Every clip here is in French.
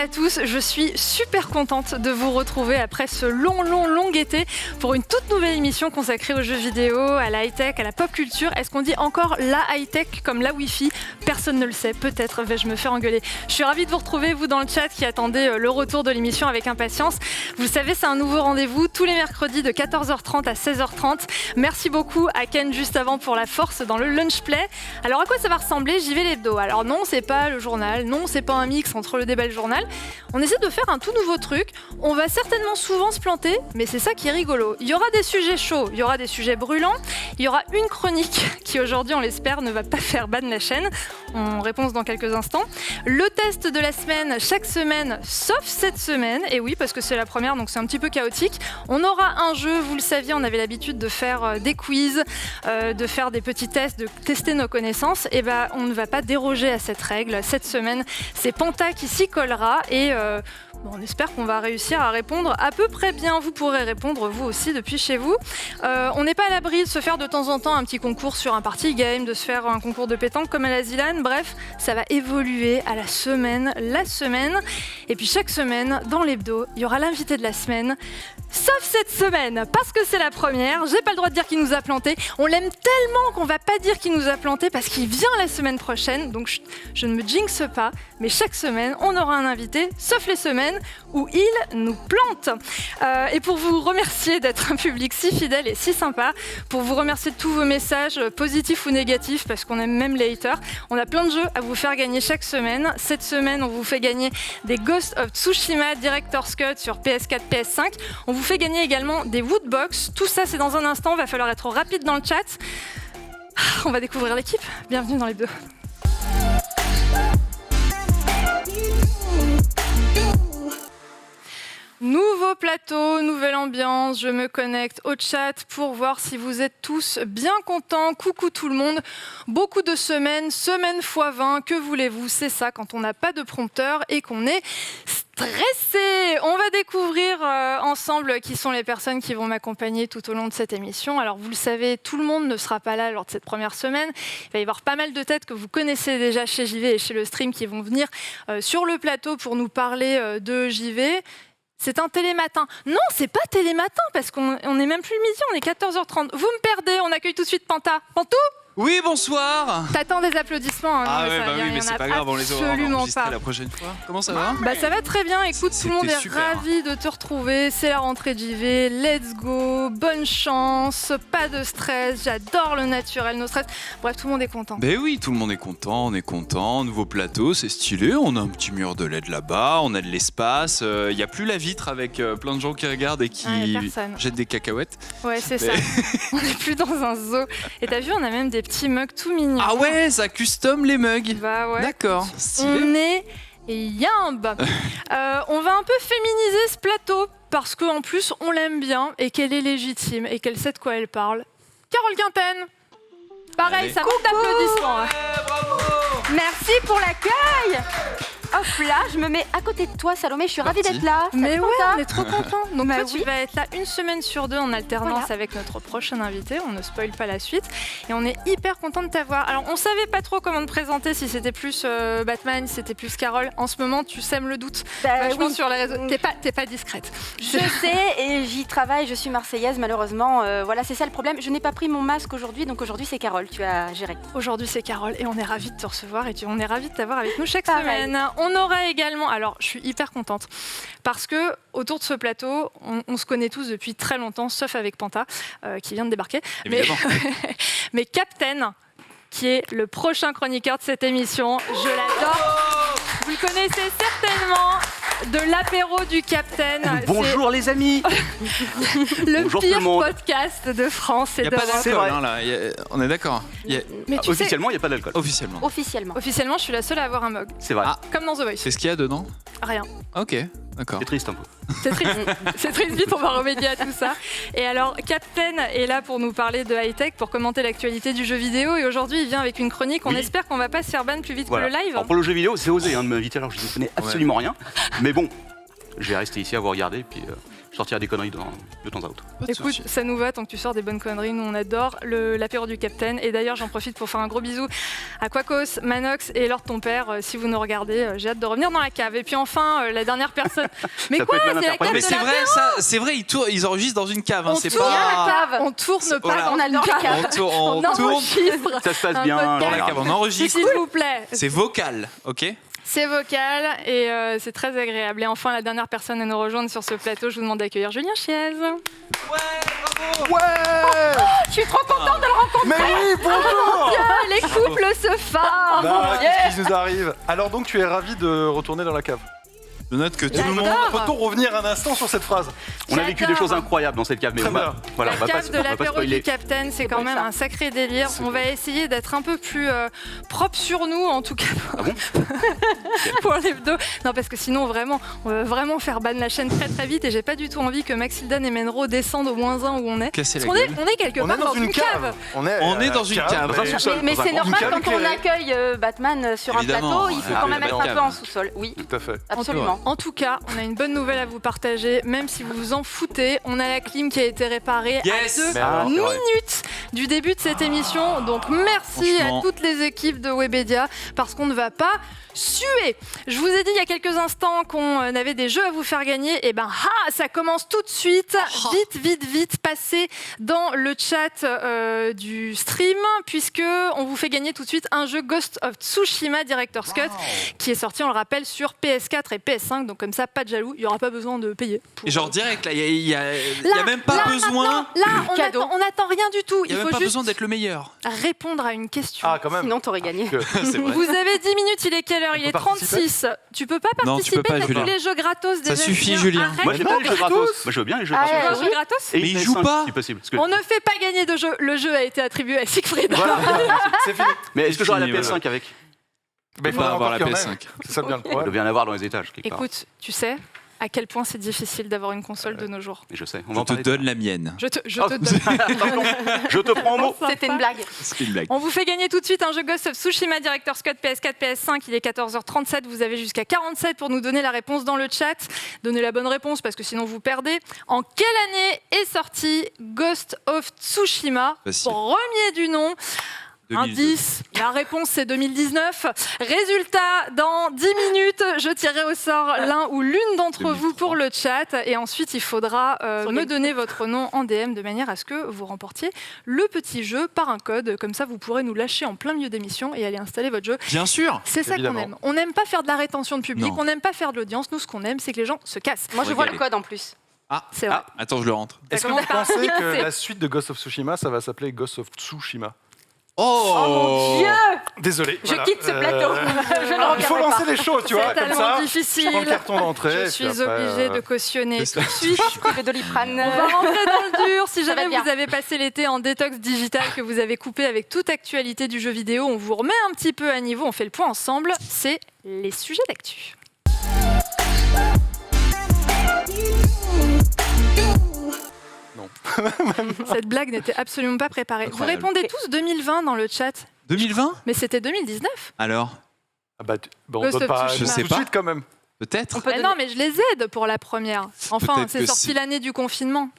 à tous, je suis super contente de vous retrouver après ce long été pour une toute nouvelle émission consacrée aux jeux vidéo, à la high-tech, à la pop culture. Est-ce qu'on dit encore la high-tech comme la Wi-Fi? Personne ne le sait, peut-être vais-je me faire engueuler. Je suis ravie de vous retrouver, vous dans le chat qui attendez le retour de l'émission avec impatience. Vous le savez, c'est un nouveau rendez-vous tous les mercredis de 14h30 à 16h30. Merci beaucoup à Ken juste avant pour la force dans le lunch play. Alors à quoi ça va ressembler? J'y vais l'hebdo. Alors non, c'est pas le journal, non, c'est pas un mix entre le débat et le journal. On essaie de faire un tout nouveau truc. On va certainement souvent se planter, mais c'est ça qui est rigolo. Il y aura des sujets chauds, il y aura des sujets brûlants, il y aura une chronique qui aujourd'hui, on l'espère, ne va pas faire ban la chaîne. On réponse dans quelques instants. Le test de la semaine, chaque semaine, sauf cette semaine. Et oui, parce que c'est la première, donc c'est un petit peu chaotique. On aura un jeu, vous le saviez, on avait l'habitude de faire des quiz, de faire des petits tests, de tester nos connaissances. Et ben, on ne va pas déroger à cette règle. Cette semaine, c'est Panta qui s'y collera et on espère qu'on va réussir à répondre à peu près bien. Vous pourrez répondre vous aussi depuis chez vous. On n'est pas à l'abri de se faire de temps en temps un petit concours sur un party game, de se faire un concours de pétanque comme à la Zilan. Bref, ça va évoluer à la semaine. Et puis chaque semaine, dans l'hebdo, il y aura l'invité de la semaine. Sauf cette semaine, parce que c'est la première, j'ai pas le droit de dire qu'il nous a planté. On l'aime tellement qu'on va pas dire qu'il nous a planté parce qu'il vient la semaine prochaine. Donc je ne me jinxe pas, mais chaque semaine, on aura un invité, sauf les semaines où il nous plante. Et pour vous remercier d'être un public si fidèle et si sympa, pour vous remercier de tous vos messages, positifs ou négatifs, parce qu'on aime même les haters, on a plein de jeux à vous faire gagner chaque semaine. Cette semaine, on vous fait gagner des Ghost of Tsushima Director's Cut sur PS4, PS5. On vous fait gagner également des Woodbox. Tout ça, c'est dans un instant. Il va falloir être rapide dans le chat. On va découvrir l'équipe. Bienvenue dans les deux. Nouveau plateau, nouvelle ambiance, je me connecte au chat pour voir si vous êtes tous bien contents. Coucou tout le monde. Beaucoup de semaine x20, que voulez-vous? C'est ça quand on n'a pas de prompteur et qu'on est stressé. On va découvrir ensemble qui sont les personnes qui vont m'accompagner tout au long de cette émission. Alors vous le savez, tout le monde ne sera pas là lors de cette première semaine. Il va y avoir pas mal de têtes que vous connaissez déjà chez JV et chez le stream qui vont venir sur le plateau pour nous parler de JV. C'est un télématin. Non, c'est pas télématin parce qu'on est même plus le midi, on est 14h30. Vous me perdez, on accueille tout de suite Panta. Pantou ? Oui, bonsoir. T'attends des applaudissements. Ah ouais, mais c'est pas grave, on les aura enregistrés la prochaine fois. Comment ça va? Ça va très bien, écoute, tout le monde est ravi de te retrouver. C'est la rentrée de JV, let's go, bonne chance, pas de stress, j'adore le naturel, no stress. Bref, tout le monde est content. Ben oui, tout le monde est content, on est content. Nouveau plateau, c'est stylé, on a un petit mur de LED là-bas, on a de l'espace. Il n'y a plus la vitre avec plein de gens qui regardent et qui jettent des cacahuètes. Ouais, c'est ça. On n'est plus dans un zoo. Et t'as vu, on a même des petits mugs tout mignons. Ah ouais, ça custom les mugs. Bah ouais. D'accord. On est yamb. On va un peu féminiser ce plateau parce qu'en plus on l'aime bien et qu'elle est légitime et qu'elle sait de quoi elle parle. Carole Quinten. Pareil, allez. Ça manque d'applaudissements. Ouais, bravo. Merci pour l'accueil. Hop là, je me mets à côté de toi, Salomé, je suis ravie d'être là. Mais ouais, on est trop contents. Donc toi, tu oui. vas être là une semaine sur deux en alternance voilà. avec notre prochain invité. On ne spoil pas la suite. Et on est hyper content de t'avoir. Alors, on savait pas trop comment te présenter, si c'était plus Batman, si c'était plus Carole. En ce moment, tu sèmes le doute. Vachement sur les réseaux. T'es pas discrète. Je sais et j'y travaille, je suis marseillaise malheureusement. Voilà, c'est ça le problème. Je n'ai pas pris mon masque aujourd'hui, donc aujourd'hui c'est Carole, tu as géré. Aujourd'hui, c'est Carole et on est ravis de te recevoir et on est ravis de t'avoir avec nous chaque semaine. On aura également, alors je suis hyper contente parce que autour de ce plateau, on se connaît tous depuis très longtemps, sauf avec Panta qui vient de débarquer. Mais Captain, qui est le prochain chroniqueur de cette émission, je l'adore. Vous le connaissez certainement. De l'apéro du Captain. Bonjour les amis. Le Bonjour pire tout le monde. podcast de France et Il n'y a d'Europe. pas d'alcool, hein, là. On est d'accord. Mais tu Officiellement, il n'y a pas d'alcool. Officiellement. Officiellement, je suis la seule à avoir un mug. C'est vrai. Ah. Comme dans The Voice. C'est ce qu'il y a dedans? Rien. Ok, d'accord. C'est triste un peu. C'est triste. C'est triste, vite, on va remédier à tout ça. Et alors, Captain est là pour nous parler de high-tech, pour commenter l'actualité du jeu vidéo. Et aujourd'hui, il vient avec une chronique. On espère qu'on va pas se faire ban plus vite que le live. Alors pour le jeu vidéo, c'est osé de m'inviter alors que je ne connais absolument rien. Mais bon, je vais rester ici à vous regarder. Puis sortirai des conneries de temps à autre. Écoute, ça nous va tant que tu sors des bonnes conneries. Nous, on adore l'apéro du Capitaine. Et d'ailleurs, j'en profite pour faire un gros bisou à Quacos, Manox et Lord ton père. Si vous nous regardez, j'ai hâte de revenir dans la cave. Et puis enfin, la dernière personne. Mais quoi, c'est la cave mais de c'est vrai, ça, c'est vrai, ils enregistrent dans une cave. Hein, on tourne la cave. On tourne pas, on adore la cave. On tourne. Ça se passe bien dans la cave, on enregistre. S'il vous plaît. C'est vocal, ok? C'est vocal et c'est très agréable. Et enfin, la dernière personne à nous rejoindre sur ce plateau, je vous demande d'accueillir Julien Chiez. Ouais, bravo! Ouais! Je suis trop contente de le rencontrer! Mais oui, bonjour! Les couples se forment! Qu'est-ce qui nous arrive? Alors donc, tu es ravi de retourner dans la cave? Je note que tout le monde... Peut-on revenir un instant sur cette phrase? On a vécu des choses incroyables dans cette cave, mais la cave de l'apéro du Capitaine, c'est quand même un sacré délire. On va essayer d'être un peu plus propre sur nous, en tout cas. Ah bon? Pour l'hebdo. Non, parce que sinon, vraiment, on va vraiment faire ban la chaîne très très vite et j'ai pas du tout envie que Maxildan et Menro descendent au -1 où on est. Casser la on est quelque part dans une cave. On est dans une cave. Mais c'est normal quand on accueille Batman sur un plateau, il faut quand même être un peu en sous-sol. Oui, tout à fait. Absolument. En tout cas, on a une bonne nouvelle à vous partager, même si vous vous en foutez. On a la clim qui a été réparée à 2 minutes du début de cette émission. Donc merci à toutes les équipes de Webedia, parce qu'on ne va pas suer. Je vous ai dit il y a quelques instants qu'on avait des jeux à vous faire gagner. Et ben, ça commence tout de suite. Vite, passez dans le chat du stream, puisque on vous fait gagner tout de suite un jeu Ghost of Tsushima Director's Cut, qui est sorti, on le rappelle, sur PS4 et PS5. Donc comme ça, pas de jaloux, il n'y aura pas besoin de payer. Et genre direct, là, il n'y a même pas besoin... On n'attend rien du tout. Il n'y a même pas besoin d'être le meilleur. Répondre à une question. Ah, quand même. Sinon, t'aurais gagné. Vous avez 10 minutes, il est quelle heure? Il est 36. Tu peux pas participer, t'as tous les jeux gratos déjà. Ça suffit, Julien. Moi, j'aime bien les jeux gratos. Moi, je veux bien les jeux gratos. Jeux gratos. Mais il joue pas. Si possible. On ne fait pas gagner de jeu. Le jeu a été attribué à Siegfried. Voilà, c'est fini. Mais est-ce que j'aurai la PS5 avec? Mais il faut avoir la PS5. C'est ça bien le Il problème. doit bien en avoir dans les étages. Écoute, tu sais à quel point c'est difficile d'avoir une console de nos jours. Mais je sais. Je te donne la mienne. Je te donne. Je te prends en mot. C'était une blague. C'est une blague. On vous fait gagner tout de suite un jeu Ghost of Tsushima Director's Cut PS4, PS5. Il est 14h37. Vous avez jusqu'à 47 pour nous donner la réponse dans le chat. Donnez la bonne réponse parce que sinon vous perdez. En quelle année est sorti Ghost of Tsushima? Premier du nom. 2002. Indice, la réponse c'est 2019. Résultat, dans 10 minutes, je tirerai au sort l'un ou l'une d'entre vous pour le chat. Et ensuite, il faudra me donner votre nom en DM de manière à ce que vous remportiez le petit jeu par un code. Comme ça, vous pourrez nous lâcher en plein milieu d'émission et aller installer votre jeu. Bien sûr. C'est ça qu'on aime. On n'aime pas faire de la rétention de public, on n'aime pas faire de l'audience. Nous, ce qu'on aime, c'est que les gens se cassent. Moi, je vois le code en plus. C'est vrai. Attends, je le rentre. Est-ce que vous pensez que la suite de Ghost of Tsushima, ça va s'appeler Ghost of Tsushima? Oh mon Dieu! Désolé. Je quitte ce plateau. Il faut lancer les choses, tu vois, comme ça. Difficile. Je prends le carton d'entrée. Je suis obligée de cautionner tout de suite. Le Doliprane. On va rentrer dans le dur. Si jamais vous avez passé l'été en détox digital, que vous avez coupé avec toute actualité du jeu vidéo, on vous remet un petit peu à niveau, on fait le point ensemble. C'est les sujets d'actu. Non. Cette blague n'était absolument pas préparée. Incroyable. Vous répondez tous 2020 dans le chat. 2020? Mais c'était 2019. Alors? On peut pas. Je sais tout de pas. suite quand même. Peut-être. Non, mais je les aide pour la première. Enfin, Peut-être c'est que sorti l'année du confinement.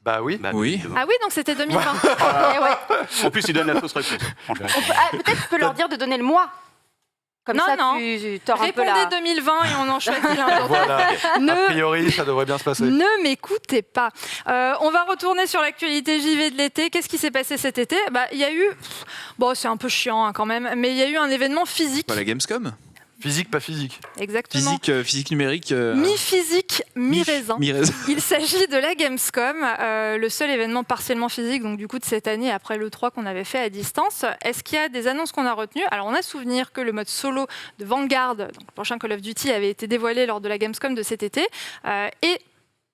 Bah oui. Oui. Ah oui, donc c'était 2020. En plus, il donne la fausse réponse. Peut-être tu peux leur dire de donner le mois. Comme ça, tu t'auras un peu Répondez la... 2020 et on en choisit l'un d'autre. Voilà. A priori, ça devrait bien se passer. Ne m'écoutez pas. On va retourner sur l'actualité JV de l'été. Qu'est-ce qui s'est passé cet été? Il y a eu... Bon, c'est un peu chiant quand même, mais il y a eu un événement physique. Pas la Gamescom? Physique, pas physique. Exactement. Physique numérique. Mi-physique, mi-raisin. Mi-raisin. Il s'agit de la Gamescom, le seul événement partiellement physique, donc du coup de cette année après l'E3 qu'on avait fait à distance. Est-ce qu'il y a des annonces qu'on a retenues? Alors on a souvenir que le mode solo de Vanguard, donc le prochain Call of Duty, avait été dévoilé lors de la Gamescom de cet été. Et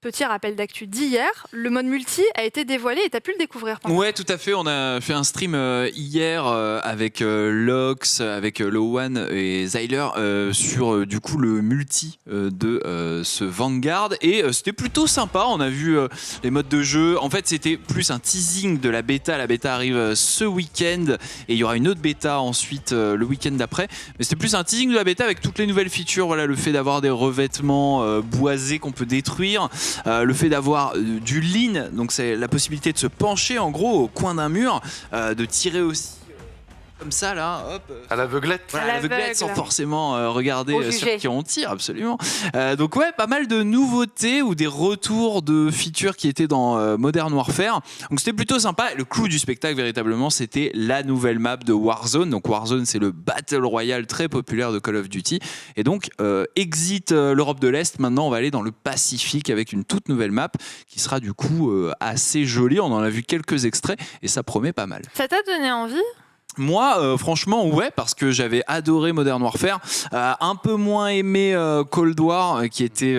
petit rappel d'actu d'hier, le mode multi a été dévoilé et tu as pu le découvrir. Ouais, tout à fait. On a fait un stream hier avec Lox, avec Lowan et Zyler sur du coup le multi de ce Vanguard et c'était plutôt sympa. On a vu les modes de jeu. En fait, c'était plus un teasing de la bêta. La bêta arrive ce week-end et il y aura une autre bêta ensuite le week-end d'après. Mais c'était plus un teasing de la bêta avec toutes les nouvelles features. Voilà, le fait d'avoir des revêtements boisés qu'on peut détruire. le fait d'avoir du lean, donc c'est la possibilité de se pencher en gros au coin d'un mur, de tirer aussi comme ça là, hop. À l'aveuglette. Voilà, À à l'aveuglette l'aveugle. sans forcément regarder Au sur jugé. qui on tire, absolument. Donc ouais, pas mal de nouveautés ou des retours de features qui étaient dans Modern Warfare. Donc c'était plutôt sympa. Le clou du spectacle véritablement, c'était la nouvelle map de Warzone. Donc Warzone, c'est le Battle Royale très populaire de Call of Duty. Et donc exit l'Europe de l'Est. Maintenant, on va aller dans le Pacifique avec une toute nouvelle map qui sera du coup assez jolie. On en a vu quelques extraits et ça promet pas mal. Ça t'a donné envie? Moi, franchement, ouais, parce que j'avais adoré Modern Warfare, un peu moins aimé Cold War, qui était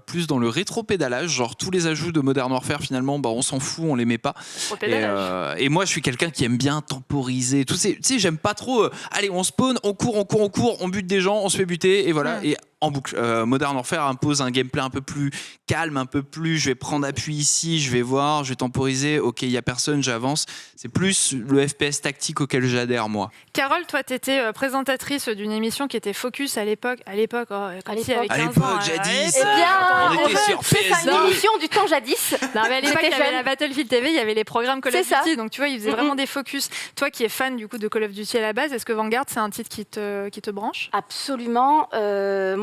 plus dans le rétro-pédalage, genre tous les ajouts de Modern Warfare, finalement, bah, on s'en fout, on les met pas. Au pédalage. Et moi, je suis quelqu'un qui aime bien temporiser. Tu sais, j'aime pas trop. Allez, on spawn, on court, on bute des gens, on se fait buter, et voilà. Et en boucle. Modern Warfare impose un gameplay un peu plus calme, un peu plus. Je vais prendre appui ici, je vais voir, je vais temporiser. Ok, il y a personne, j'avance. C'est plus le FPS tactique auquel j'adhère, moi. Carole, toi, tu étais présentatrice d'une émission qui était Focus à l'époque. À l'époque, quand il y avait 15 À ans. l'époque, jadis, Eh bien, on était sur c'est une PS2. émission du temps jadis. Non, mais à l'époque, il y J'étais avait jeune. la Battlefield TV, il y avait les programmes Call of C'est ça. Duty. Donc, tu vois, ils faisaient Mhm. vraiment des focus. Toi qui es fan du coup de Call of Duty à la base, est-ce que Vanguard, c'est un titre qui te branche? Absolument.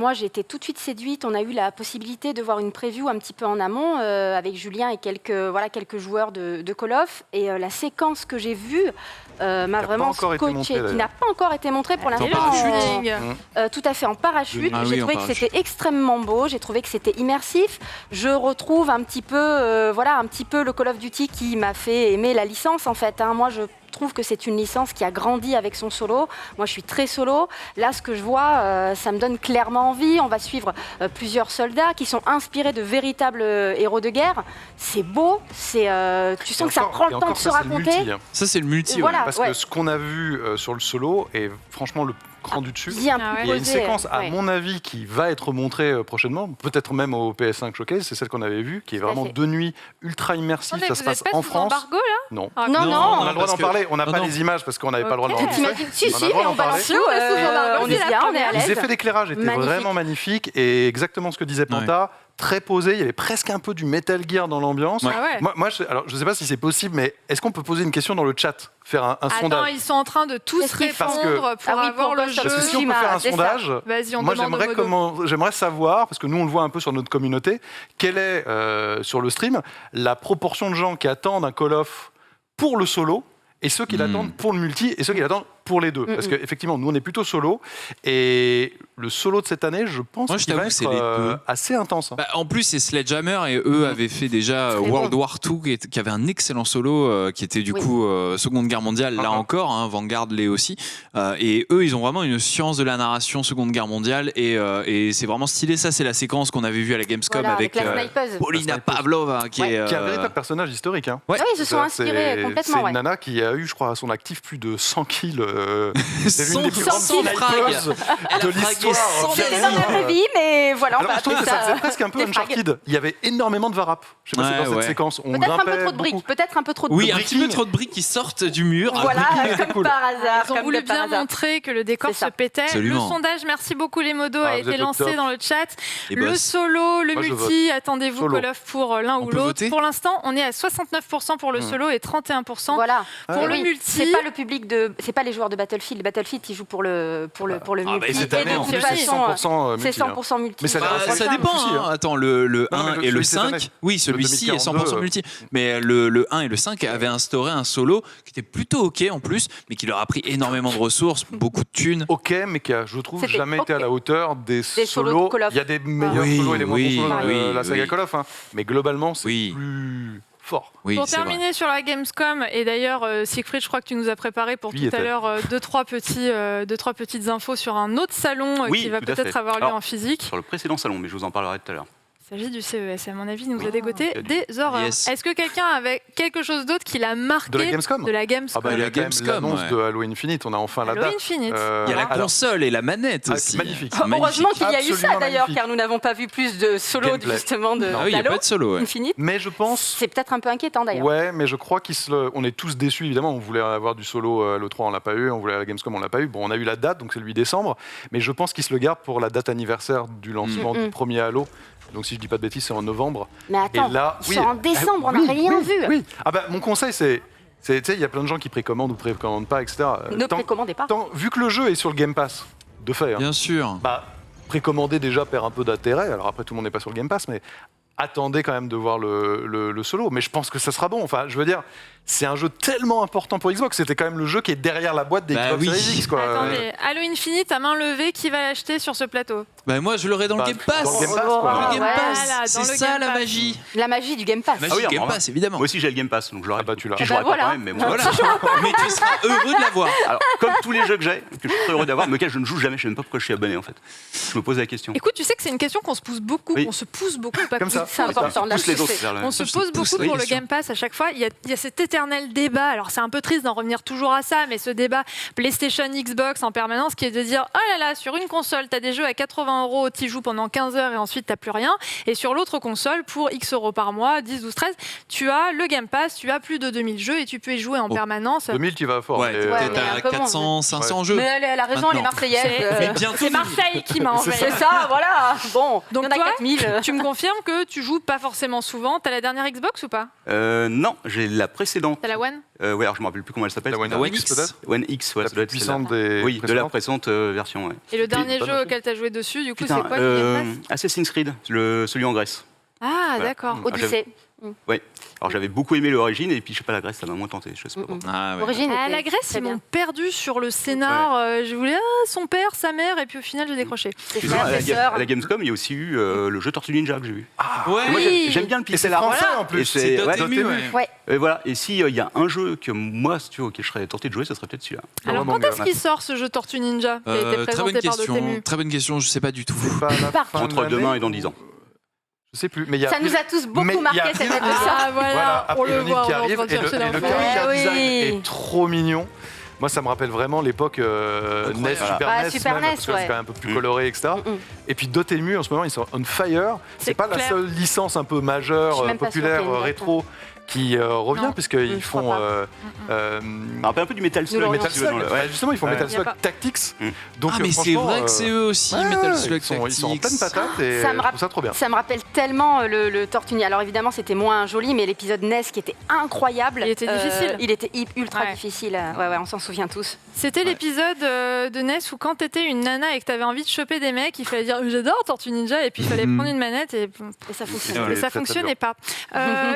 Moi, j'ai été tout de suite séduite. On a eu la possibilité de voir une preview un petit peu en amont avec Julien et quelques joueurs de Call of. Et la séquence que j'ai vue m'a pas vraiment encore été scotché, montrée, qui d'ailleurs. n'a pas encore été montrée pour Et l'instant. le parachute. shooting. Tout à fait en parachute. Ah J'ai oui, en trouvé que parachute. c'était extrêmement beau. J'ai trouvé que c'était immersif. Je retrouve un petit peu, un petit peu le Call of Duty qui m'a fait aimer la licence en fait. Hein. Moi, je trouve que c'est une licence qui a grandi avec son solo. Moi, je suis très solo. Là, ce que je vois, ça me donne clairement envie. On va suivre plusieurs soldats qui sont inspirés de véritables héros de guerre. C'est beau. Tu sens que ça prend le temps de se raconter. Ça, c'est le multi. Voilà. ouais. Parce ouais. que ce qu'on a vu sur le solo est franchement le cran du dessus. Bien Ah ouais. Il y a une posé, séquence, à ouais. mon avis, qui va être montrée prochainement, peut-être même au PS5 Showcase, c'est celle qu'on avait vue, qui est Tout à vraiment fait. 2 nuits ultra immersive. Attendez, Ça vous se passe êtes pas en sous France. embargo, là? Non. Ah, Non, On a non. le droit d'en parler, on n'a Non, pas non. les images parce qu'on n'avait pas le droit de Ok. l'enregistrer. Si, On a si, le droit on d'en parler. balance tout. Sous embargo, On c'est est la bien, on est première. à Les l'aise. effets d'éclairage étaient Magnifique. vraiment magnifiques et exactement ce que disait Panta, très posé. Il y avait presque un peu du Metal Gear dans l'ambiance. Ah ouais. Moi, je ne sais pas si c'est possible, mais est-ce qu'on peut poser une question dans le chat, faire un Attends, sondage? ils sont en train de tous Qu'est-ce qu'ils font répondre pour Ah oui, avoir pour le Ghost jeu. of Parce que si on peut Tsushima, faire un c'est ça. sondage, Vas-y, on moi demande j'aimerais au modo. j'aimerais savoir, parce que nous on le voit un peu sur notre communauté, quelle est sur le stream la proportion de gens qui attendent un Call of pour le solo et ceux qui l'attendent pour le multi et ceux qui l'attendent pour les deux. Parce qu'effectivement, nous on est plutôt solo et le solo de cette année, je pense Moi, je qu'il va t'avoue, être c'est les deux. assez intense. Hein. Bah, en plus, c'est Sledgehammer et eux avaient fait déjà Très World bon. War II qui avait un excellent solo qui était du Oui. coup Seconde Guerre mondiale, là encore, hein, Vanguard l'est aussi. Et eux, ils ont vraiment une science de la narration Seconde Guerre mondiale et c'est vraiment stylé. Ça, c'est la séquence qu'on avait vue à la Gamescom Voilà, avec avec la snipeuse. Paulina La snipeuse. Pavlova qui Ouais. est. Qui est un véritable personnage historique. Hein. Ouais. Ah oui, ils se sont inspirés C'est complètement. une Ouais. nana qui a eu, je crois, à son actif plus de 100 kills. C'est l'une des plus 100 grandes frags. snipeuses Elle a de fragué l'histoire. 100 C'est des dans la vraie vie, mais voilà, on Alors, va je trouve appeler que ça ça. faisait presque un peu des frags. Uncharted. Il y avait énormément de varap. Je sais pas si Ouais, dans cette ouais. séquence, on Peut-être un grimpait peu trop de briques. beaucoup. Peut-être un peu trop de Oui, briques. un petit peu trop de briques qui sortent du mur. Voilà, c'était comme cool. par hasard. Ils ont comme voulu de par bien hasard. montrer que le décor C'est ça. se pétait. Absolument. Le sondage, merci beaucoup les modos, Ah, a vous été êtes au lancé top. dans le chat. Les Le boss. solo, le Moi, je multi, attendez-vous Solo. Call of pour l'un On ou peut l'autre. voter Pour l'instant, on est à 69% pour le solo et 31% Voilà. pour Ah, le Oui, multi. c'est pas le public de, c'est pas les joueurs de Battlefield. Battlefield, ils jouent pour le Ah, multi. bah, cette Et année, de en toute plus, c'est façon, 100% c'est multi. Hein. 100% multi. Mais ça Bah, Voilà, ça c'est dépend. un souci, Hein. hein. Attends, le Non, 1 mais et le celui de cette 5, année. oui, celui-ci est 2042, 100% multi. Mais le 1 et le 5 avaient instauré un solo qui était plutôt ok en plus, mais qui leur a pris énormément de ressources, beaucoup de thunes. Ok, mais qui a, je trouve, C'était jamais été ok. à la hauteur des solos solos. de Call of. Il y a des meilleurs Oui, solos et des moins oui, bons solos dans oui, la saga oui. Call of. Hein. Mais globalement, c'est Oui. plus fort. Oui, Pour c'est vrai. terminer sur la Gamescom, et d'ailleurs Siegfried, je crois que tu nous as préparé pour Lui tout à était. l'heure deux, trois petites infos sur un autre salon Oui, qui va tout à peut-être fait. avoir lieu Alors, en physique. Sur le précédent salon, mais je vous en parlerai tout à l'heure. Il s'agit du CES, à mon avis, il nous a Oui. dégoté Il y a des horreurs. Yes. Est-ce que quelqu'un avait quelque chose d'autre qui l'a marqué De la Gamescom de la Gamescom Ah bah, il y a la quand même Gamescom, l'annonce ouais. de Halo Infinite. On a enfin la Halo date. Infinite. Il y a la alors, console et la manette aussi. magnifique. C'est magnifique. Heureusement qu'il y a eu ça Absolument d'ailleurs, magnifique. car nous n'avons pas vu plus de solo Gameplay. justement de Ah oui, il n'y a d'Halo pas de solo. Ouais. Infinite. Mais je pense. C'est peut-être un peu inquiétant d'ailleurs. Ouais, mais je crois on est tous déçus évidemment. On voulait avoir du solo à l'E3, on l'a pas eu. On voulait à la Gamescom, on l'a pas eu. Bon, on a eu la date, donc c'est le 8 décembre. Mais je pense qu'ils se le gardent pour la date anniversaire du lancement du premier Halo. Donc si je dis pas de bêtises, c'est en novembre. Mais attends, Et là, il sort en décembre, on n'a rien vu. Oui. Ah bah, mon conseil, c'est tu sais, il y a plein de gens qui précommandent ou précommandent pas, etc. Ne précommandez pas. Vu que le jeu est sur le Game Pass, de fait, hein, Bien sûr. bah, précommander déjà perd un peu d'intérêt. Alors après, tout le monde n'est pas sur le Game Pass, mais attendez quand même de voir le solo. Mais je pense que ça sera bon. Enfin, je veux dire, c'est un jeu tellement important pour Xbox. C'était quand même le jeu qui est derrière la boîte des Xbox Series X, quoi. Attendez, Halo Infinite à main levée, qui va l'acheter sur ce plateau? Bah moi je l'aurai dans le Game Pass. Dans le Game Pass, quoi. Dans le Game Ouais. Pass. Voilà, C'est dans le ça Game la Pass. magie. La magie du Game Pass. Magie Ah oui, du Game alors, Pass, évidemment. Moi aussi j'ai le Game Pass, donc je l'aurai. Ah bah, tu l'as. Puis je Bah, l'aurai pas voilà. quand même, mais moi. Voilà. Mais tu seras heureux de l'avoir. Alors, comme tous les jeux que j'ai, que je suis très heureux d'avoir, mais auxquels je ne joue jamais, je ne sais même pas pourquoi je suis abonné en fait. Je me pose la question. Écoute, tu sais que c'est une question qu'on se pose beaucoup, Oui. qu'on se pousse beaucoup, pas Comme que- ça. C'est important de la Pousse les autres pousser. vers le- On se Je te pose pousse beaucoup la pour le question. Game Pass à chaque fois. Il y a cet éternel débat. Alors c'est un peu triste d'en revenir toujours à ça, mais ce débat PlayStation, Xbox en permanence qui est de dire oh là là, sur une console, t'as des jeux à 80 €, t'y joues pendant 15 heures et ensuite t'as plus rien. Et sur l'autre console, pour X € par mois, 10, 12, 13, tu as le Game Pass, tu as plus de 2000 jeux et tu peux y jouer en permanence. 2000, tu vas fort. Ouais, mais, Ouais, t'es mais un à peu moins. 400, 500 jeux. Mais elle a raison, elle est Maintenant. marseillaise. C'est- Mais bientôt. C'est Marseille qui m'a envoyé. C'est ça, voilà. Bon, Donc il y en a toi, 4000. tu me confirmes que tu joues pas forcément souvent. T'as la dernière Xbox ou pas? Non, j'ai la précédente. T'as la One? Ouais, alors je me rappelle plus comment elle s'appelle. La One One X, X. peut-être One X, ouais, La ça doit plus être celle-là. puissante des Oui, de la précédentes. précédente version, ouais. Et le dernier bonne jeu chose. auquel t'as joué dessus, du coup, Putain, c'est quoi le Game Pass? Assassin's Creed, celui en Grèce. Ah, voilà. d'accord. Odyssée. Ouais. Alors j'avais beaucoup aimé l'origine et puis je sais pas, la Grèce ça m'a moins tenté. Je sais pas. Ah, ouais. L'origine À était la Grèce, très ils m'ont bien. perdu sur le scénar. Je voulais son père, sa mère, et puis au final, j'ai décroché. Ses Sinon, frères, à ses sœurs. la Gamescom, il y a aussi eu le jeu Tortue Ninja que j'ai vu. Ouais. Et moi Oui. j'aime bien le Et c'est pixel art. français Voilà. en plus. Et C'est c'est ouais, Dotemu, ouais. Ouais. et voilà. Et si il y a un jeu que moi, si tu veux, auquel je serais tenté de jouer, ça serait peut-être celui-là. Alors, Vraiment quand est-ce bien. qu'il sort ce jeu Tortue Ninja qui a été Très bonne présenté par question. Dotemu? Très bonne question. Je sais pas du tout. C'est pas à la Par fin de Entre l'année demain et dans 10 ans. Je sais plus. Mais il y a Ça nous a tous beaucoup Mais il y a marqué rien cette de année. Ah, Voilà, voilà, on le Aprilonide voit, qui on est en arrive train de et le chercher l'info. character Eh design oui. est trop mignon. Moi, ça me rappelle vraiment l'époque NES, Super Ah, NES, Super même, NES, parce que c'est ouais. quand même un peu plus coloré, etc. Mm. Et puis Dotemu, en ce moment, ils sont on fire. C'est C'est pas clair. la seule licence un peu Je majeure, suis même pas populaire, sûre qu'il y ait une rétro, qui revient, Non. puisqu'ils je crois font... pas. euh, Ça me rappelle un peu du Metal Slug. l'aurions Metal su. Slug, Ouais. ouais, justement, ils font Ouais. Metal Y a Slug pas- Tactics. Mm. Donc, Ah mais c'est franchement, vrai que c'est eux aussi, ouais, Metal ouais, Slug ils sont en pleine Tactics. patate et Ça me je trouve ça trop bien. Ça me rappelle tellement le Tortue Ninja. Alors évidemment, c'était moins joli, mais l'épisode NES qui était incroyable. Il était difficile. Il était ultra Ouais. difficile. Ouais, on s'en souvient tous. C'était l'épisode de NES où quand t'étais une nana et que t'avais envie de choper des mecs, il fallait dire j'adore Tortue Ninja et puis il fallait prendre une manette et Et ça fonctionne. Ouais, et ça très, très fonctionnait pas.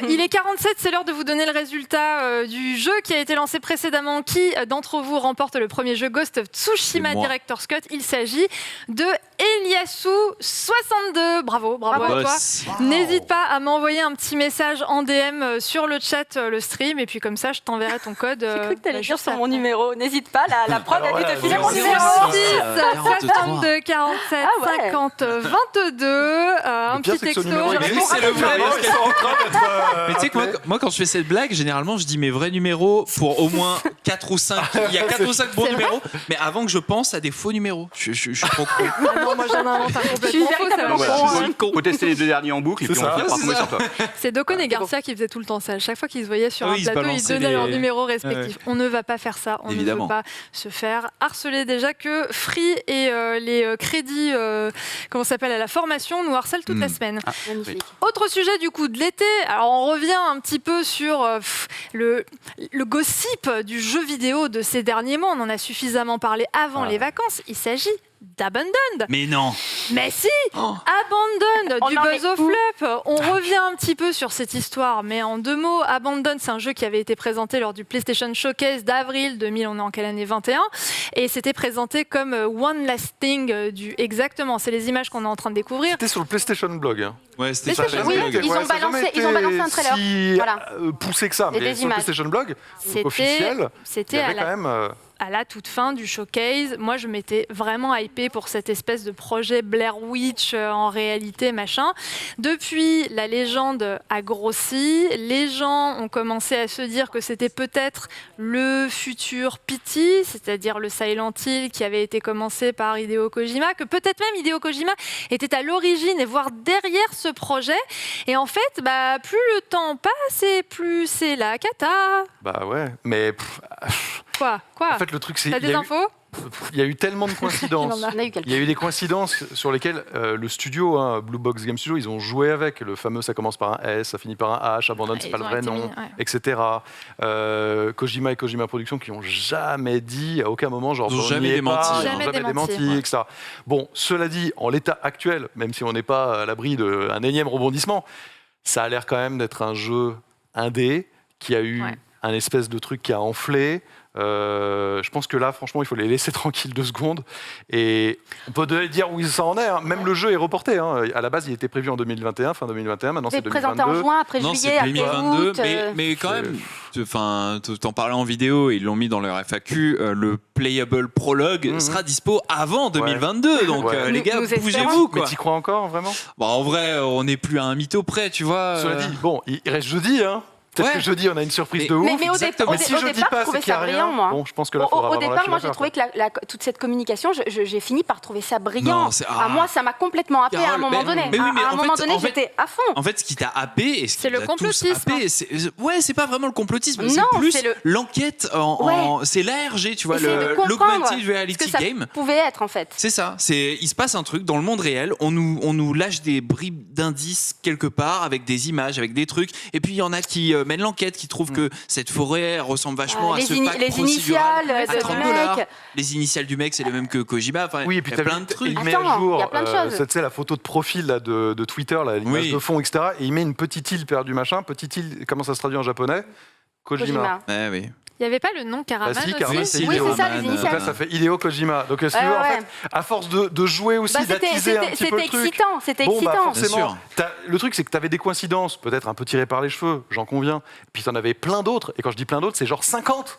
Il est 47, c'est l'heure de vous donner le résultat du jeu qui a été lancé précédemment. Qui d'entre vous remporte le premier jeu Ghost of Tsushima C'est moi. Director's Cut? Il s'agit de Eliasu62. Bravo à toi. Boss. N'hésite pas à m'envoyer un petit message en DM sur le chat, le stream, et puis comme ça, je t'enverrai ton code. J'ai cru que t'allais dire juste sur mon après. numéro. N'hésite pas, la prod a Alors dû voilà, te filer mon 06, numéro. 43. 62 47 Ah ouais. 50 22 un Le pire, petit c'est que ce texto. numéro, Je il réponds existe, c'est le vrai, rapidement. parce que- Ils sont en train d'être, Mais tu sais que moi, quand je fais cette blague, généralement, je dis mes vrais numéros pour au moins 4 ou 5. Il y a 4 ou 5 bons C'est vrai numéros, mais avant que je pense à des faux numéros. Je suis trop con. Ah non, moi j'en invente un Je suis complètement faux, ça va. véritablement Voilà. con, Je hein. suis con. Faut tester les deux derniers en boucle et C'est puis on ça. finira par C'est tomber ça. sur toi. C'est Docon et Garcia qui faisaient tout le temps ça. Chaque fois qu'ils se voyaient sur Ah un oui, ils se plateau, ils balançaient donnaient les- leurs numéros respectifs. On ne va pas faire ça. On Évidemment. ne veut pas se faire harceler. Déjà que Free et les crédits, comment ça s'appelle, à la formation, nous harcèlent toute la semaine. Magnifique. Autre sujet du coup de l'été, alors on revient un petit peu sur le gossip du jeu vidéo de ces derniers mois, on en a suffisamment parlé avant les vacances, il s'agit d'Abandoned. Mais non. Mais si, Oh. Abandoned On du en Buzz est of où Lup. On revient un petit peu sur cette histoire, mais en 2 mots, Abandoned, c'est un jeu qui avait été présenté lors du PlayStation Showcase d'avril 2000, on est en quelle année 21, et c'était présenté comme One Last Thing exactement, c'est les images qu'on est en train de découvrir. C'était sur le PlayStation Blog. Hein. Ouais, c'était Mais ça. c'est- oui, Facebook. ils ont ça a balancé- jamais ils ont balancé un été trailer. Si Voilà. poussé que ça, Et mais des sur le images. PlayStation Blog C'était officiel, il y c'était à avait la quand même. à la toute fin du showcase. Moi, je m'étais vraiment hypée pour cette espèce de projet Blair Witch en réalité, machin. Depuis, la légende a grossi. Les gens ont commencé à se dire que c'était peut-être le futur Pity, c'est-à-dire le Silent Hill qui avait été commencé par Hideo Kojima, que peut-être même Hideo Kojima était à l'origine et voire derrière ce projet. Et en fait, plus le temps passe et plus c'est la cata. Bah ouais, mais Quoi en fait le truc c'est. T'as il y des a eu- infos? il y a eu tellement de coïncidences. Il y en a eu quelques. Il y a eu des coïncidences sur lesquelles le studio, Blue Box Game Studio, ils ont joué avec. Le fameux, ça commence par un S, ça finit par un H, abandonne, c'est Ils pas le ont vrai été nom, mis, ouais. etc. Kojima et Kojima Productions qui n'ont jamais dit, à aucun moment, genre, Ils ont on jamais n'y est démenti. pas, ils ont Jamais jamais démenti, démenti, ouais. etc. Bon, cela dit, en l'état actuel, même si on n'est pas à l'abri d'un énième rebondissement, ça a l'air quand même d'être un jeu indé qui a eu Ouais. un espèce de truc qui a enflé. Je pense que là, franchement, il faut les laisser tranquilles 2 secondes. Et on peut dire où ça en est. Hein. Même le jeu est reporté. Hein. À la base, il était prévu en 2021, fin 2021. Maintenant, c'est C'est présenté en 2022. juin, après Non, juillet, c'est après 2022, août. mais quand c'est- même, enfin, t'en parlais en vidéo, ils l'ont mis dans leur FAQ, le playable prologue Mhm. sera dispo avant 2022, donc Ouais. les gars, Nous espérons. bougez-vous Mais quoi. t'y crois encore, vraiment Bon, en vrai, on n'est plus à un mytho près, tu vois. Cela dit, bon, il reste jeudi. Hein. Peut-être Ouais. que jeudi, on a une surprise Mais- de ouf. Mais au Exactement. départ, Mais si je dis pas, je c'est trouvais qu'il y a ça rien. brillant, moi. Bon, je pense que là, faudra Au vraiment départ, lâcher moi, j'ai l'affaire, trouvé que toute cette communication, j'ai fini par trouver ça brillant. Non, c'est- ah. Moi, ça m'a complètement happé à un Carole, moment mais- donné. mais oui, mais À un en moment fait- donné, en fait- j'étais à fond. En fait, ce qui t'a happé, et ce qui C'est le nous a tous complotisme. happé, ouais, c'est pas vraiment le complotisme, Non, c'est plus c'est le- l'enquête c'est l'ARG, tu vois, Essayer de comprendre l'augmented ce reality que ça game. pouvait être, en fait. C'est ça, il se passe un truc dans le monde réel, on nous lâche des bribes d'indices quelque part avec des images, avec des trucs, et puis il y en a qui mènent l'enquête, qui trouvent que cette forêt ressemble vachement à ce pack Les procédural initiales à de 30 mec. $. Les initiales du mec, c'est les mêmes que Kojima, enfin, Oui, et puis il y t'as a plein vu, de trucs. il met Attends, à jour il y a plein de choses. tu sais, la photo de profil là, de Twitter, là, l'image Oui. de fond, etc. Et il met une petite île perdue, machin. Petite île, comment ça se traduit en japonais Kojima. Ouais, oui. Il n'y avait pas le nom Karaman Bah si, aussi Karaman, c'est Oui, Hideo. c'est ça, les Raman, Donc initiales. là, ça fait Hideo Kojima. Donc, si tu veux, Ouais, en ouais. fait, à force de jouer aussi, Bah, d'attiser un petit peu le c'était truc. excitant, c'était Bon, bah, excitant. Bien forcément, sûr. le truc, c'est que tu avais des coïncidences, peut-être un peu tirées par les cheveux, j'en conviens. Puis tu en avais plein d'autres. Et quand je dis plein d'autres, c'est genre 50.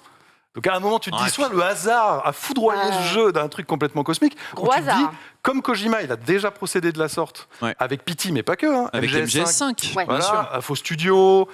Donc à un moment, tu te dis, Ouais. soit le hasard a foudroyé Ouais. ce jeu d'un truc complètement cosmique, ou Gros tu te dis, hasard. comme Kojima, il a déjà procédé de la sorte, Ouais. avec Pity, mais pas que, hein, Avec MGS5. MGS5, Ouais. bien sûr. Voilà, un faux studio,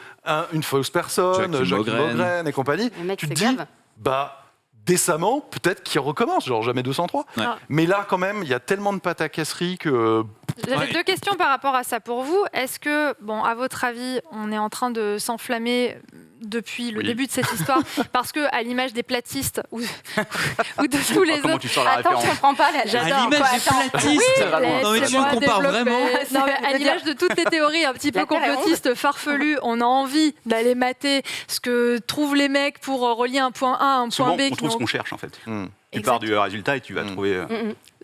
une fausse personne, Joachim Joachim Mogren. Mogren et compagnie. Le mec Tu te se dis, gave. bah, décemment, peut-être qu'il recommence, genre jamais 203. Ouais. Mais là, quand même, il y a tellement de pataquesseries que. J'avais Ouais. 2 questions par rapport à ça pour vous. Est-ce que, bon, à votre avis, on est en train de s'enflammer depuis le Oui. début de cette histoire parce que, à l'image des platistes ou de tous les Comment autres, tu sors la Attends, je référence comprends pas. Là. J'adore, À l'image quoi, des attends. platistes. Non mais tu laissez-moi le compares développer. vraiment. Non, mais à l'image de toutes les théories un petit peu La Terre est ronde. complotistes, farfelues, on a envie d'aller mater ce que trouvent les mecs pour relier un point A à un Souvent, point B. on trouve ce qui n'ont- qu'on cherche en fait. Hmm. Tu pars du résultat et tu vas trouver.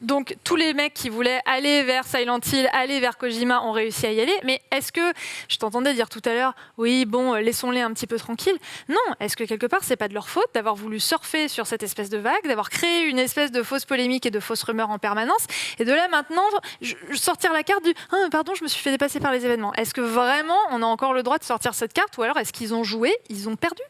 Donc tous les mecs qui voulaient aller vers Silent Hill, aller vers Kojima ont réussi à y aller. Mais est-ce que, je t'entendais dire tout à l'heure, oui, bon, laissons-les un petit peu tranquilles. Non, est-ce que quelque part, c'est pas de leur faute d'avoir voulu surfer sur cette espèce de vague, d'avoir créé une espèce de fausse polémique et de fausses rumeurs en permanence, et de là maintenant sortir la carte du « Ah, pardon, je me suis fait dépasser par les événements ». Est-ce que vraiment on a encore le droit de sortir cette carte, ou alors est-ce qu'ils ont joué, ils ont perdu?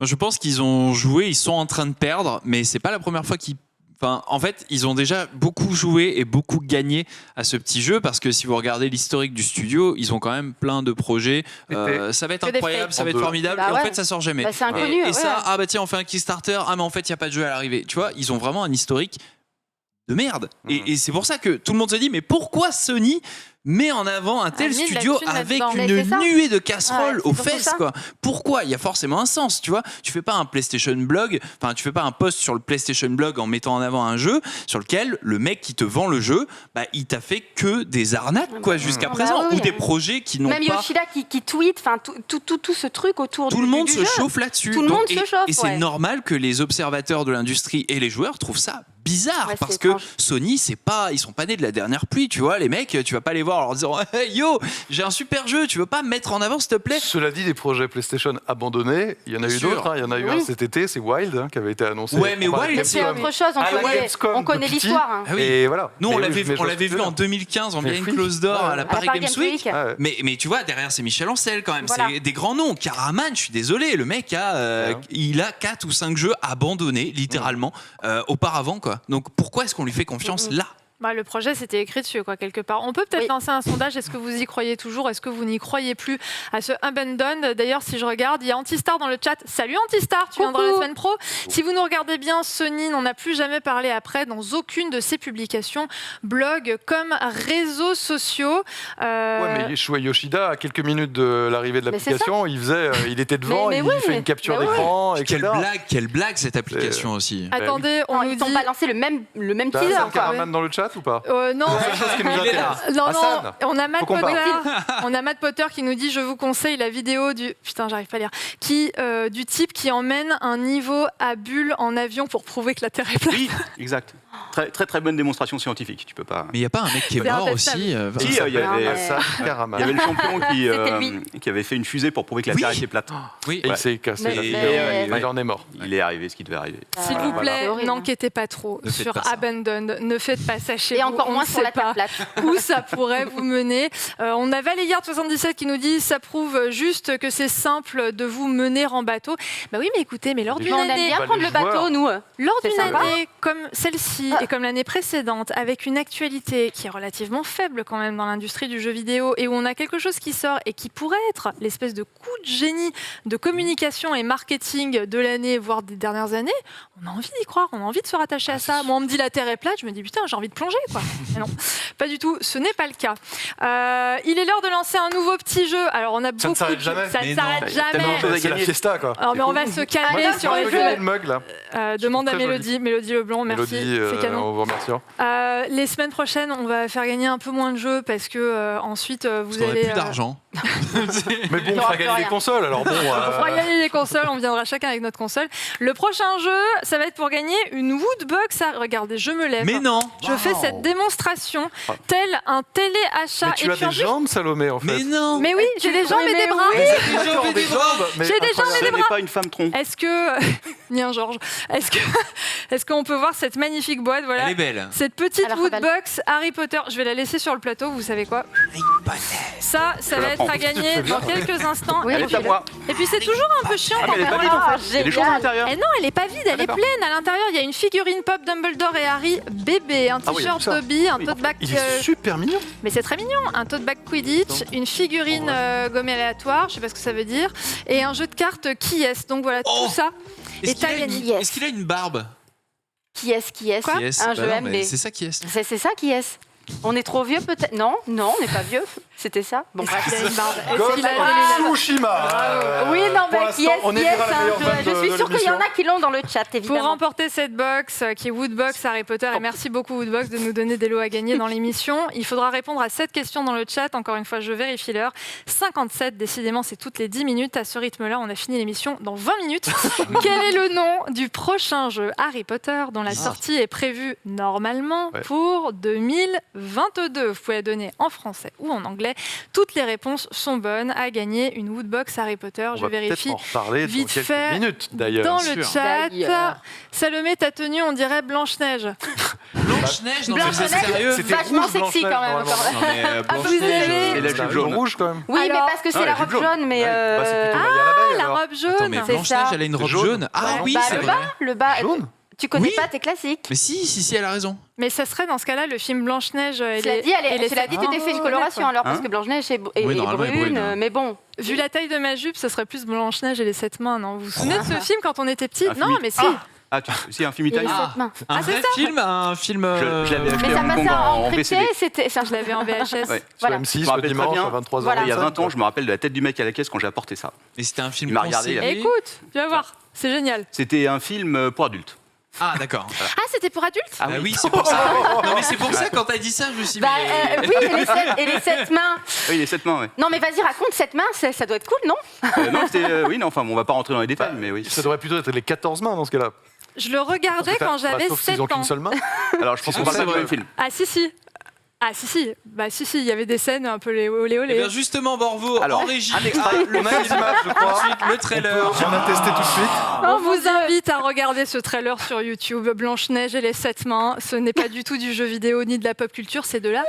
Je pense qu'ils ont joué, ils sont en train de perdre, mais c'est pas la première fois qu'ils. Enfin, en fait, ils ont déjà beaucoup joué et beaucoup gagné à ce petit jeu parce que si vous regardez l'historique du studio, ils ont quand même plein de projets. Ça va être Que des incroyable, fakes. ça va être En deux. formidable. Bah et en ouais. fait, ça sort jamais. Bah, c'est Et- inconnu. et ouais. ça, ah bah tiens, on fait un Kickstarter. Ah mais en fait, il y a pas de jeu à l'arrivée. Tu vois, ils ont vraiment un historique de merde. Et c'est pour ça que tout le monde se dit mais pourquoi Sony met en avant un tel mis de la studio thune avec là-dedans. Mais une c'est ça. nuée de casseroles Ouais, c'est aux surtout fesses ça. quoi. Pourquoi? Il y a forcément un sens, tu vois. Tu fais pas un PlayStation blog, enfin tu fais pas un post sur le PlayStation blog en mettant en avant un jeu sur lequel le mec qui te vend le jeu, bah il t'a fait que des arnaques quoi jusqu'à Bah présent oui. ou des projets qui n'ont Même pas. Yoshida qui tweet, enfin tout ce truc autour Tout du le monde du se jeu. chauffe là-dessus. Tout le Donc, monde se chauffe, et c'est ouais. normal que les observateurs de l'industrie et les joueurs trouvent ça bizarre Ouais, parce c'est que étrange. Sony ils sont pas nés de la dernière pluie, tu vois. Les mecs, tu vas pas les voir en leur disant hey, yo, j'ai un super jeu, tu veux pas me mettre en avant s'il te plaît? Cela dit, des projets PlayStation abandonnés, il y en a Bien eu sûr. d'autres. Hein. Il y en a eu Oui. un cet été, c'est Wild, hein, qui avait été annoncé. Ouais, mais Enfin, Wild, Mais c'est Gamescom. autre chose, À la Gamescom on de connaît Pity. l'histoire. hein. Ah oui. Et voilà. Nous, Mais on oui, l'avait mais je on l'avait vu en 2015 en Mais Behind oui. Closed Door Ouais. à la À Paris Paris Games Week. Ouais. Mais tu vois, derrière, c'est Michel Ancel quand même. Voilà. C'est des grands noms. Caraman, je suis désolé, le mec il a 4 ou 5 jeux abandonnés, littéralement, auparavant. Quoi. Donc pourquoi est-ce qu'on lui fait confiance là? Bah, le projet, c'était écrit dessus, quoi, quelque part. On peut peut-être lancer un sondage. Est-ce que vous y croyez toujours? Est-ce que vous n'y croyez plus à ce Abandon? D'ailleurs, si je regarde, il y a Antistar dans le chat. Salut Antistar, tu viendras la semaine pro. Si vous nous regardez bien, Sony n'en a plus jamais parlé après dans aucune de ses publications, blog comme réseaux sociaux. Ouais, mais Shuei Yoshida, à quelques minutes de l'arrivée de l'application, il était devant, il fait une capture d'écran, etc. Quelle blague cette application aussi. Attendez, Ils t'ont balancé le même teaser. T'as un Karaman dans le chat ou pas? Non, C'est quelque chose qui nous intéresse. non, Hassan, on a Matt faut qu'on Potter. parle. On a Matt Potter qui nous dit: je vous conseille la vidéo du j'arrive pas à lire, du type qui emmène un niveau à bulle en avion pour prouver que la Terre est plate. Oui, exact. Très, très, très bonne démonstration scientifique. Tu peux pas. Mais il n'y a pas un mec qui est C'est mort intestable. aussi Si, il y avait Hassan Karaman. il y avait le champion C'était lui. qui avait fait une fusée pour prouver que la Oui. Terre était plate. Oui. Et il s'est cassé Mais- la mais- figure. Il en est mort. Il est arrivé ce qui devait arriver. S'il vous plaît, C'est horrible, n'enquêtez pas trop Ne faites sur pas ça. Abandon. Ne faites pas ça chez Et vous. encore On moins ne sur sait la Terre pas plate. où ça pourrait vous mener. On a Valégarde77 qui nous dit: ça prouve juste que c'est simple de vous mener en bateau. Bah oui, mais écoutez, mais lors d'une On aime année, bien Bah, prendre les le bateau, joueurs. nous. lors C'est d'une sympa. année comme celle-ci et comme l'année précédente, avec une actualité qui est relativement faible quand même dans l'industrie du jeu vidéo et où on a quelque chose qui sort et qui pourrait être l'espèce de coup de génie de communication et marketing de l'année, voire des dernières années, on a envie d'y croire, on a envie de se rattacher à ça. Moi, on me dit la Terre est plate, je me dis putain, j'ai envie de plonger, quoi. Mais non, pas du tout, ce n'est pas le cas. Il est l'heure de lancer un nouveau petit jeu. Alors, on a beaucoup s'arrête de jamais. jeux. Ça ne Mais s'arrête non. Il y a tellement jamais. de choses à C'est la gagner. fiesta, quoi. Alors, mais on va se calmer Moi, sur je les peux jeux. gagner le mug, là. Demande à très Mélodie Leblond, merci, Mélodie, c'est canon. on vous remercie. Les semaines prochaines, on va faire gagner un peu moins de jeux parce que ensuite vous Parce qu'on allez. aurait plus d'argent. Mais bon, on aura fera plus gagner des rien. consoles, alors bon. On fera gagner les consoles, on viendra chacun avec notre console. Le prochain jeu, ça va être pour gagner une Woodbox. Regardez, je me lève. Mais non. Je fais cette démonstration tel un téléachat. Mais tu as puis en des plus- jambes, Salomé, en fait. Mais non. Mais oui, j'ai des jambes et des bras. D'accord, des jambes, mais J'ai des jambes incroyable. et Ce des n'est bras. pas une femme tronc. Est-ce que. Ni un Georges. Est-ce qu'on peut voir cette magnifique boîte? Voilà. Elle est belle. Cette petite Elle a l'air belle. Woodbox Harry Potter, je vais la laisser sur le plateau, vous savez quoi? Ça va la être prends. à gagner dans quelques instants. Oui, et, Elle est puis, à moi. et puis c'est toujours un peu chiant. Ah, mais elle est pas vide en fait. Il y a des choses à l'intérieur. Et non, elle est pas vide, elle est d'accord. pleine. À l'intérieur, il y a une figurine pop Dumbledore et Harry bébé, un Ah oui, t-shirt tout ça. Dobby, un Oui. tote bag. Il est super mignon. Mais c'est très mignon, un tote bag Quidditch, une figurine gommée aléatoire, je sais pas ce que ça veut dire, et un jeu de cartes qui est. Donc voilà, Oh tout ça. Est-ce Et qu'il a, t'as gagné. est-ce qu'il a une barbe? Qui est-ce Quoi Qui est-ce Un Bah jeu non, MB. mais c'est ça qui est. C'est ça qui est. On est trop vieux peut-être. Non, on n'est pas vieux. C'était ça. Bon, bref. Il a une barbe. Est-ce Ghost qu'il a of des lunettes? Tsushima. Oui, non, Pour mais qui est l'instant, on écrira la meilleure vanne Je de suis sûre qu'il y en l'émission. a qui l'ont dans le chat, Pour évidemment. remporter cette box qui est Woodbox Harry Potter, et merci beaucoup Woodbox de nous donner des lots à gagner dans l'émission, il faudra répondre à 7 questions dans le chat. Encore une fois, je vérifie l'heure. 57, décidément, c'est toutes les 10 minutes. À ce rythme-là, on a fini l'émission dans 20 minutes. Quel est le nom du prochain jeu Harry Potter dont la sortie est prévue normalement pour 2022? Vous pouvez la donner en français ou en anglais. Toutes les réponses sont bonnes. À gagner une Woodbox Harry Potter. On Je va peut-être vérifie en reparler dans vite quelques fait minutes, d'ailleurs. dans le sûr. chat. D'ailleurs. Salomé, ta tenue, on dirait Blanche-Neige. Blanche-Neige, non, mais c'est Blanche-Neige, sérieux. C'était vachement rouge, sexy quand même. Blanche-Neige, Non, mais vous Blanche-Neige, avez- Et la C'est un jupe jaune jaune. rouge, quand même. Oui, mais Alors- parce que c'est Ah, la la robe jupe jaune. jaune, mais. Bah, c'est plutôt Maya l'abeille, La alors. robe jaune. Attends, mais C'est Blanche-Neige, ça. elle a une robe Jaune. jaune. Ah oui, Bah, c'est le vrai. bas, le bas. Jaune. Tu connais Oui. pas tes classiques. Mais si, elle a raison. Mais ça serait dans ce cas-là le film Blanche-Neige. Cela dit, tu t'es fait une coloration alors, parce Hein que Blanche-Neige est Oui, normalement, elle est brune, brune. mais bon. Vu la taille de ma jupe, ce serait plus Blanche-Neige et les 7 mains, non? Vous vous souvenez de ce film quand on était petit? Un Non, film- mais si. Ah, c'est un film Il y a les italien. 7 mains. Un c'est vrai film, un film. Je l'avais acheté Mais à ça Hong passait Kong en en crypté, VCD. c'était. Je l'avais en VHS. Ouais. Sur Voilà. M6, Je me le rappelle très dimanche, bien. à 23h. Voilà. Il y a 20 ans, je me rappelle de la tête du mec à la caisse quand j'ai apporté ça. Et c'était un film Il m'a regardé, conseillé. Écoute, tu vas voir, c'est génial. C'était un film pour adultes. Ah, d'accord. Ah, c'était pour adultes? Ah oui, c'est pour ça. Non, mais c'est pour ça, quand t'as dit ça, je me suis dit. Bah, mais- oui, et les 7 mains. Oui, les 7 mains, ouais. Non, mais vas-y, raconte 7 mains, ça doit être cool, non? Non, c'était. Oui, non, enfin, on va pas rentrer dans les détails, mais oui. Ça devrait plutôt être les 14 mains dans ce cas-là. Je le regardais quand j'avais Sauf 7 s'ils ont ans. qu'une seule main. Alors, je pense qu'on Ah, parle c'est pas du vrai. même film. Ah, si. Ah, si. Bah, si, il y avait des scènes un peu les olé Eh olé. bien, justement, Borvo, Alors, en régie. un extrait. On a les images, je crois. Ensuite, le trailer. On a testé tout de suite. On vous invite à regarder ce trailer sur YouTube, Blanche-Neige et les 7 mains. Ce n'est pas du tout du jeu vidéo ni de la pop culture, c'est de la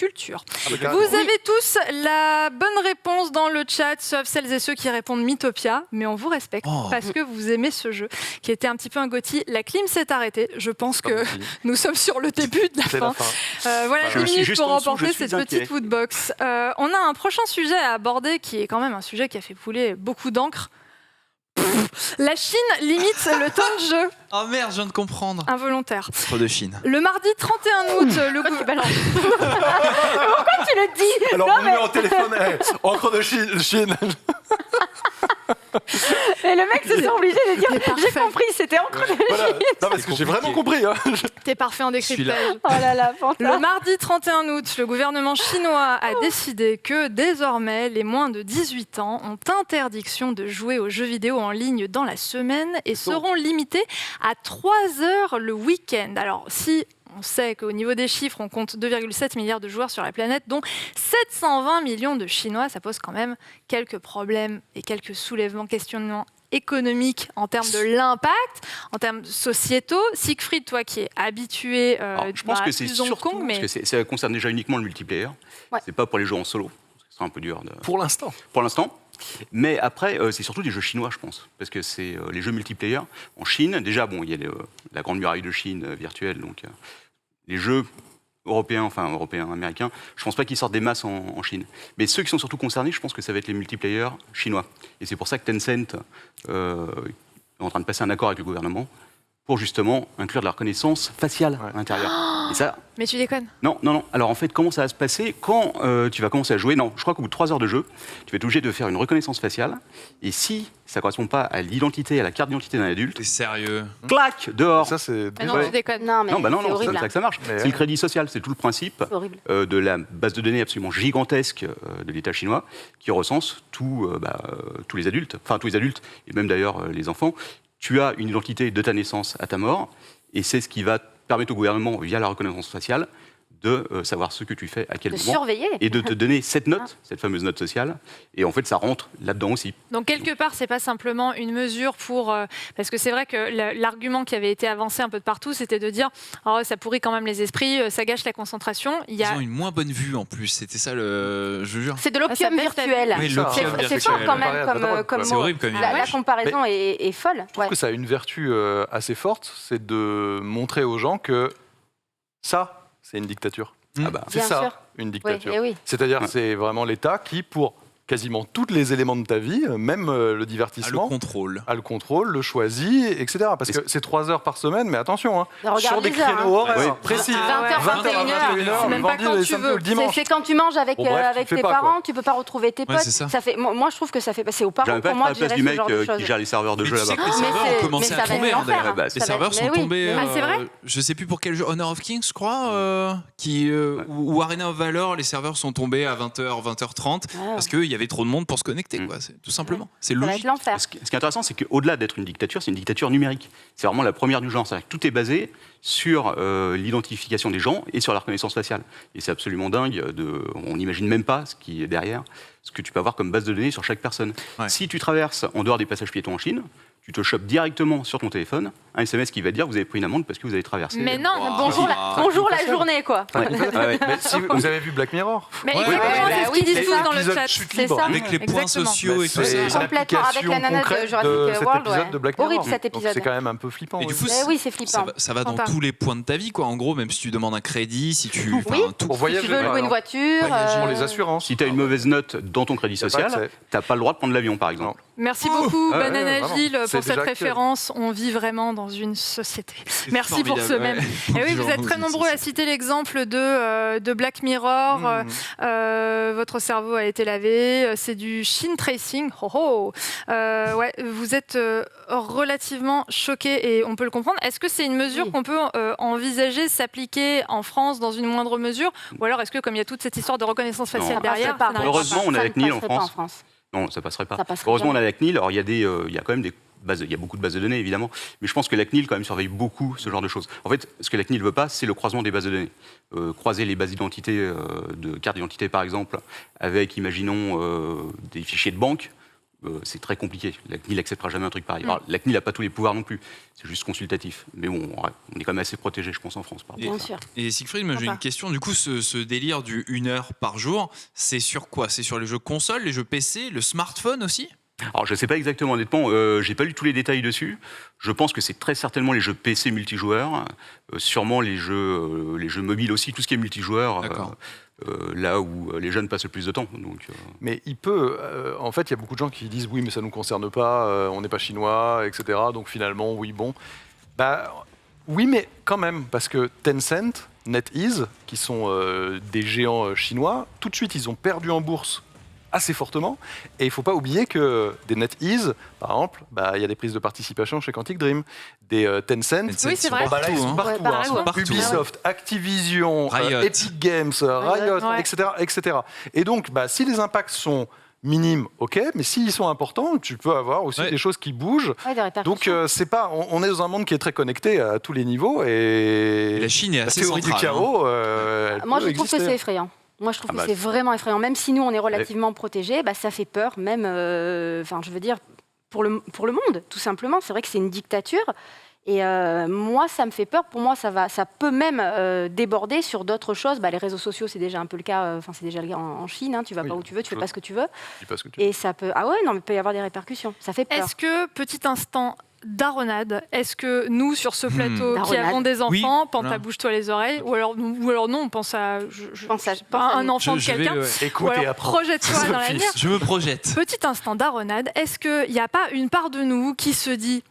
culture. bah, carrément. Vous avez tous la bonne réponse dans le chat, sauf celles et ceux qui répondent Mythopia, mais on vous respecte parce que vous aimez ce jeu, qui était un petit peu un GOTY. La clim s'est arrêtée. Je pense que nous sommes sur le début de la C'est fin. la fin. Voilà, Je 10 suis minutes juste pour en dessous, remporter je suis cette inquiet. petite woodbox. On a un prochain sujet à aborder qui est quand même un sujet qui a fait couler beaucoup d'encre. La Chine limite le temps de jeu. Oh merde, je viens de comprendre. Involontaire. Trop de Chine. Le mardi 31 août, le Pourquoi tu balances Pourquoi tu le dis Alors, mon numéro de téléphone est encre de Chine. Et le mec se sent obligé de dire parfait. j'ai compris, c'était encre de Voilà. Non, parce que j'ai vraiment compris. Hein. T'es parfait en décryptage. Oh là là, Le fantastique. mardi 31 août, le gouvernement chinois a décidé que désormais, les moins de 18 ans ont interdiction de jouer aux jeux vidéo en ligne dans la semaine et seront limités à 3 heures le week-end. Alors, si on sait qu'au niveau des chiffres, on compte 2,7 milliards de joueurs sur la planète, dont 720 millions de Chinois, ça pose quand même quelques problèmes et quelques soulèvements, questionnements économiques en termes de l'impact, en termes sociétaux. Siegfried, toi qui es habitué Alors, je pense à que c'est plus Hong surtout Kong, mais parce que ça concerne déjà uniquement le multiplayer. Ouais. C'est pas pour les jeux en solo. Ce serait un peu dur Pour l'instant. pour l'instant. Mais après, c'est surtout des jeux chinois, je pense, parce que c'est les jeux multiplayer en Chine. Déjà, bon, il y a la grande muraille de Chine virtuelle, donc les jeux européens, américains, je pense pas qu'ils sortent des masses en Chine. Mais ceux qui sont surtout concernés, je pense que ça va être les multiplayers chinois. Et c'est pour ça que Tencent est en train de passer un accord avec le gouvernement pour justement inclure de la reconnaissance faciale à l'intérieur. Et ça, mais tu déconnes. non. Alors en fait, comment ça va se passer quand tu vas commencer à jouer? Non, je crois qu'au bout de 3 heures de jeu, tu vas être obligé de faire une reconnaissance faciale. Et si ça ne correspond pas à l'identité, à la carte d'identité d'un adulte, T'es sérieux? clac, dehors. Ça, c'est. Mais non, tu déconnes. Non, mais Non, c'est c'est horrible. comme ça que ça marche. Mais C'est ouais. le crédit social, c'est tout le principe C'est horrible. de la base de données absolument gigantesque de l'État chinois qui recense tous les adultes, et même d'ailleurs les enfants. Tu as une identité de ta naissance à ta mort, et c'est ce qui va permettre au gouvernement, via la reconnaissance faciale, de savoir ce que tu fais, à quel De moment, surveiller. et de te donner cette note, cette fameuse note sociale. Et en fait, ça rentre là-dedans aussi. Donc quelque part, c'est pas simplement une mesure pour parce que c'est vrai que l'argument qui avait été avancé un peu de partout, c'était de dire oh, ça pourrit quand même les esprits, ça gâche la concentration. Il y Ils a ont une moins bonne vue en plus, c'était ça le. Je jure. C'est de ça l'opium perd ta virtuel. Oui, C'est l'opium C'est fort virtuel. quand même Comparé à la drogue, comme quoi. C'est mot. horrible comme La image. comparaison est folle. Je trouve que ça a une vertu assez forte, c'est de montrer aux gens que ça, c'est une dictature. Mm. Ah bah, C'est Bien ça, sûr. une Oui, dictature. eh oui. C'est-à-dire, Ouais. c'est vraiment l'État qui, pour quasiment tous les éléments de ta vie, même le Ah, le divertissement, contrôle. a le contrôle, le choisit, etc. Parce Et que c'est 3 heures par semaine, mais attention, hein, Mais regarde sur des les heures, créneaux hein. horaires Ouais. précis. 20h, 21h, C'est même pas vendredi, quand le tu samedi veux. ou le dimanche. C'est quand tu manges avec, Bon, bref, tu avec fais tes pas, parents, quoi. tu peux pas retrouver tes Ouais, potes. c'est ça. Moi, je trouve que ça fait passer aux parents. j'arrive pas Pour à moi, être à la place j'irais du ce mec genre de choses. qui gère les serveurs de Mais jeux tu sais là-bas. que les Mais serveurs c'est- ont commencé mais à ça va être tomber. l'enfer, d'ailleurs. hein. Bah, Les Ça va serveurs être- sont mais oui. tombés. Ah, c'est vrai Je sais plus pour quel jeu, Honor of Kings, je crois, ou Arena of Valor, les serveurs sont tombés à 20h, 20h30 Ah. parce qu'il y avait trop de monde pour se connecter, quoi. C'est tout simplement. C'est Ça va logique. être l'enfer. Ce qui est intéressant, c'est qu'au-delà d'être une dictature, c'est une dictature numérique. C'est vraiment la première du genre. C'est-à-dire que tout est basé sur l'identification des gens et sur la reconnaissance faciale. Et c'est absolument dingue. On n'imagine même pas ce qui est derrière, ce que tu peux avoir comme base de données sur chaque personne. Ouais. Si tu traverses en dehors des passages piétons en Chine, tu te chopes directement sur ton téléphone un SMS qui va te dire vous avez pris une amende parce que vous avez traversé. Mais non, Wow. Bonjour la journée, quoi. Ouais. Ouais. Mais si vous avez vu Black Mirror, mais Ouais, exactement, ouais, c'est ouais, ce qu'ils oui, disent c'est tous dans le l'épisode chat. chute C'est libre. ça. Avec les points Exactement. sociaux et tout c'est ça. une Complètement, avec la application nana de concrète Jurassic cet World, épisode ouais. de Black Mirror. Horrible, cet Donc épisode. c'est quand même un peu flippant. Et du oui. coup, Eh oui, c'est flippant. ça va dans Fanta. tous les points de ta vie, quoi. En gros, même si tu demandes un crédit, si tu. Oui. enfin, tout. Pour Si voyager, tu veux par louer une exemple. voiture. Pour les assurances. Si tu as une mauvaise note dans ton crédit T'as pas social, accès. tu n'as pas le droit de prendre l'avion, par exemple. Merci beaucoup, Ah ouais, Banana vraiment. Gilles, C'est pour cette déjà référence. On vit vraiment dans une société. C'est Merci pour ce formidable, même. ouais. Et oui, vous êtes très nombreux à citer l'exemple de Black Mirror. Votre cerveau a été lavé. C'est du Shin Tracing. Oh, oh. Ouais, vous êtes relativement choqués et on peut le comprendre. Est-ce que c'est une mesure Oui. qu'on peut envisager s'appliquer en France dans une moindre mesure? Ou alors est-ce que, comme il y a toute cette histoire de reconnaissance Non. faciale Ça passerait derrière, pas. ça n'arrivera Heureusement, pas? on a Ça la ne CNIL en passerait pas France. Non, ça passerait pas. Ça passerait Heureusement, on jamais. a la CNIL. Alors, il y a quand même des bases, il y a beaucoup de bases de données, évidemment, mais je pense que la CNIL, quand même, surveille beaucoup ce genre de choses. En fait, ce que la CNIL veut pas, c'est le croisement des bases de données. Croiser les bases d'identité, de carte d'identité, par exemple, avec, imaginons, des fichiers de banque, c'est très compliqué. La CNIL n'acceptera jamais un truc pareil. Alors, la CNIL n'a pas tous les pouvoirs non plus, c'est juste consultatif. Mais bon, on est quand même assez protégé, je pense, en France. Bien sûr. Et Siegfried, moi j'ai une question. Du coup, ce délire du 1 heure par jour, c'est sur quoi? C'est sur les jeux consoles, les jeux PC, le smartphone aussi? Alors, je ne sais pas exactement, honnêtement, j'ai pas lu tous les détails dessus. Je pense que c'est très certainement les jeux PC multijoueurs, sûrement les jeux mobiles aussi, tout ce qui est multijoueur, là où les jeunes passent le plus de temps. Donc, Mais il peut. En fait, il y a beaucoup de gens qui disent oui, mais ça ne nous concerne pas, on n'est pas chinois, etc. Donc finalement, oui, bon. Bah, oui, mais quand même, parce que Tencent, NetEase, qui sont des géants chinois, tout de suite, ils ont perdu en bourse assez fortement. Et il ne faut pas oublier que des NetEase, par exemple, il y a des prises de participation chez Quantic Dream. Des Tencent, oui, c'est vrai. ils sont partout. Ouais, Hein. partout. Ubisoft, Activision, Riot. Epic Games, Riot, Ouais. etc. Et donc, si les impacts sont minimes, ok, mais s'ils sont importants, tu peux avoir aussi des choses qui bougent. Ouais, des répercussions. Donc, c'est pas, on est dans un monde qui est très connecté à tous les niveaux. Et La Chine est la assez théorie centrale. du chaos, elle Moi, peut je trouve que exister. c'est effrayant. Moi, je trouve Ah que bah, c'est vraiment effrayant. Même si nous, on est relativement protégés, ça fait peur, même, je veux dire, pour le monde, tout simplement. C'est vrai que c'est une dictature. Et moi, ça me fait peur. Pour moi, ça peut même déborder sur d'autres choses. Les réseaux sociaux, c'est déjà un peu le cas. C'est déjà le cas en Chine. Hein. Tu vas pas où tu veux, tu fais pas ce que tu veux. Je dis pas ce que tu veux. Et ça peut. Ah ouais, non, mais il peut y avoir des répercussions. Ça fait peur. Est-ce que, petit instant daronade, est-ce que nous, sur ce plateau, qui Daronade. avons des Oui. enfants, Panta, Voilà. bouge-toi les oreilles, ou alors non, on pense à, pense à- je sais pas, un enfant de Je vais, quelqu'un, Écoute ou et alors apprends. projette-toi dans Sophie. l'avenir. Je me projette. Petit instant daronade, est-ce qu'il n'y a pas une part de nous qui se dit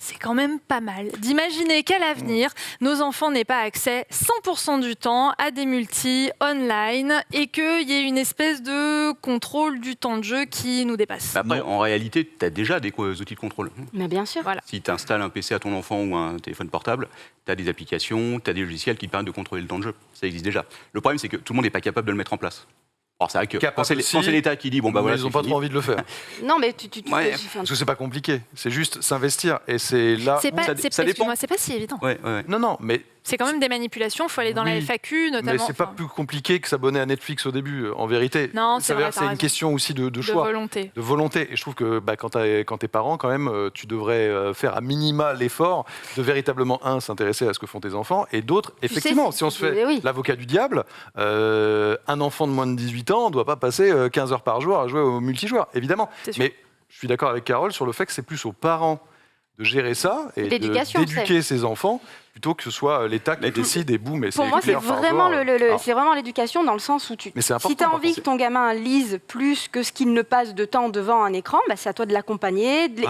c'est quand même pas mal d'imaginer qu'à l'avenir, nos enfants n'aient pas accès 100% du temps à des multis online et qu'il y ait une espèce de contrôle du temps de jeu qui nous dépasse. Après, Non. en réalité, tu as déjà des outils de contrôle. Mais bien sûr. Voilà. Si tu installes un PC à ton enfant ou un téléphone portable, tu as des applications, tu as des logiciels qui te permettent de contrôler le temps de jeu. Ça existe déjà. Le problème, c'est que tout le monde n'est pas capable de le mettre en place. Alors, c'est vrai que Capable quand c'est aussi, l'État qui dit, bon, Mais voilà, ils n'ont c'est pas fini. trop envie de le faire. Non, mais tu Ouais. Parce que c'est pas compliqué. C'est juste s'investir. Et c'est là C'est où... pas, ça c'est, dépend. excuse-moi, c'est pas si évident. Ouais. Non, mais C'est quand même des manipulations, il faut aller dans la Oui, FAQ notamment. mais c'est pas enfin, plus compliqué que s'abonner à Netflix au début, en vérité. Non, Ça c'est veut vrai, dire que t'as c'est une raison. question aussi de de choix, volonté. de volonté. Et je trouve que quand t'es parent, quand même, tu devrais faire à minima l'effort de véritablement, s'intéresser à ce que font tes enfants, et d'autres, effectivement, si on se fait oui. l'avocat du diable, un enfant de moins de 18 ans ne doit pas passer 15 heures par jour à jouer au multijoueur, évidemment. C'est sûr. Mais je suis d'accord avec Carole sur le fait que c'est plus aux parents de gérer ça et L'éducation, d'éduquer ses enfants plutôt que ce soit l'État qui Mais tout- décide et boum. Pour moi, c'est vraiment c'est vraiment l'éducation dans le sens où Mais c'est important, si tu as par envie contre, que ton gamin lise plus que ce qu'il ne passe de temps devant un écran, c'est à toi de l'accompagner, de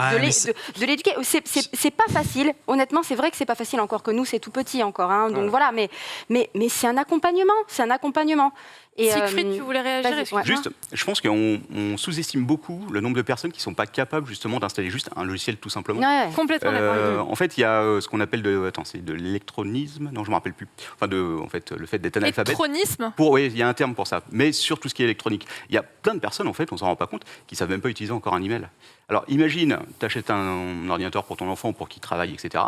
l'éduquer. C'est pas facile. Honnêtement, c'est vrai que c'est pas facile encore que nous, c'est tout petit encore. Hein, donc voilà, mais c'est un accompagnement. C'est un accompagnement. Et, Siegfried, tu voulais réagir vas-y, excuse-moi. ouais. Juste, je pense qu'on sous-estime beaucoup le nombre de personnes qui ne sont pas capables justement d'installer juste un logiciel tout simplement. Ouais. Complètement d'accord. En fait, il y a ce qu'on appelle c'est de l'électronisme. Non, je me rappelle plus. Enfin, le fait d'être analphabète. L'électronisme. Oui, il y a un terme pour ça. Mais sur tout ce qui est électronique, il y a plein de personnes en fait, on s'en rend pas compte, qui savent même pas utiliser encore un email. Alors, imagine, tu achètes un ordinateur pour ton enfant pour qu'il travaille, etc.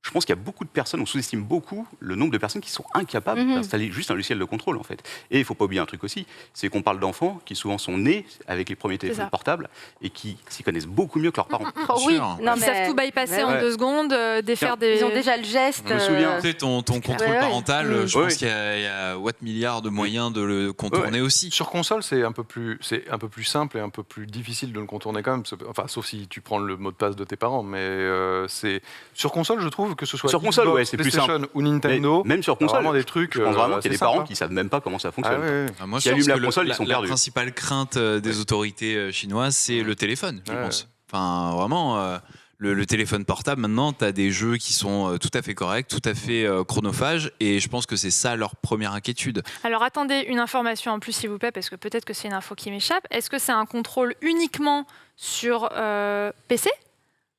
Je pense qu'il y a beaucoup de personnes, on sous-estime beaucoup le nombre de personnes qui sont incapables d'installer juste un logiciel de contrôle en fait. Et il ne faut pas oublier un truc aussi, c'est qu'on parle d'enfants qui souvent sont nés avec les premiers téléphones ça. portables et qui s'y connaissent beaucoup mieux que leurs parents. Oh, oui, sûr. non, Ils mais- savent tout bypasser en Ouais. 2 secondes, défaire des. Ils ont déjà le geste. Je me souviens. Tu sais, ton contrôle Ouais, ouais. parental, je Ouais. pense qu'il y a what milliards de moyens de le contourner aussi. Sur console, c'est un peu plus simple et un peu plus difficile de le contourner quand même. Enfin, sauf si tu prends le mot de passe de tes parents. Mais c'est sur console, je trouve que ce soit Sur console, Xbox, ouais, c'est plus PlayStation ou Nintendo, Mais même sur t'as console, vraiment des trucs. je pense vraiment qu'il y a assez des parents sympas. qui savent même pas comment ça Ah fonctionne. ouais, ouais. Moi, Qui je pense allument la que console, ils sont la perdus. principale crainte des autorités chinoises, c'est le téléphone, je Ouais. pense. Enfin, vraiment, le téléphone portable, maintenant, tu as des jeux qui sont tout à fait corrects, tout à fait chronophages, et je pense que c'est ça leur première inquiétude. Alors attendez une information en plus s'il vous plaît parce que peut-être que c'est une info qui m'échappe. Est-ce que c'est un contrôle uniquement sur PC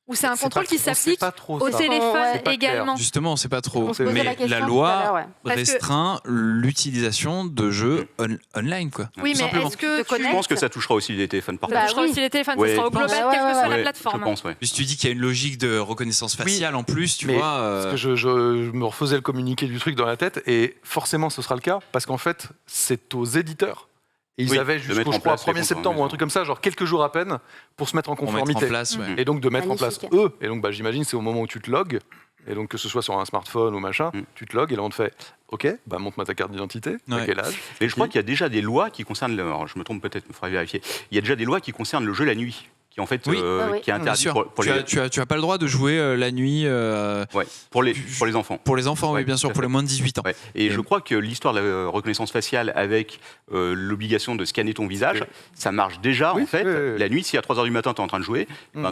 ou c'est un contrôle qui s'applique au au téléphone C'est pas clair. également? Justement, on sait pas trop. On se posait Mais la question la tout à loi l'heure, ouais. Parce que- restreint l'utilisation de jeux online, quoi. Oui, tout mais simplement. est-ce que Tu te Je pense que ça touchera aussi les téléphones Ça portables. touchera oui. aussi les téléphones, Ouais. ça sera au global, Ouais, quelle que ouais, soit ouais. la Je plateforme. pense, ouais. Puis si tu dis qu'il y a une logique de reconnaissance faciale en plus, tu Mais vois. Parce que je me refaisais le communiqué du truc dans la tête, et forcément ce sera le cas, parce qu'en fait, c'est aux éditeurs Et ils Oui, avaient de jusqu'au, mettre en je crois, place les 1er comptes, septembre ou bien un truc comme ça, genre quelques jours à peine, pour se mettre en Pour mettre conformité. en place, ouais. Et donc de mettre en place Magnifique. eux. Et donc j'imagine c'est au moment où tu te logs, et donc que ce soit sur un smartphone ou machin, tu te logs et là on te fait OK, montre-moi ta carte d'identité, à Ouais. quel âge. Mais je crois qu'il y a déjà des lois qui concernent, alors je me trompe peut-être, il faudrait vérifier, il y a déjà des lois qui concernent le jeu la nuit, qui en fait Oui. qui est Bien interdit sûr. pour les... Tu as pas le droit de jouer la nuit Ouais, pour les enfants. pour les enfants, Ouais, oui, bien sûr, tout à pour fait. les moins de 18 ans. Ouais. Et je crois que l'histoire de la reconnaissance faciale avec l'obligation de scanner ton visage, ça marche déjà Oui, en fait. oui, oui. La nuit, si à 3h du matin tu es en train de jouer,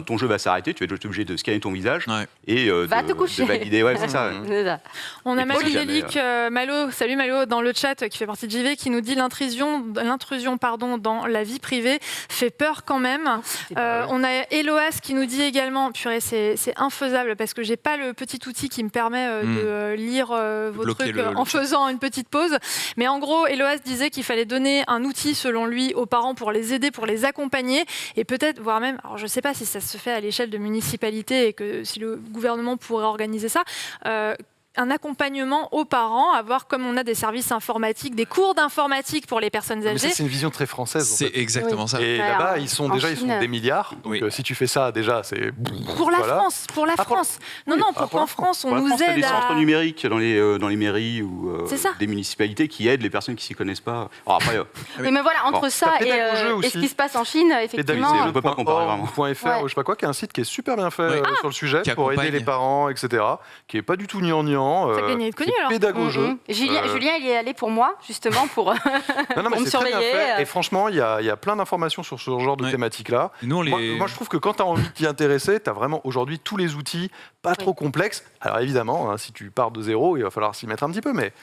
ton jeu va s'arrêter, tu vas être obligé de scanner ton visage Ouais. et Va te coucher. de valider. Ouais, c'est ça. C'est ça. On a Et puis, Malo si jamais, Delik, Malo, salut Malo, dans le chat, qui fait partie de JV, qui nous dit l'intrusion dans la vie privée fait peur quand même. On a Eloas qui nous dit également, purée, c'est infaisable parce que j'ai pas le petit outil qui me permet de lire vos Bloquer trucs le en chat. faisant une petite pause. Mais en gros, Eloas disait qu'il fallait donner un outil, selon lui, aux parents pour les aider, pour les accompagner et peut-être, voire même, alors je sais pas si ça se fait à l'échelle de municipalité et que si le gouvernement pourrait organiser ça, un accompagnement aux parents, avoir comme on a des services informatiques, des cours d'informatique pour les personnes Mais ça, âgées. c'est une vision très française. en C'est fait. exactement ça. Et Ouais, là-bas, en- ils sont en déjà Chine. des milliards. Donc Oui. si tu fais ça, déjà, c'est. Pour la Voilà. France, pour la Ah, pour- France. Non, oui, non, ah, pour pour qu'en la France, on Pour la nous France, il y a aide des centres à... numériques dans les mairies ou C'est ça. des municipalités qui aident les personnes qui s'y connaissent pas. Alors après, Oui, mais voilà, entre Bon. ça T'as Pédagogie et aussi. ce qui se passe en Chine, effectivement. on peut pas comparer vraiment. .fr Ouais. ou je sais pas quoi, qui est un site qui est super bien fait Oui. sur le sujet Qui pour aider accompagne. les parents, etc. Qui est pas du tout gnangnan. Ça gagne à être connu, alors. Pédagogie. Julien, il y est allé pour moi, justement, pour, Non, non, mais pour me c'est très bien surveiller. fait. Et franchement, il y a plein d'informations sur ce genre de Ouais. thématique-là. Et nous, on les... Moi, je trouve que quand tu as envie de t'y intéresser, tu as vraiment aujourd'hui tous les outils, pas trop complexes. Alors évidemment, hein, si tu pars de zéro, il va falloir s'y mettre un petit peu, mais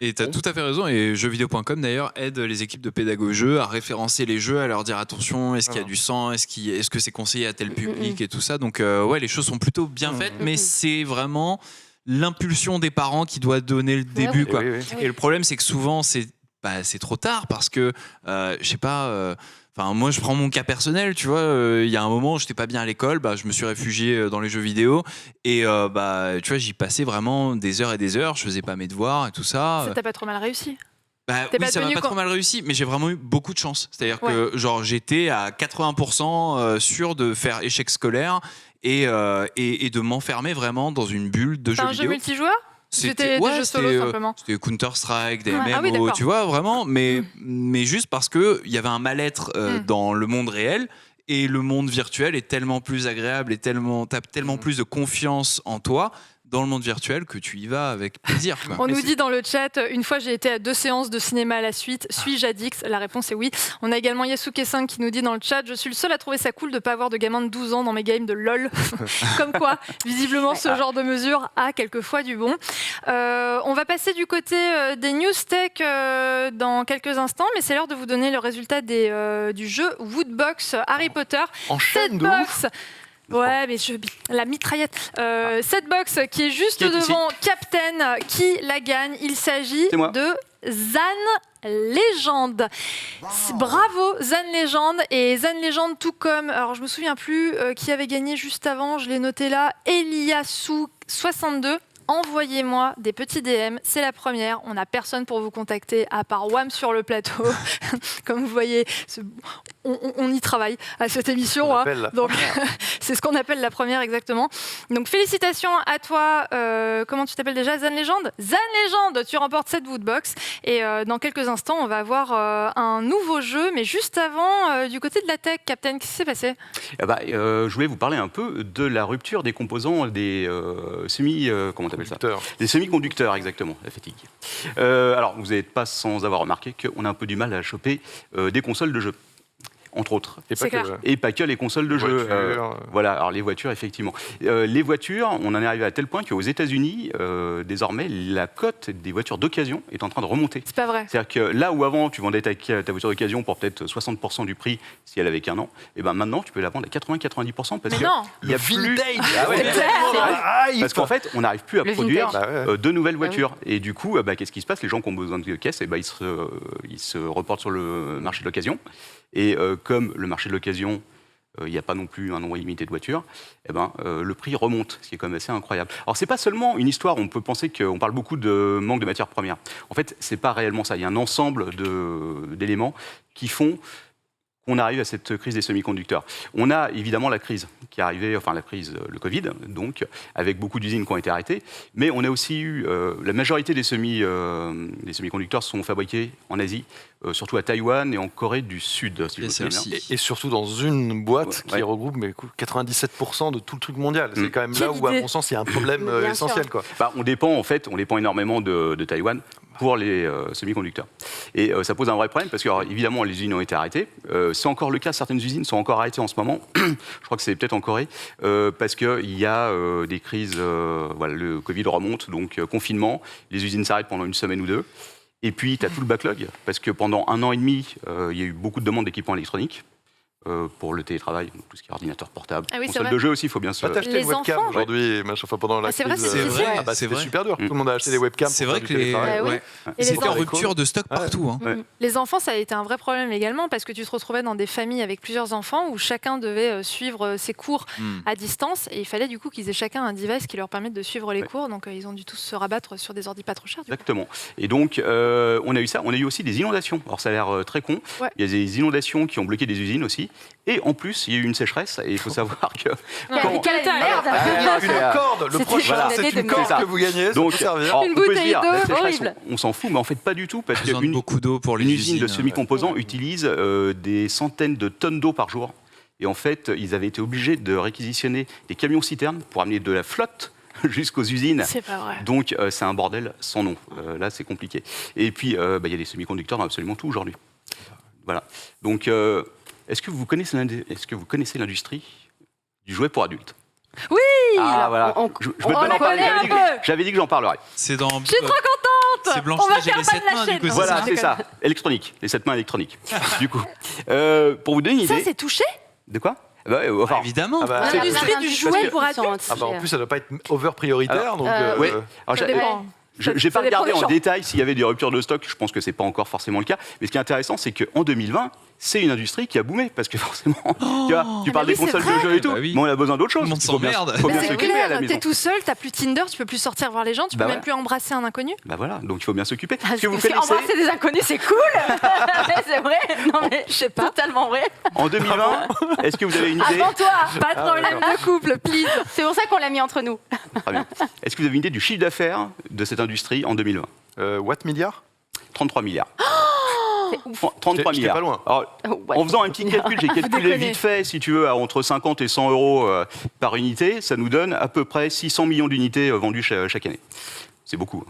Et tu as tout à fait raison. Et jeuxvideo.com d'ailleurs aide les équipes de pédago-jeux à référencer les jeux, à leur dire attention, est-ce qu'il y a Voilà. du sang, est-ce que c'est conseillé à tel public et tout ça. Donc ouais, les choses sont plutôt bien faites, mais c'est vraiment l'impulsion des parents qui doit donner le début. oui, Quoi. oui, oui. Et le problème, c'est que souvent, c'est trop tard parce que, je sais pas. Enfin, moi, je prends mon cas personnel, tu vois. Il y a un moment, j'étais pas bien à l'école, je me suis réfugié dans les jeux vidéo et tu vois, j'y passais vraiment des heures et des heures. Je faisais pas mes devoirs et tout ça. Ça t'a pas trop mal réussi. T'es Oui, pas ça m'a devenu pas quand- trop mal réussi, mais j'ai vraiment eu beaucoup de chance. C'est-à-dire que genre j'étais à 80% sûr de faire échec scolaire et de m'enfermer vraiment dans une bulle de C'est jeux un jeu vidéo. multijoueur C'était des jeux solo, c'était, simplement. C'était Counter-Strike, des Ouais. MMO, Ah oui, d'accord. tu vois, vraiment, mais juste parce qu'il y avait un mal-être dans le monde réel. Et le monde virtuel est tellement plus agréable et t'as tellement plus de confiance en toi dans le monde virtuel que tu y vas avec plaisir. Quoi. On nous dit dans le chat, une fois j'ai été à 2 séances de cinéma à la suite, suis-je addict? La réponse est oui. On a également Yasuke5 qui nous dit dans le chat, je suis le seul à trouver ça cool de pas avoir de gamin de 12 ans dans mes games de LOL. Comme quoi, visiblement, ce genre de mesure a quelquefois du bon. On va passer du côté des news tech dans quelques instants, mais c'est l'heure de vous donner le résultat du jeu Woodbox Harry Potter. En chaîne de Box. Ouais, mais la mitraillette. Cette box qui est juste Qui est devant Captain qui la gagne. Il s'agit C'est moi. de Zan Legend. Bravo Zan Legend. Et Zan Legend, tout comme, alors je me souviens plus qui avait gagné juste avant, je l'ai noté là, Eliassou62. Envoyez-moi des petits DM, c'est la première. On n'a personne pour vous contacter à part WAM sur le plateau. Comme vous voyez, on y travaille à cette émission. On hein. appelle la Donc, c'est ce qu'on appelle la première exactement. Donc félicitations à toi. Comment tu t'appelles déjà? Zan Legend. Zan Legend, tu remportes cette Woodbox. Et dans quelques instants, on va avoir un nouveau jeu. Mais juste avant, du côté de la tech, Captain, qu'est-ce qui s'est passé? je voulais vous parler un peu de la rupture des composants des comment t'appelles ça? Des semi-conducteurs, exactement, la fatigue. Alors, vous n'êtes pas sans avoir remarqué qu'on a un peu du mal à choper des consoles de jeux, entre autres. Et C'est pas clair. que. Et pas que les consoles de jeux. Voitures, Voilà, alors les voitures, effectivement. Les voitures, on en est arrivé à tel point qu'aux États-Unis, désormais, la cote des voitures d'occasion est en train de remonter. C'est pas vrai. C'est-à-dire que là où avant, tu vendais ta voiture d'occasion pour peut-être 60% du prix si elle avait qu'un an, et ben maintenant, tu peux la vendre à 80-90% parce Mais que non. il y a plus... Ah ouais, C'est clair. Parce qu'en fait, on n'arrive plus à Le produire vintage. Bah ouais. de nouvelles voitures. Et du coup, qu'est-ce qui se passe? Les gens qui ont besoin de caisses, ils se reportent sur le marché de l'occasion. Et comme le marché de l'occasion il n'y a pas non plus un nombre illimité de voitures, le prix remonte, ce qui est quand même assez incroyable. Alors, c'est pas seulement une histoire, on peut penser qu'on parle beaucoup de manque de matières premières. En fait, c'est pas réellement ça. Il y a un ensemble d'éléments qui font qu'on arrive à cette crise des semi-conducteurs. On a évidemment la crise qui est arrivée, le Covid, donc, avec beaucoup d'usines qui ont été arrêtées, mais on a aussi eu, la majorité des semi-conducteurs sont fabriqués en Asie, surtout à Taïwan et en Corée du Sud, si je me souviens bien. Et surtout dans une boîte qui regroupe 97% de tout le truc mondial. C'est quand même là où, à mon sens, il y a un problème essentiel. Quoi. On dépend énormément de Taïwan pour les semi-conducteurs. Et ça pose un vrai problème parce que, alors, évidemment, les usines ont été arrêtées. C'est encore le cas, certaines usines sont encore arrêtées en ce moment. Je crois que c'est peut-être en Corée, parce qu'il y a des crises, le Covid remonte, donc confinement, les usines s'arrêtent pendant une semaine ou deux. Et puis, tu as tout le backlog, parce que pendant 1 an et demi, il y a eu beaucoup de demandes d'équipements électroniques. Pour le télétravail, tout ce qui est ordinateur portable, console de jeu aussi, il faut bien se... T'as acheté une webcam aujourd'hui, pendant la crise. C'était super dur. Tout le monde a acheté des webcams. C'est vrai que c'était en rupture de stock partout. Les enfants, ça a été un vrai problème également, parce que tu te retrouvais dans des familles avec plusieurs enfants où chacun devait suivre ses cours à distance, et il fallait du coup qu'ils aient chacun un device qui leur permette de suivre les cours, donc ils ont dû tous se rabattre sur des ordi pas trop chers. Exactement. Et donc, on a eu ça. On a eu aussi des inondations. Alors, ça a l'air très con. Il y a des inondations qui ont bloqué des usines aussi. Et en plus, il y a eu une sécheresse, et il faut savoir que... Une corde, le prochain, c'est une corde que vous gagnez, donc, ça peut servir. Une bouteille d'eau, horrible. On s'en fout, mais en fait pas du tout, parce qu'une beaucoup d'eau pour les usine de semi-composants utilise des centaines de tonnes d'eau par jour. Et en fait, ils avaient été obligés de réquisitionner des camions-citernes pour amener de la flotte jusqu'aux usines. C'est pas vrai. Donc, c'est un bordel sans nom. Là, c'est compliqué. Et puis, il y a des semi-conducteurs dans absolument tout aujourd'hui. Voilà. Donc... Est-ce que vous connaissez l'industrie du jouet pour adultes? Oui. Voilà. Je me donne en parler. J'avais dit que j'en parlerais. C'est dans... Je suis trop contente. C'est Blanche-Neige et les 7 mains, du coup. Voilà, c'est ça. Électronique. Les 7 mains électroniques. Du coup, pour vous donner une idée... Ça, c'est touché? De quoi? Évidemment. L'industrie du jouet pour adultes. En plus, ça ne doit pas être over-prioritaire. Ça dépend. Je n'ai pas regardé en détail s'il y avait des ruptures de stock, je pense que ce n'est pas encore forcément le cas. Mais ce qui est intéressant, c'est qu'en 2020, c'est une industrie qui a boomé. Parce que forcément, tu parles des consoles de jeux et tout, mais on a besoin d'autre chose. Tout le monde s'emmerde. Il faut bien s'occuper à la maison. T'es tout seul, t'as plus Tinder, tu peux plus sortir voir les gens, tu peux même plus embrasser un inconnu. Voilà, donc il faut bien s'occuper. Parce que embrasser des inconnus, c'est cool. C'est vrai. Non mais je sais pas. Totalement vrai. En 2020, est-ce que vous avez une idée? Avant toi. Pas de problème de couple, please. C'est pour ça qu'on l'a mis entre nous. Très bien. Est-ce que vous avez une idée du chiffre d'affaires de cette industrie en 2020? What milliards? 33 milliards. C'est ouf. 33 milliards. Pas loin. Alors, en faisant un petit calcul, j'ai calculé vite fait, si tu veux, à entre 50 et 100 euros par unité, ça nous donne à peu près 600 millions d'unités vendues chaque année. C'est beaucoup.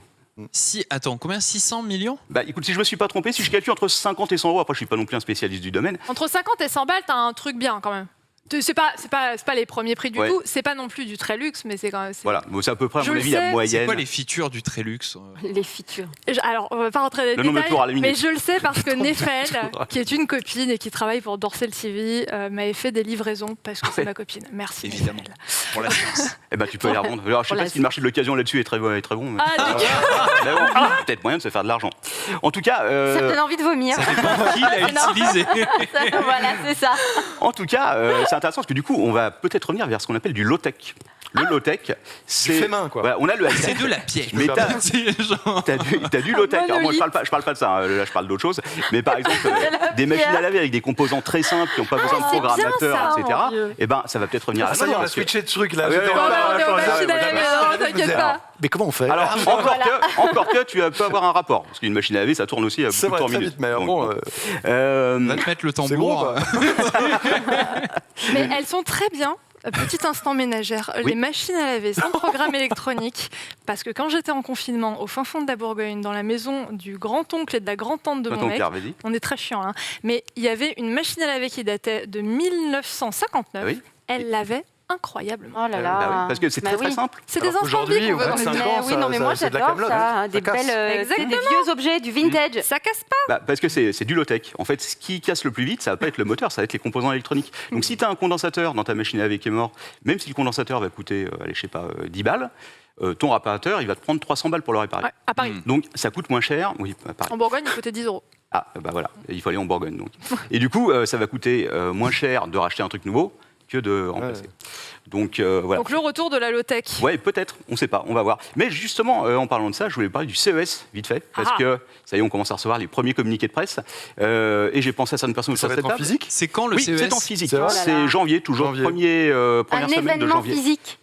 Combien? 600 millions? Écoute, si je me suis pas trompé, si je calcule entre 50 et 100 euros, après je suis pas non plus un spécialiste du domaine. Entre 50 et 100 balles, t'as un truc bien quand même. C'est pas les premiers prix du tout, c'est pas non plus du très luxe, mais c'est quand même... Voilà, c'est à peu près, à mon avis, sais. la moyenne. C'est quoi les features du très luxe? Les features. Alors, on va pas rentrer dans les détails, mais je le sais parce que Nefel, qui est une copine et qui travaille pour Dorsel TV, m'avait fait des livraisons parce que c'est ma copine. Merci. Évidemment, pour la science. Tu peux les revendre. Alors, je sais pas si le marché de l'occasion là-dessus est très bon. Mais... peut-être moyen de se faire de l'argent. En tout cas... Ça me donne envie de vomir. Ça dépend qui l'a utilisé. Voilà, c'est ça. En tout cas, c'est intéressant parce que du coup, on va peut-être revenir vers ce qu'on appelle du low-tech. Le low-tech, c'est... Du fait main, quoi. Voilà, on a le C'est de la pierre. Mais t'as du low-tech. Alors moi, je parle pas de ça. Hein. Là, je parle d'autre chose. Mais par exemple, des machines à laver avec des composants très simples qui n'ont pas besoin de programmateurs, etc. Et ça va peut-être revenir à la Ça y est, on a parce que- switché de truc là. Ah, ouais, On est aux machines à laver, non, t'inquiète pas. Mais comment on fait? Alors, encore que tu peux avoir un rapport. Parce qu'une machine à laver, ça tourne aussi à C'est beaucoup de vrai, temps très minutes. vite, mais Donc, bon. Va te mettre le C'est gros, tambour. quoi. Mais elles sont très bien. Petit instant ménagère, Oui. les machines à laver sans programme électronique, parce que quand j'étais en confinement au fin fond de la Bourgogne, dans la maison du grand-oncle et de la grand-tante de mon mec, on est très chiant, hein, mais il y avait une machine à laver qui datait de 1959, Oui. Elle lavait incroyablement. Oh là là. oui, parce que c'est très simple. C'est des Alors instants qu'aujourd'hui, vies qu'on veut au dans bout de une 5 vie. ans, Oui, non, mais moi c'est de la j'adore camelote, ça. hein. Des Ça casse. belles, des vieux objets, du vintage. Ça casse pas. Parce que c'est du low-tech. En fait, ce qui casse le plus vite, ça va pas être le moteur, ça va être les composants électroniques. Donc si tu as un condensateur dans ta machine à laver qui est mort, même si le condensateur va coûter, allez, je sais pas, 10 balles, ton réparateur, il va te prendre 300 balles pour le réparer. Ouais, à Paris. Donc ça coûte moins cher. Oui, à Paris. En Bourgogne, il coûtait 10 euros. Ah, bah voilà, il faut aller en Bourgogne. Donc. Et du coup, ça va coûter moins cher de racheter un truc nouveau que de remplacer. Donc voilà. Donc le retour de la low-tech. Ouais, peut-être, on ne sait pas, on va voir. Mais justement, en parlant de ça, je voulais parler du CES, vite fait, parce que ça y est, on commence à recevoir les premiers communiqués de presse. Et j'ai pensé à certaines personnes Ça va sur être cette en table. physique? C'est quand le Oui, CES? c'est en physique. C'est vrai C'est janvier, toujours, Janvier. première Un semaine de événement janvier. physique.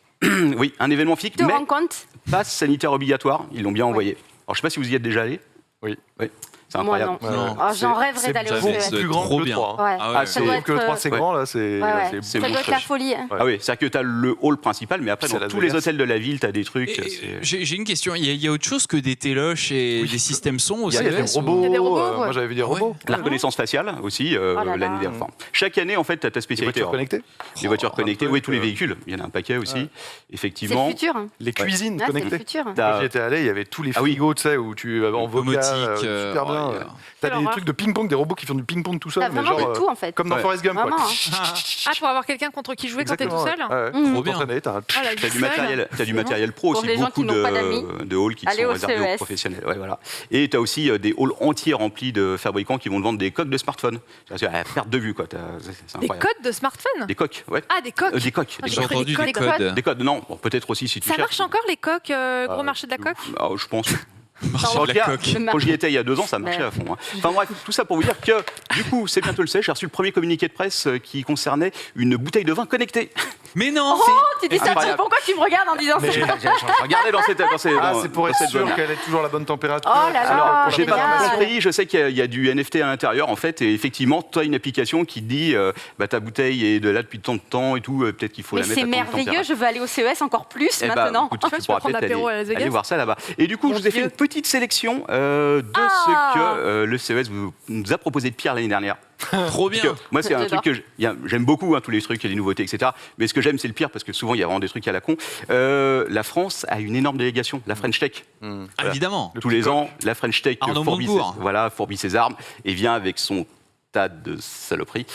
Oui, un événement physique, Tu te mais rends compte? passe sanitaire obligatoire, ils l'ont bien envoyé. Alors, je ne sais pas si vous y êtes déjà allé. Oui. C'est Moi, incroyable. non. Non. Ah, j'en C'est- rêverais c'est d'aller au jamais- CES. ça doit être plus grand trop que le bien. 3. Ouais. Ah ouais, Ah, ouais. c'est- Ça doit Je trouve que le être, 3 c'est ouais. grand, là, c'est... Ouais, ouais. c'est- C'est Ça doit être la folie. Hein. Ouais. Ah oui, c'est-à-dire que tu as le hall principal, mais après, C'est dans Las tous les Vegas. hôtels de la ville, tu as des trucs. Et c'est- J'ai une question. Il y a autre chose que des téloches et des systèmes son au Il y a des CES, ou- robots. Il y a des robots, Moi, j'avais vu des Ah ouais. robots. La reconnaissance faciale aussi, là là. l'année dernière. Enfin, chaque année, en fait, tu as ta Les spécialité. voitures connectées. Les voitures connectées, un oui, truc, tous les véhicules. Il y en a un paquet aussi, ouais. C'est le effectivement. futur. Hein. Les cuisines Ouais, c'est le connectées. futur. Quand T'as- j'y étais allé, il y avait tous les Ah oui. frigos, tu sais, où tu avais en vocal, Domotique, super bien. oh, yeah. T'as Quelle des horreur. trucs de ping-pong, des robots qui font du ping-pong tout seul, T'as mais vraiment genre de tout en fait. comme dans Ouais. Forrest Gump, quoi. Vraiment. Hein. Ah, pour avoir quelqu'un contre qui jouer quand t'es tout Exactement, seul. ouais. Ouais. Mmh. Trop bien. T'entraîner, t'as un- Oh, la vie T'as du seule. matériel, t'as du matériel pro Pour aussi, les gens beaucoup qui n'ont pas d'amis, de halls qui allez sont au réservés aux CES. professionnels. Ouais, voilà. Et tu as aussi des halls entiers remplis de fabricants qui vont te vendre des coques de smartphone. C'est à perte de vue, quoi. C'est Des incroyable. codes de smartphone. Des coques, ouais. Ah, des coques. Des coques. Ah, Des J'ai J'ai coques. entendu des des codes. codes. Des codes, non, bon, peut-être aussi si tu Ça cherches. marche encore les coques, gros marché de la coque Ah, je pense. Marché En de tout la cas, coque. quand j'y étais il y a 2 ans, ça marchait à fond. Hein. Enfin bref, tout ça pour vous dire que, du coup, c'est bientôt le CES. J'ai reçu le premier communiqué de presse qui concernait une bouteille de vin connectée. Mais non. Oh, tu dis ça, Incroyable. pourquoi tu me regardes en disant Mais- ça? Regardez dans cette, Ah, c'est pour être cette sûr zone-là. qu'elle ait toujours la bonne température. Oh là là, Alors, j'ai génial. pas compris, je sais qu'il y a du NFT à l'intérieur, en fait, et effectivement, tu as une application qui te dit bah, ta bouteille est de là depuis tant de temps et tout, peut-être qu'il faut Mais la mettre c'est à tant de merveilleux, température. je veux aller au CES encore plus Eh bah, maintenant. écoute, Tu vois, tu peux pourras prendre peut-être l'apéro à Las Vegas. aller voir ça là-bas. Et du coup, je vous ai fait Dieu. une petite sélection de Ah. ce que le CES nous a proposé de pire l'année dernière. Trop bien. Parce que moi, c'est un J'adore. truc que j'aime beaucoup, hein, tous les trucs, les nouveautés, etc. Mais ce que j'aime, c'est le pire, parce que souvent, il y a vraiment des trucs à la con. La France a une énorme délégation, la French Tech. Ah, évidemment. Tous les ans, la French Tech Arnaud fourbit Montebourg. fourbit ses armes et vient avec son tas de saloperies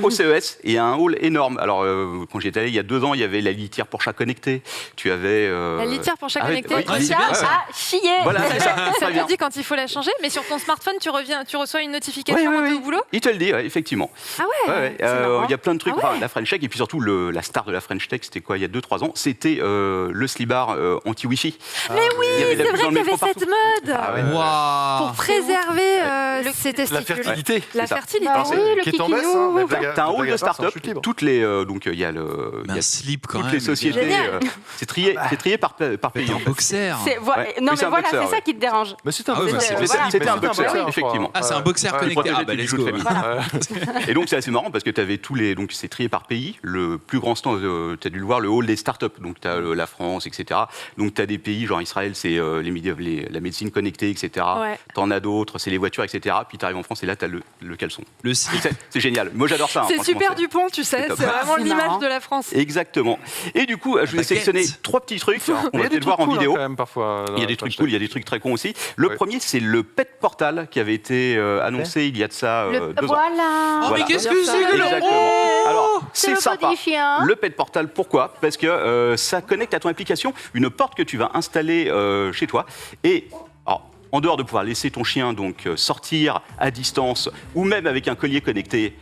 au CES. Et il y a un hall énorme. Alors, quand j'y étais allé il y a 2 ans, il y avait la litière Porsche connectée. Tu avais... La litière pour chaque ah oui, connecté. oui, Ouais, Ça c'est bien, ça. a chié. Voilà, c'est ça. Ça Très te bien. dit quand il faut la changer, mais sur ton smartphone, tu reçois une notification Oui, oui, quand t'es oui. au boulot. Il te le dit, ouais, effectivement. Ah ouais. Ouais, ouais. c'est marrant. Il y a plein de trucs. Ah ouais. Enfin, la French Tech, et puis surtout la star de la French Tech, c'était quoi, il y a 2-3 ans, c'était le Slibar anti-Wi-Fi. Mais oui, Il y avait de la c'est pub vrai dans qu'il y le métro avait cette partout. mode Ah ouais. Waouh. pour préserver ces La testicules. fertilité. La C'est ça. fertilité. Bah oui, le Qui est en kikinou. baisse, hein, mais blague à- T'as un hall blague de à part, c'est en start-up, chute libre. toutes les donc il y a le Mais il y un a slip quand toutes même. les sociétés Génial. c'est trié par pays Un en fait. boxer. Ouais. Non Oui, c'est mais un voilà, boxeur, c'est ça ouais. qui te dérange. Mais c'était un Ah oui, boxer. bah, c'était un Mais boxer, je crois. effectivement. Ah, c'est un boxer Ouais. connecté. Ah, bah, Protéger let's tes go. bijoux de famille. Et donc c'est assez marrant parce que tu avais tous les donc c'est trié par pays, le plus grand stand tu as dû le voir, le hall des startups. Donc tu as la France, etc. Donc tu as des pays genre Israël, c'est la médecine connectée, etc. Ouais. T'en as d'autres, c'est les voitures, etc. Puis tu arrives en France et là tu as le caleçon. Le Et slip. c'est génial. Moi j'adore ça. hein, C'est franchement, super Dupont, tu sais. top. C'est vraiment C'est l'image marrant. de la France. Exactement. Et du coup, je vous ai baguette. sélectionné 3 petits trucs. Alors, on Il y va a des peut-être voir trucs en cool, hein, vidéo. quand même, parfois. Il y a des trucs cool, il y a des trucs très cons aussi. Le Ouais. premier, c'est le Pet Portal qui avait été annoncé il y a de ça 2 ans. Voilà. Oh, mais Voilà. qu'est-ce que c'est que Exactement. Alors, C'est c'est le sympa. codifiant. Le Pet Portal, pourquoi? Parce que ça connecte à ton application une porte que tu vas installer chez toi. Et alors, en dehors de pouvoir laisser ton chien donc sortir à distance ou même avec un collier connecté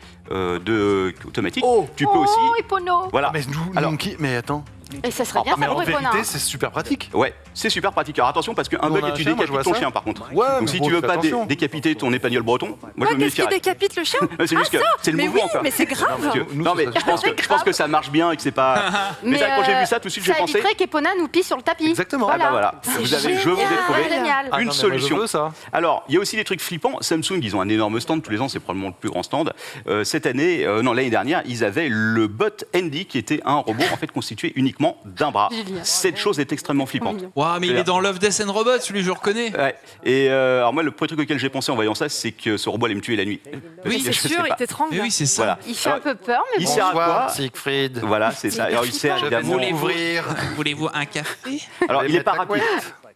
automatique, tu peux aussi. Oh, Hippono. Voilà. Mais nous, Alors, mais attends. Et ça serait bien Mais ça en pour Ipona. vérité, c'est super pratique. Ouais, c'est super pratique. Alors attention parce qu'un Nous, bug on a et un tu chien, moi, je décapites vois ton ça. chien par contre. Ouais, Donc mais si bon, tu veux fais pas attention. décapiter ton épagnol breton, moi je Ouais, me qu'est-ce qui méfierais. décapite le chien C'est juste que c'est le Mais mouvement oui, quoi. mais c'est grave. Parce que nous, Non mais c'est ça. je pense que ça marche bien et que c'est pas. Mais ça, quand j'ai vu ça tout de suite j'ai ça pensé. éviterait qu'Epona nous pisse sur le tapis. Exactement. Ah bah voilà, je vous ai trouvé Génial. Ah, non, une mais solution. moi, je veux ça. Alors, il y a aussi des trucs flippants. Samsung, ils ont un énorme stand tous les ans, c'est probablement le plus grand stand. Cette année, non, l'année dernière, ils avaient le bot Andy qui était un robot en fait constitué uniquement d'un bras. Julien. Cette chose est extrêmement flippante. Waouh, mais il est dans Love, Death and Robots, celui je le reconnais. Ouais. Et alors moi, le premier truc auquel j'ai pensé en voyant ça, c'est que ce robot allait me tuer la nuit. Oui, C'est Je sais sûr, il pas. t'étrangle. Mais oui, c'est ça. Voilà. Il fait un peu peur, mais Il bon. sert à quoi Bonsoir, Siegfried. Voilà, c'est ça. Alors il sert Je vais évidemment. vous ouvrir. Voulez-vous un café? Alors il est pas mettre la rapide.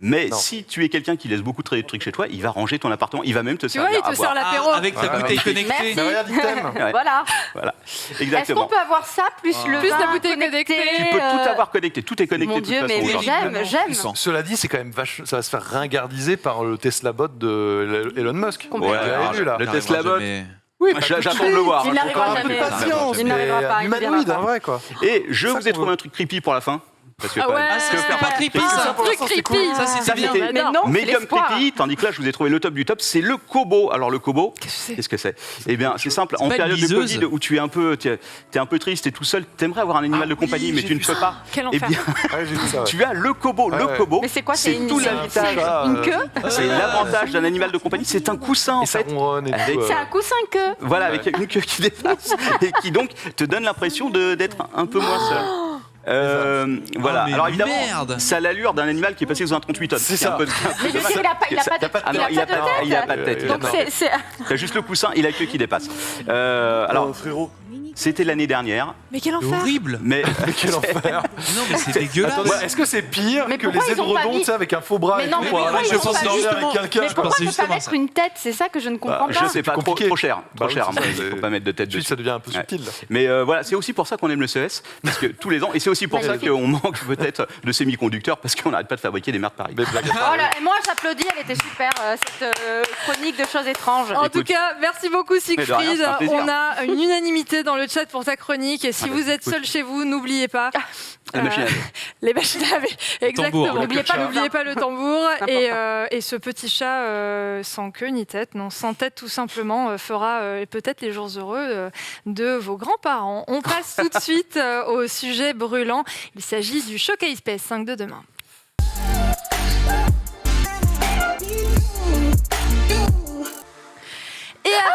Mais Non. si tu es quelqu'un qui laisse beaucoup de trucs chez toi, il va ranger ton appartement, il va même te Tu vois, servir il te à sert boire. l'apéro. avec ta bouteille connectée. Merci. Mais regarde, item. Ouais. Voilà. Voilà, Est-ce qu'on exactement. peut avoir ça plus le Plus la vin bouteille connecté, connectée. Tu peux tout avoir connecté, tout est connecté Mon de toute Dieu, façon mais aujourd'hui. j'aime. Cela dit, c'est quand même ça va se faire ringardiser par le Tesla bot de Elon Musk. Complètement. Ouais, Vous l'avez alors, vu, là. le Il Tesla n'arrivera bot. jamais. Oui, J'attends de le voir. Il n'arrivera Encore un peu de jamais. patience, Il n'arrivera mais pas, il humanoïde, viendra en vrai, quoi. Et je Ça vous ai qu'on trouvé veut. un truc creepy pour la fin. Parce que Ah quand même, ouais, ça, c'est pas creepy, Ah, ça. un truc creepy. Ça, c'est Ça, bien. c'était Mais non, c'est Medium l'espoir. creepy, tandis que là, je vous ai trouvé le top du top, c'est le Kobo. Alors le Kobo, qu'est-ce que c'est? Eh bien, c'est simple. En pas une période de liseuse Covid où tu es un peu triste et tout seul, t'aimerais avoir un animal de compagnie, mais j'ai tu ne vu peux pas. Quel Eh enfer. bien, Ouais, j'ai vu ça. Ouais. tu as le Kobo. Ouais, Le ouais. Kobo, Mais c'est quoi? c'est tout l'avantage. Une queue? C'est l'avantage d'un animal de compagnie, c'est un coussin en Et ça fait. ronronne et Avec- tout. C'est un coussin queue. Voilà, avec une queue qui dépasse et qui donc te donne l'impression d'être un peu moins seul. Voilà. mais Alors évidemment, merde. ça a l'allure d'un animal qui est passé sous un 38 tonnes. C'est C'est un ça. peu Mais je sais, il a pas de Ah non, il a pas de tête. Donc c'est T'as juste le coussin et la queue qui dépasse. Alors, frérot. c'était l'année dernière, Mais quel C'est enfer. horrible. mais Quel enfer. Non, mais c'est dégueulasse. Attendez, est-ce que c'est pire Mais que pourquoi les ils ont pas édredons, mis- tu sais, avec un faux bras Mais et non, tout, mais pour pourquoi aller ils ont se pas dormir justement- avec quelqu'un? Mais je pourquoi pensais ne pas justement à mettre ça. une tête? C'est ça que je ne comprends je pas. sais pas, plus compliqué. trop cher. Bah oui, à mon c'est ça, avis, faut pas mettre de tête Ensuite, dessus. ça devient un peu Ouais. subtil. Mais voilà, c'est aussi pour ça qu'on aime le CES, parce que tous les ans, et c'est aussi pour ça Magnifique. qu'on manque peut-être de semi-conducteurs, parce qu'on n'arrête pas de fabriquer des merdes pareilles. Des blagues à part. Oh là, et moi j'applaudis, elle était super cette chronique de choses étranges. En Écoute. tout cas, merci beaucoup Mais de Siegfried. rien, c'est un plaisir. On a une unanimité dans le chat pour ta chronique. Et si Ah bah, vous êtes écoute. seul chez vous, n'oubliez pas. La machine à laver. Les machines à laver. Exactement. tambour, N'oubliez pas le tambour. important. Et ce petit chat sans queue ni tête, non, sans tête tout simplement, fera peut-être les jours heureux de vos grands-parents. On passe tout de suite au sujet brûlant. Il s'agit du Showcase PS5 de demain. Et avant...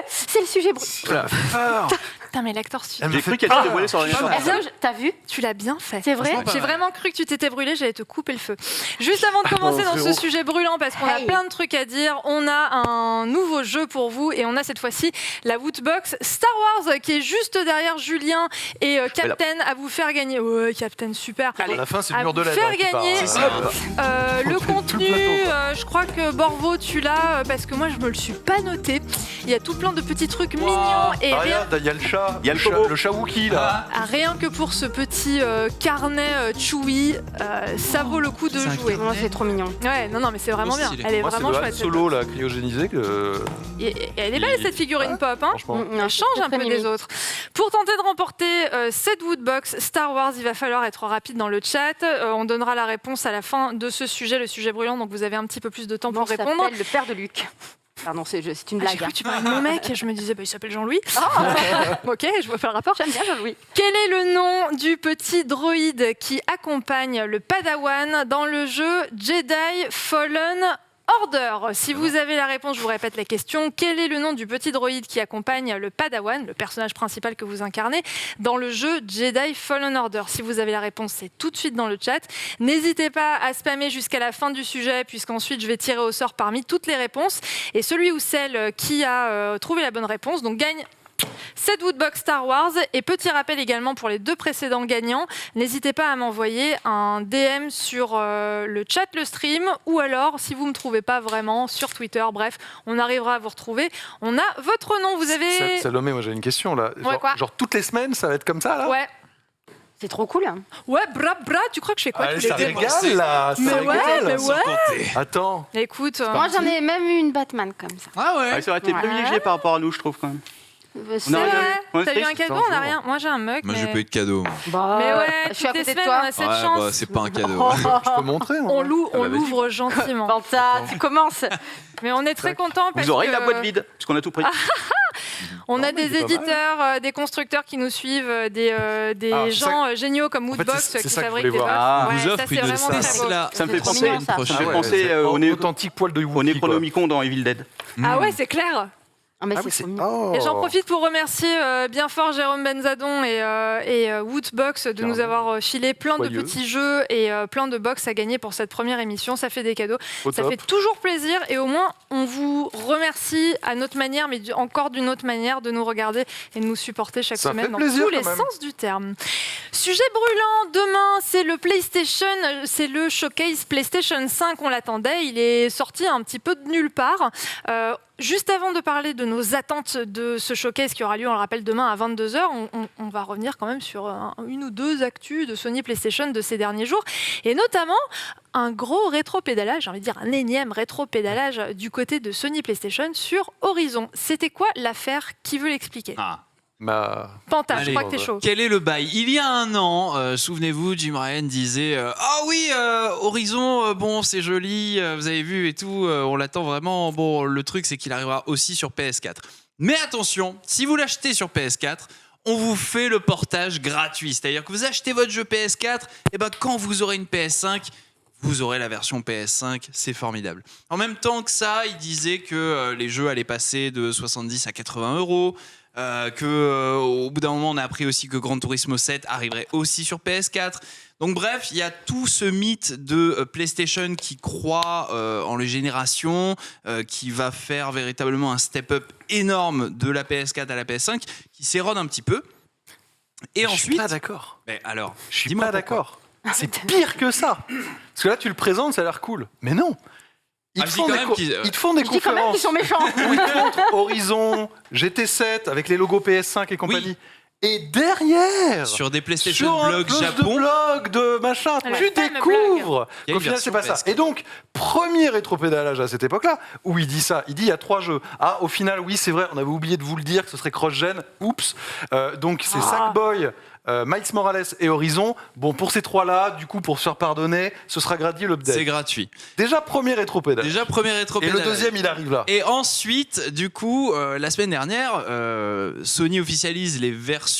C'est le sujet brûlant. La peur. Putain, mais l'acteur studio. Elle me J'ai fait cru qu'elle peur. s'était brûlée sur l'ordinateur. Ah, Est-ce que t'as vu? Tu l'as bien fait. C'est vrai? J'ai vraiment cru que tu t'étais brûlé, j'allais te couper le feu. Juste avant de commencer dans ce frérot. sujet brûlant, parce qu'on a Hey. plein de trucs à dire, on a un nouveau jeu pour vous et on a cette fois-ci la Wootbox Star Wars qui est juste derrière Julien et Captain à vous faire gagner. Ouais, Captain, super. À la fin, c'est le À mur de vous LED. faire hein, qui part. gagner. C'est ça. Le Tout le contenu, plateau. je crois que Borvo, tu l'as parce que moi je me le suis pas noté. Il y a tout plein de petits trucs mignons et Ah, rien regarde, il y a le chat. Il y a le Kobo. Le chat Wookie, là. Ah, rien que pour ce petit carnet Chewie, ça vaut le coup de C'est un jouer. Moi c'est trop mignon. Ouais, non, mais c'est vraiment Trop bien. stylé. Elle est Moi, c'est vraiment le Han chouette. cette Solo, là, cryogénisé. Et elle est belle cette figurine pop, hein. Franchement. Elle change un peu des autres. Pour tenter de remporter cette Woodbox Star Wars, il va falloir être rapide dans le chat. On donnera la réponse à la fin de ce sujet, le sujet brûlant, donc vous avez un petit peu plus de temps pour Bon, ça répondre. s'appelle le père de Luc. Pardon, c'est une Ah, j'ai blague. cru que tu parlais de mon mec et je me disais, bah, il s'appelle Jean-Louis. Ok, je vois pas le rapport. J'aime bien Jean-Louis. Quel est le nom du petit droïde qui accompagne le Padawan dans le jeu Jedi Fallen Order? Si vous avez la réponse, je vous répète la question. Quel est le nom du petit droïde qui accompagne le Padawan, le personnage principal que vous incarnez, dans le jeu Jedi Fallen Order? Si vous avez la réponse, c'est tout de suite dans le chat. N'hésitez pas à spammer jusqu'à la fin du sujet, puisqu'ensuite je vais tirer au sort parmi toutes les réponses. Et celui ou celle qui a trouvé la bonne réponse donc gagne cette Woodbox Star Wars. Et petit rappel également pour les deux précédents gagnants, n'hésitez pas à m'envoyer un DM sur le chat, le stream, ou alors si vous ne me trouvez pas vraiment sur Twitter, bref, on arrivera à vous retrouver. On a votre nom, vous avez... Salomé, moi j'ai une question là. Ouais, quoi Genre toutes les semaines, ça va être comme ça là? Ouais, C'est trop cool. Hein. ouais, bra, tu crois que je fais quoi Allez, tous les ça deux régale là. Ça Mais ouais, régale. mais ouais. Attends. Écoute, Moi j'en ai même eu une Batman comme ça. Ah ouais. Ouais, ça aurait été Ouais. privilégié par rapport à nous, je trouve quand même. c'est Non, vrai, ouais, t'as eu un triste. cadeau, on a rien. Moi j'ai un mug, Moi, mais... j'ai pas eu de cadeau. Bah, Mais ouais, je suis à toutes les côté de semaines, on toi. a cette Ouais, chance. bah, c'est pas un cadeau. Je peux montrer moi. On bah, vas-y. l'ouvre gentiment. Fanta, tu commences. Mais on est très content parce Vous aurez que la boîte vide, puisqu'on a tout pris. on a mais des c'est pas mal. éditeurs, des constructeurs qui nous suivent, des Ah, c'est gens géniaux comme En fait, Woodbox c'est qui ça que je fabriquent voulais des voir. box. Vous Ouais, offre ça, c'est une vraiment très beau. Tesla. Ça me fait C'est trop penser mignon, ça. Ça me Ah fait ouais, penser c'est au authentique poil de au Wookie. quoi. Necronomicon dans Evil Dead. Ah ouais, c'est clair. Ah, mais Ah c'est oui, c'est... trop mignon. Oh. Et j'en profite pour remercier bien fort Jérôme Benzadon et Woodbox de nous avoir filé plein de Joyeux. petits jeux et plein de box à gagner pour cette première émission. Ça fait des cadeaux. Au Ça top. fait toujours plaisir et au moins on vous remercie à notre manière, mais encore d'une autre manière, de nous regarder et de nous supporter chaque Ça semaine fait dans plaisir, tous les quand même. sens du terme. Sujet brûlant, demain c'est le PlayStation, c'est le showcase PlayStation 5, on l'attendait, il est sorti un petit peu de nulle part. Juste avant de parler de nos attentes de ce showcase qui aura lieu, on le rappelle, demain à 22h, on va revenir quand même sur une ou deux actus de Sony PlayStation de ces derniers jours, et notamment un gros rétro-pédalage, j'ai envie de dire un énième rétro-pédalage du côté de Sony PlayStation sur Horizon. C'était quoi l'affaire? Qui veut l'expliquer? Panta, je Allez, crois que t'es chaud. Quel est le bail? Il y a un an, souvenez-vous, Jim Ryan disait ah oui, Horizon, bon, c'est joli, vous avez vu et tout, on l'attend vraiment. Bon, le truc, c'est qu'il arrivera aussi sur PS4. Mais attention, si vous l'achetez sur PS4, on vous fait le portage gratuit. C'est-à-dire que vous achetez votre jeu PS4, et ben quand vous aurez une PS5, vous aurez la version PS5, c'est formidable. En même temps que ça, il disait que les jeux allaient passer de 70 à 80 euros. Au bout d'un moment, on a appris aussi que Gran Turismo 7 arriverait aussi sur PS4. Donc bref, il y a tout ce mythe de PlayStation qui croit en les générations, qui va faire véritablement un step-up énorme de la PS4 à la PS5, qui s'érode un petit peu. Et Je ensuite, suis pas d'accord. mais alors, Je suis dis-moi pas pourquoi. d'accord. C'est pire que ça. Parce que là, tu le présentes, ça a l'air cool. Mais non. Ils Ah, te je font dis des, quand même qu'ils- ils te font des Je dis quand même qu'ils conférences sont méchants. où ils te montrent Horizon, GT7 avec les logos PS5 et compagnie. Oui. Et derrière, Sur des PlayStation sur un Blog close Japon, de blog, de machin, La tu fameux découvres Il y a qu'au une final, c'est pas version ça. PS4. Et donc, premier rétropédalage à cette époque-là, où il dit ça, il dit il y a 3 jeux. Ah, au final, oui, c'est vrai, on avait oublié de vous le dire, que ce serait cross-gen. Oups. Donc, c'est Sackboy, Miles Morales et Horizon. Bon, pour ces 3-là, du coup, pour se faire pardonner, ce sera gratuit l'update. c'est gratuit. Déjà, premier rétropédalage. Déjà, premier Et rétropédalage. le deuxième, il arrive là. Et ensuite, du coup, la semaine dernière, Sony officialise les versions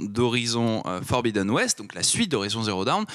d'Horizon Forbidden West, donc la suite d'Horizon Zero Dawn,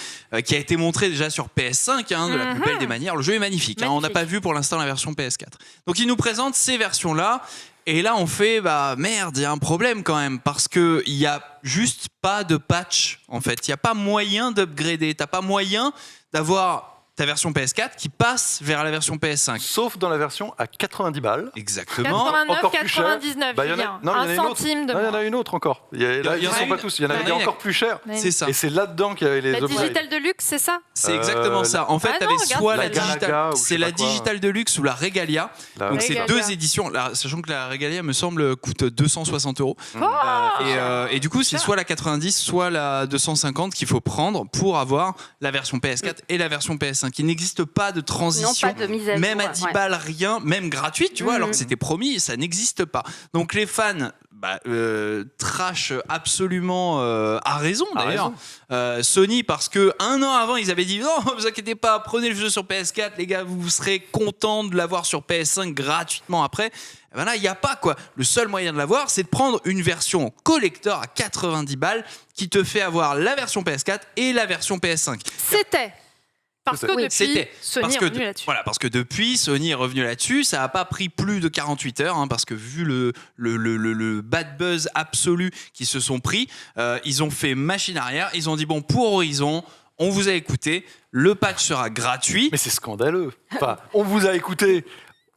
qui a été montrée déjà sur PS5, de la plus belle des manières. Le jeu est magnifique. On n'a Magnifique. pas vu pour l'instant la version PS4. Donc, ils nous présentent ces versions-là. Et là, on fait, merde, il y a un problème quand même, parce qu'il n'y a juste pas de patch, en fait. Il n'y a pas moyen d'upgrader. Tu n'as pas moyen d'avoir ta version PS4 qui passe vers la version PS5. Sauf dans la version à 90 balles. Exactement. 89, encore plus cher. 99, Bah, il y en a- Julien. non, il y en a un une autre. centime de Non, il y en moins. a une autre encore. Ils ne Il y en a sont pas une. tous. Il y en a Il y en a une. encore plus cher. C'est ça. Et c'est là-dedans qu'il y avait les La upgrades. Digital Deluxe, c'est ça? C'est exactement ça. En fait, Ah tu non, avais regarde, soit la la Galaga Digital, ou je sais c'est pas la quoi. Digital Deluxe ou la Regalia. Là, Donc c'est Regalia. deux éditions, sachant que la Regalia me semble coûte 260 euros. Oh Et du coup, c'est soit la 90, soit la 250 qu'il faut prendre pour avoir la version PS4 et la version PS5. Il n'existe pas de Non, transition, pas de mise à jour. même à 10 balles, rien, même gratuite, tu vois, alors que c'était promis, ça n'existe pas. Donc les fans trash absolument à raison À d'ailleurs. Sony, parce que un an avant ils avaient dit non, vous inquiétez pas, prenez le jeu sur PS4 les gars, vous serez contents de l'avoir sur PS5 gratuitement après. Et ben là il n'y a pas quoi. Le seul moyen de l'avoir, c'est de prendre une version collector à 90 balles qui te fait avoir la version PS4 et la version PS5. C'était. Parce que Oui, depuis, C'était Sony est revenu là-dessus. Voilà, parce que depuis, Sony est revenu là-dessus. Ça n'a pas pris plus de 48 heures, parce que vu le bad buzz absolu qu'ils se sont pris, ils ont fait machine arrière. Ils ont dit bon, pour Horizon, on vous a écouté, le patch sera gratuit. Mais c'est scandaleux. Enfin, on vous a écouté,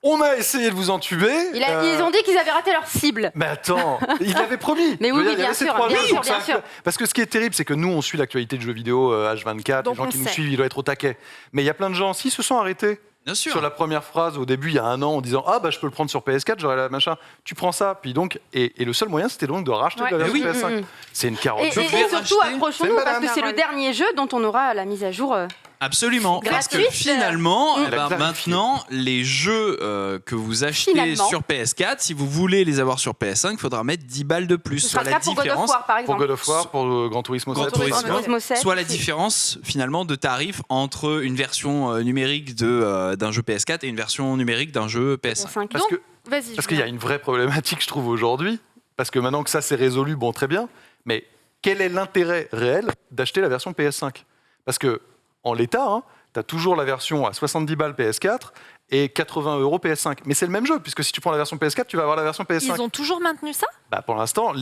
on a essayé de vous entuber. Ils ont dit qu'ils avaient raté leur cible. Mais attends, il l'avait promis. Mais oui, Je veux dire, oui, il y avait bien ces sûr, 3 bien jeux, sûr, donc bien c'est sûr. Parce que ce qui est terrible, c'est que nous, on suit l'actualité de jeux vidéo H24. Donc Les gens on qui nous sait. suivent, ils doivent être au taquet. Mais il y a plein de gens, s'ils se sont arrêtés Bien sûr. sur la première phrase au début, il y a un an, en disant ah bah je peux le prendre sur PS4, j'aurai la machin. Tu prends ça, puis donc et le seul moyen, c'était donc de racheter Ouais. la version Mais oui. PS5. C'est une carotte. Et Je vais surtout, racheter. C'est accrochons-nous une parce que banane. c'est le dernier jeu dont on aura la mise à jour. Absolument, parce que Gratuite. finalement, Mm. eh ben, Clarifié. maintenant, les jeux que vous achetez Finalement. sur PS4, si vous voulez les avoir sur PS5, il faudra mettre 10 balles de plus. Ce Soit sera le la cas pour God of différence, War, par Pour exemple. God of War, pour Gran Turismo Gran 7. Turismo. Gran Turismo 7, soit la c'est- différence finalement de tarif entre une version numérique d'un jeu PS4 et une version numérique d'un jeu PS5. 5. Parce Donc, que Vas-y. Parce qu'il y a une vraie problématique, je trouve, aujourd'hui. Parce que maintenant que ça c'est résolu, bon, très bien. Mais quel est l'intérêt réel d'acheter la version PS5 ? Parce que en l'état, tu as toujours la version à 70 balles PS4 et 80 € PS5. Mais c'est le même jeu, puisque si tu prends la version PS4, tu vas avoir la version PS5. Ils ont toujours maintenu ça? Bah, pour l'instant,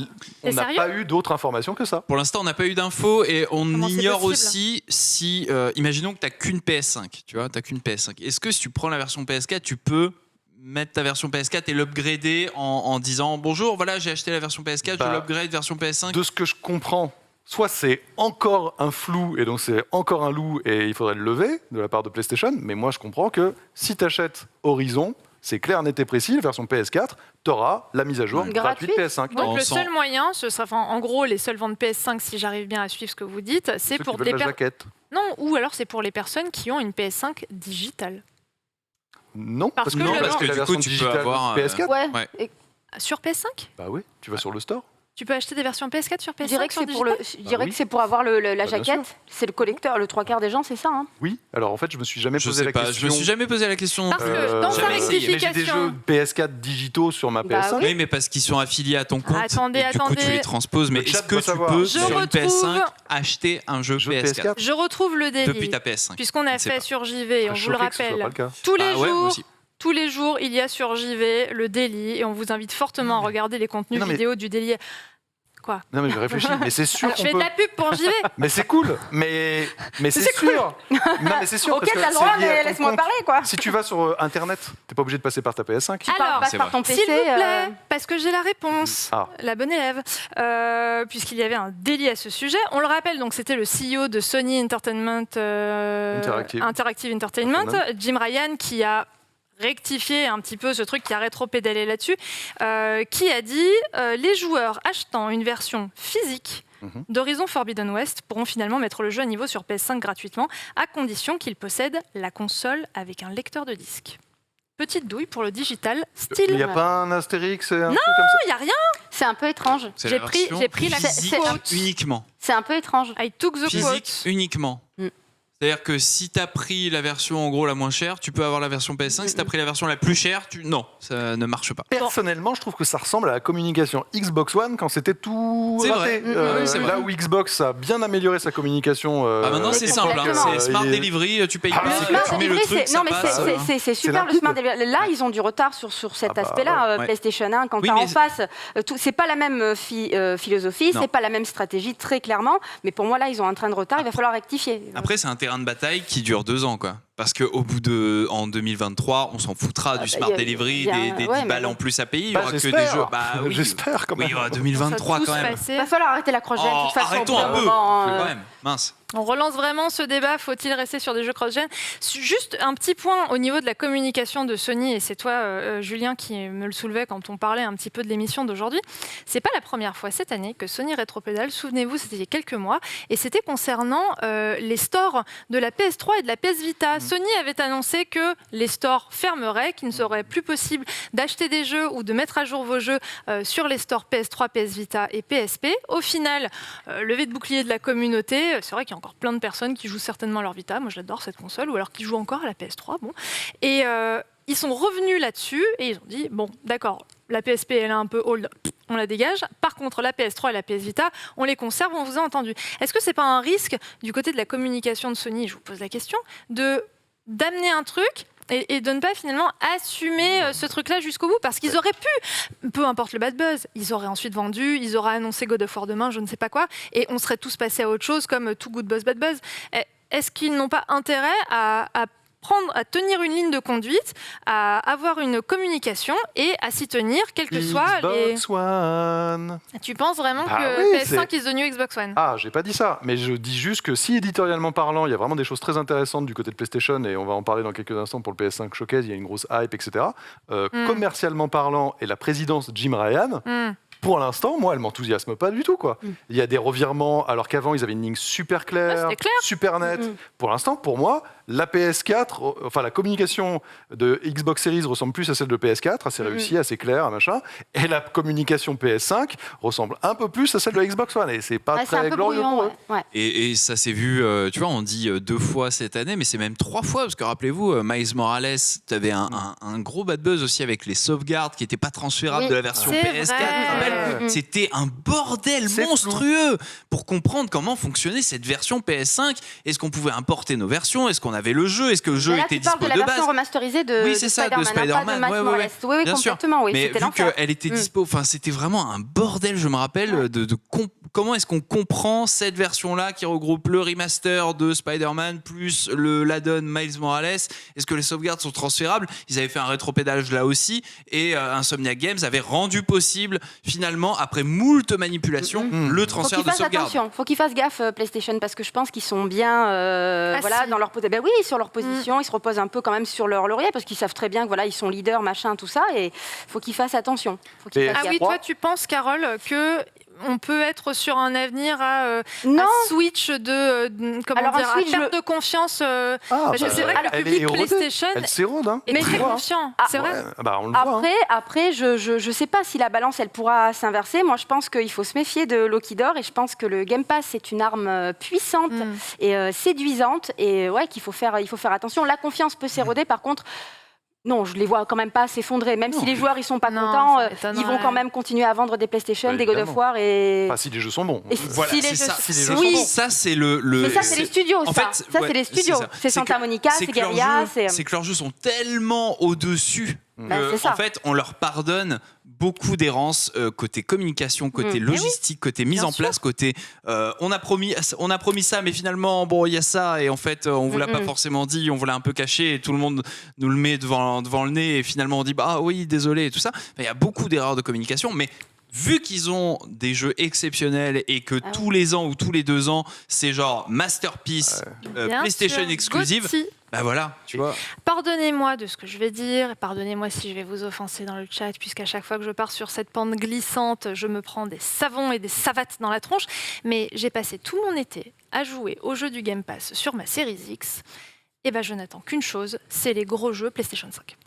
on n'a sérieux pas eu d'autres informations que ça. Pour l'instant, on n'a pas eu d'infos et on Comment c'est ignore possible aussi si, imaginons que tu n'as qu'une PS5, tu vois, qu'une PS5. Est-ce que si tu prends la version PS4, tu peux mettre ta version PS4 et l'upgrader en disant bonjour, voilà, j'ai acheté la version PS4, je l'upgrade version PS5? De ce que je comprends, soit c'est encore un flou et donc c'est encore un loup et il faudrait le lever de la part de PlayStation, mais moi je comprends que si tu achètes Horizon, c'est clair, net et précis, la version PS4, tu auras la mise à jour gratuite PS5. Donc On le sent- seul moyen, ce sera, en gros, les seules ventes PS5, si j'arrive bien à suivre ce que vous dites, c'est Ceux pour qui des veulent la personnes. jaquette. Non, ou alors c'est pour les personnes qui ont une PS5 digitale. Non, Parce que la le- parce que la du version coup, tu peux digitale avoir, PS4. Ouais. Ouais. Et Sur PS5? Bah oui, tu vas sur le store. Tu peux acheter des versions PS4 sur PS5? je dirais que sur c'est pour, digital je dirais oui. que c'est pour avoir la bien jaquette. sûr. C'est le collecteur. Le 3/4 des gens, c'est ça. Hein. Oui. Alors en fait, je me suis jamais Je posé sais la pas, question. je me suis jamais posé la question. Parce que dans sa jamais essayé. Mais j'ai des jeux rectification. PS4 digitaux sur ma Bah PS5. Oui, mais parce qu'ils sont affiliés à ton compte. Attendez, et du coup, tu attendez. les transposes. Mais Le chat est-ce que doit tu savoir. peux, Je sur une retrouve- PS5, acheter un jeu Jeu PS4 Je retrouve le délit. depuis ta PS5? Puisqu'on a Je sais fait pas. sur JV, et on vous le Choqué que ce soit rappelle, pas le cas. tous les Ah ouais, moi jours. aussi. Tous les jours, il y a sur JV le délit et on vous invite fortement à regarder les contenus Non, mais- vidéo du délit. Quoi? Non mais je réfléchis, mais c'est sûr Je qu'on fais de peut. la pub pour JV. Mais c'est cool, mais c'est sûr. Non mais c'est sûr Ok, parce que t'as le c'est droit, lié à mais ton laisse-moi compte. parler, quoi. Si tu vas sur Internet, t'es pas obligé de passer par ta PS5. Alors, passe c'est par vrai. ton PC. S'il vous plaît, parce que j'ai la réponse, Ah. la bonne élève, puisqu'il y avait un délit à ce sujet. On le rappelle, donc c'était le CEO de Sony Entertainment, Interactive Entertainment, Jim Ryan, qui a rectifié un petit peu ce truc, qui a rétro-pédalé là-dessus, qui a dit les joueurs achetant une version physique d'Horizon Forbidden West pourront finalement mettre le jeu à niveau sur PS5 gratuitement, à condition qu'ils possèdent la console avec un lecteur de disque. Petite douille pour le digital, Il style. n'y a pas un Astérix et un Non, truc comme ça. il n'y a rien. C'est un peu étrange. C'est J'ai la pris- version j'ai pris la- physique c'est- uniquement. C'est un peu étrange. I took the Physique quote. uniquement. Mm. C'est-à-dire que si tu as pris la version en gros la moins chère, tu peux avoir la version PS5. Si tu as pris la version la plus chère, non, ça ne marche pas. Personnellement, je trouve que ça ressemble à la communication Xbox One quand c'était tout C'est raté. vrai. Oui, c'est Là vrai. où Xbox a bien amélioré sa communication. Ah, maintenant c'est simple, hein. exactement. C'est Smart il est- Delivery, tu payes Ah, pas, le Le tu Smart mets le Delivery, truc, c'est ça non mais passe. c'est super le limpide. Smart Delivery. Là, ils ont du retard sur cet Ah bah, aspect-là. ouais. PlayStation 1, quand Oui, t'as mais en face, c'est pas la même philosophie, Non. c'est pas la même stratégie très clairement. Mais pour moi là, ils ont un train de retard. Il va falloir rectifier. Après, c'est un terrain de bataille qui dure 2 ans, quoi. Parce qu'au bout de, en 2023, on s'en foutra du Smart y a- Delivery, y a- des ouais, 10 mais balles bon. en plus à payer. Il y Bah, aura que des j'espère. jeux. Bah, oui. J'espère quand même. Oui, 2023 quand même. Il va falloir arrêter la cross-gen. Oh, de toute façon, arrêtons au bout un d'un peu. moment, Quand même, mince. On relance vraiment ce débat, faut-il rester sur des jeux cross-gen? Juste un petit point au niveau de la communication de Sony, et c'est toi, Julien, qui me le soulevait quand on parlait un petit peu de l'émission d'aujourd'hui. C'est pas la première fois cette année que Sony rétropédale, souvenez-vous, c'était il y a quelques mois, et c'était concernant les stores de la PS3 et de la PS Vita. Sony avait annoncé que les stores fermeraient, qu'il ne serait plus possible d'acheter des jeux ou de mettre à jour vos jeux sur les stores PS3, PS Vita et PSP. Au final, levée de bouclier de la communauté, c'est vrai qu'il y a encore plein de personnes qui jouent certainement à leur Vita, moi j'adore cette console, ou alors qui jouent encore à la PS3, bon. Et ils sont revenus là-dessus et ils ont dit, bon d'accord, la PSP elle est un peu old, on la dégage. Par contre, la PS3 et la PS Vita, on les conserve, on vous a entendu. Est-ce que c'est pas un risque du côté de la communication de Sony, je vous pose la question, d'amener un truc et de ne pas finalement assumer ce truc-là jusqu'au bout, parce qu'ils auraient pu, peu importe le bad buzz, ils auraient ensuite vendu, ils auraient annoncé God of War demain, je ne sais pas quoi, et on serait tous passés à autre chose comme Too Good Buzz Bad Buzz. Est-ce qu'ils n'ont pas intérêt à tenir une ligne de conduite, à avoir une communication et à s'y tenir, quels que soient les... Xbox One. Tu penses vraiment Bah que oui, PS5 is the new Xbox One? Ah, j'ai pas dit ça, mais je dis juste que si éditorialement parlant, il y a vraiment des choses très intéressantes du côté de PlayStation, et on va en parler dans quelques instants pour le PS5 Showcase, il y a une grosse hype, etc. Commercialement parlant, et la présidence Jim Ryan, pour l'instant, moi, elle m'enthousiasme pas du tout, quoi. Il y a des revirements, alors qu'avant, ils avaient une ligne super claire, c'était clair. super nette. Pour l'instant, pour moi, la PS4, enfin la communication de Xbox Series ressemble plus à celle de PS4, assez réussie, assez claire, machin. Et la communication PS5 ressemble un peu plus à celle de Xbox One. Et c'est pas Ouais, c'est un très peu glorieux brouillon, pour eux. ouais. Et ça s'est vu, tu vois, on dit 2 fois cette année, mais c'est même 3 fois, parce que rappelez-vous, Miles Morales, tu avais un gros bad buzz aussi avec les sauvegardes qui n'étaient pas transférables Oui, de la version c'est PS4. vrai. rappelle, c'était un bordel C'est monstrueux pour comprendre comment fonctionnait cette version PS5. Est-ce qu'on pouvait importer nos versions? Est-ce qu'on avait le jeu? Est-ce que le jeu Mais là, était tu parles dispo de la de version base? remasterisée de Oui, c'est ça, de Spider-Man. Pas de Miles Morales. Oui, Bien sûr. complètement. Oui, Mais c'était vu l'enfer. qu'elle était dispo, enfin, c'était vraiment un bordel, je me rappelle, comment est-ce qu'on comprend cette version-là qui regroupe le remaster de Spider-Man plus l'add-on Miles Morales. Est-ce que les sauvegardes sont transférables? Ils avaient fait un rétropédalage là aussi, et Insomniac Games avait rendu possible, finalement, après moult manipulations, le transfert de sauvegarde. Faut qu'ils fassent gaffe PlayStation, parce que je pense qu'ils sont bien si. dans leur position. Ben oui, sur leur position, ils se reposent un peu quand même sur leur laurier, parce qu'ils savent très bien que voilà, ils sont leaders, machin, tout ça, et faut qu'ils fassent attention. Faut qu'ils fassent Ah gaffe. oui, toi, tu penses, Carole, que on peut être sur un avenir à Non. switch de comment Alors, un dire, switch, à perte de confiance. Parce que c'est vrai que le elle est public érodée. PlayStation Elle s'érode, hein. est Mais très je- confiant. C'est vrai. Ouais, bah, on le voit. hein. Après, je sais pas si la balance elle pourra s'inverser. Moi, je pense qu'il faut se méfier de Loki d'or, et je pense que le Game Pass c'est une arme puissante et séduisante, et ouais, il faut faire attention. La confiance peut s'éroder, par contre. Non, je les vois quand même pas s'effondrer. Même si les joueurs ils sont pas Non, contents, ça m'étonnerait. ils vont quand même continuer à vendre des PlayStation, Ouais, des God of évidemment. War et. Enfin, si les jeux sont bons. et Voilà, si les c'est jeux- ça. Si les jeux oui. sont bons. Ça, c'est Mais ça, c'est les studios, En ça. fait, Ça, ouais, c'est les studios. ça. C'est Santa Monica, c'est que leurs Guerrilla, jeux- c'est que leurs jeux sont tellement au-dessus Bah, que, c'est ça. en fait, on leur pardonne beaucoup d'errances côté communication, côté logistique, côté mise Bien en place, côté on a promis ça, mais finalement bon il y a ça, et en fait on vous l'a pas forcément dit, on vous l'a un peu caché, et tout le monde nous le met devant le nez, et finalement on dit bah oui désolé et tout ça. Enfin, il y a beaucoup d'erreurs de communication, mais vu qu'ils ont des jeux exceptionnels et que tous les ans ou tous les 2 ans c'est genre masterpiece Bien PlayStation sûr. exclusive, Gauthier. bah voilà, tu vois. Pardonnez-moi de ce que je vais dire, et pardonnez-moi si je vais vous offenser dans le chat, puisqu'à chaque fois que je pars sur cette pente glissante, je me prends des savons et des savates dans la tronche. Mais j'ai passé tout mon été à jouer aux jeux du Game Pass sur ma Series X. Et ben je n'attends qu'une chose, c'est les gros jeux PlayStation 5.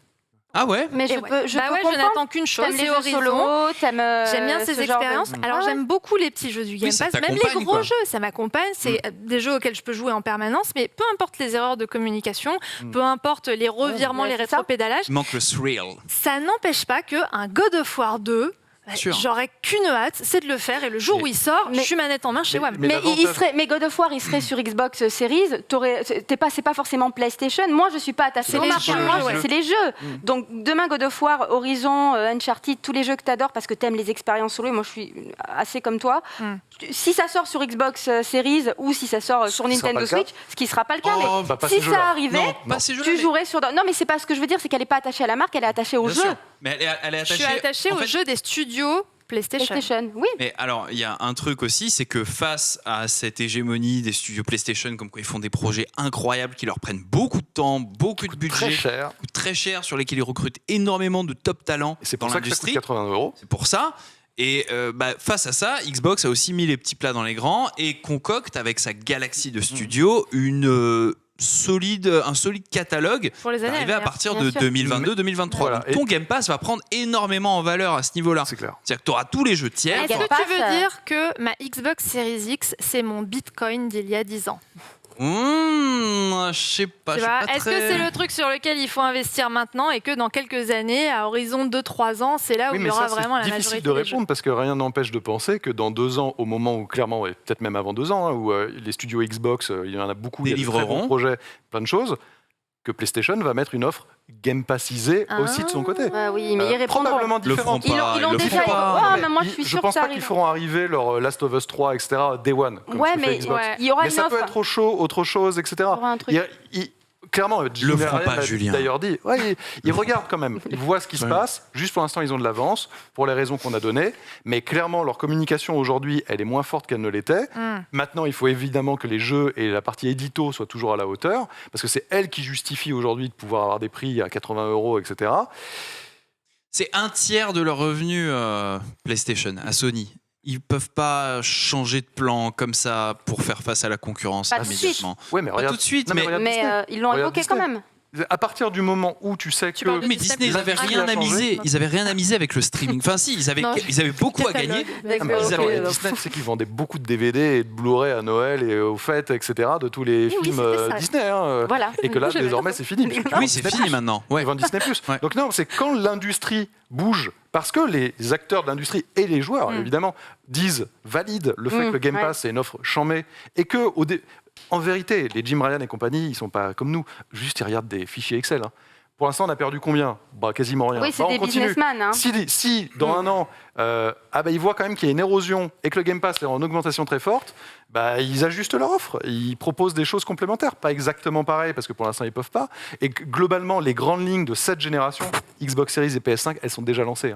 Ah ouais. Mais Et je ouais. peux, je Bah peux ouais, je comprendre. n'attends qu'une chose, T'aimes les c'est jeux Horizon. solo, J'aime bien ces ce genre de- expériences. Alors Ah ouais. j'aime beaucoup les petits jeux du Game ça Pass, même les t'accompagne, gros quoi. jeux, ça m'accompagne. C'est des jeux auxquels je peux jouer en permanence, mais peu importe les erreurs de communication, peu importe les revirements, Ouais, les c'est ça. rétropédalages, Il manque le thrill. ça n'empêche pas qu'un God of War 2, Sûr. j'aurais qu'une hâte, c'est de le faire. Et le jour où il sort, je suis manette en main chez WAM. mais Mais God of War, il serait sur Xbox Series. C'est pas forcément PlayStation. Moi, je suis pas attachée C'est au les marché. jeux, Moi, ouais. c'est les jeux. Donc demain, God of War, Horizon, Uncharted, tous les jeux que tu adores parce que tu aimes les expériences solo. Et moi, je suis assez comme toi. Si ça sort sur Xbox Series ou si ça sort sur Ce sera Nintendo pas le cas. Switch, ce qui sera pas le cas. Oh, mais bah, pas si ces ça jeux-là. arrivait, Non, pas ces jeux-là, tu mais- jouerais sur. Non, mais c'est pas ce que je veux dire, c'est qu'elle est pas attachée à la marque, elle est attachée au Bien jeu. sûr. Mais elle est Je suis attachée. attachée en aux fait, jeux des studios PlayStation. PlayStation, oui. Mais alors, il y a un truc aussi, c'est que face à cette hégémonie des studios PlayStation, comme quoi ils font des projets incroyables qui leur prennent beaucoup de temps, beaucoup de budget, Très cher. coûtent très cher, sur lesquels ils recrutent énormément de top talents Et c'est dans pour ça que ça coûte l'industrie. 80 €. C'est pour ça. Et face à ça, Xbox a aussi mis les petits plats dans les grands et concocte avec sa galaxie de studios un solide catalogue Pour les années à arrivé à venir, partir bien de sûr. 2022-2023. Voilà. Donc, ton Game Pass va prendre énormément en valeur à ce niveau-là. C'est clair. C'est-à-dire que tu auras tous les jeux tiers. Est-ce Game que Pass, tu veux dire que ma Xbox Series X, c'est mon Bitcoin d'il y a 10 ans? Je sais pas. Tu je suis vois, pas est-ce très- que c'est le truc sur lequel il faut investir maintenant et que dans quelques années, à horizon de 2-3 ans, c'est là où Oui, il y mais aura ça, vraiment la c'est difficile majorité de des jeux? répondre parce que rien n'empêche de penser que dans 2 ans, au moment où clairement, et peut-être même avant 2 ans, hein, où les studios Xbox, il y en a beaucoup, il y a de très Délivreront. bons projets, plein de choses, que PlayStation va mettre une offre Game Passisée aussi de son côté. Oui, mais ils répondront. Probablement Le feront différente. pas. Ils l'ont le déjà. feront pas. Ah, Mais mais moi, je suis sûre que pense ça pas qu'ils arrive. feront arriver leur Last of Us 3, etc. Day One. Comme Ouais, ce que fait mais Xbox. il y aura Mais une ça offre. peut être au chaud, autre chose, etc. aura un truc. Clairement, Jimmy feront Ryan pas, l'a Julien. d'ailleurs dit. Ouais, ils regardent quand même. Ils voient ce qui se passe. Juste pour l'instant, ils ont de l'avance pour les raisons qu'on a données. Mais clairement, leur communication aujourd'hui, elle est moins forte qu'elle ne l'était. Maintenant, il faut évidemment que les jeux et la partie édito soient toujours à la hauteur. Parce que c'est elle qui justifie aujourd'hui de pouvoir avoir des prix à 80 €, etc. C'est un tiers de leur revenu PlayStation à Sony. Ils peuvent pas changer de plan comme ça pour faire face à la concurrence Pas tout de suite. immédiatement. Ouais, mais Pas regarde, tout de suite, non, mais regarde Mais Disney. ils l'ont Regarde évoqué quand Disney. même. À partir du moment où tu sais que parles de mais Disney Disney, ils avaient L'industrie rien a à changé. miser. Ils avaient rien à miser avec le streaming. Enfin, si, ils avaient Non. beaucoup à gagner. Avec Ah, mais le- ils attends, avaient- et Disney, tu sais qu'ils vendaient beaucoup de DVD et de Blu-ray à Noël et aux fêtes, etc., de tous les Oui, films c'était ça. Disney. hein. Voilà. Et que là, J'avais désormais, c'est fini. puisque Oui, Disney c'est Plus. fini maintenant. Ouais. Ils vendent Disney+. Ouais. Donc non, c'est quand l'industrie bouge, parce que les acteurs de l'industrie et les joueurs, évidemment, valident le fait que le Game Pass est une offre chamée et que, en vérité, les Jim Ryan et compagnie, ils ne sont pas comme nous, juste ils regardent des fichiers Excel. Pour l'instant, on a perdu combien ? Quasiment rien. Oui, c'est des businessmen. Hein. Si dans un an, ils voient quand même qu'il y a une érosion et que le Game Pass est en augmentation très forte, ils ajustent leur offre. Ils proposent des choses complémentaires, pas exactement pareil, parce que pour l'instant, ils ne peuvent pas. Et globalement, les grandes lignes de cette génération, Xbox Series et PS5, elles sont déjà lancées.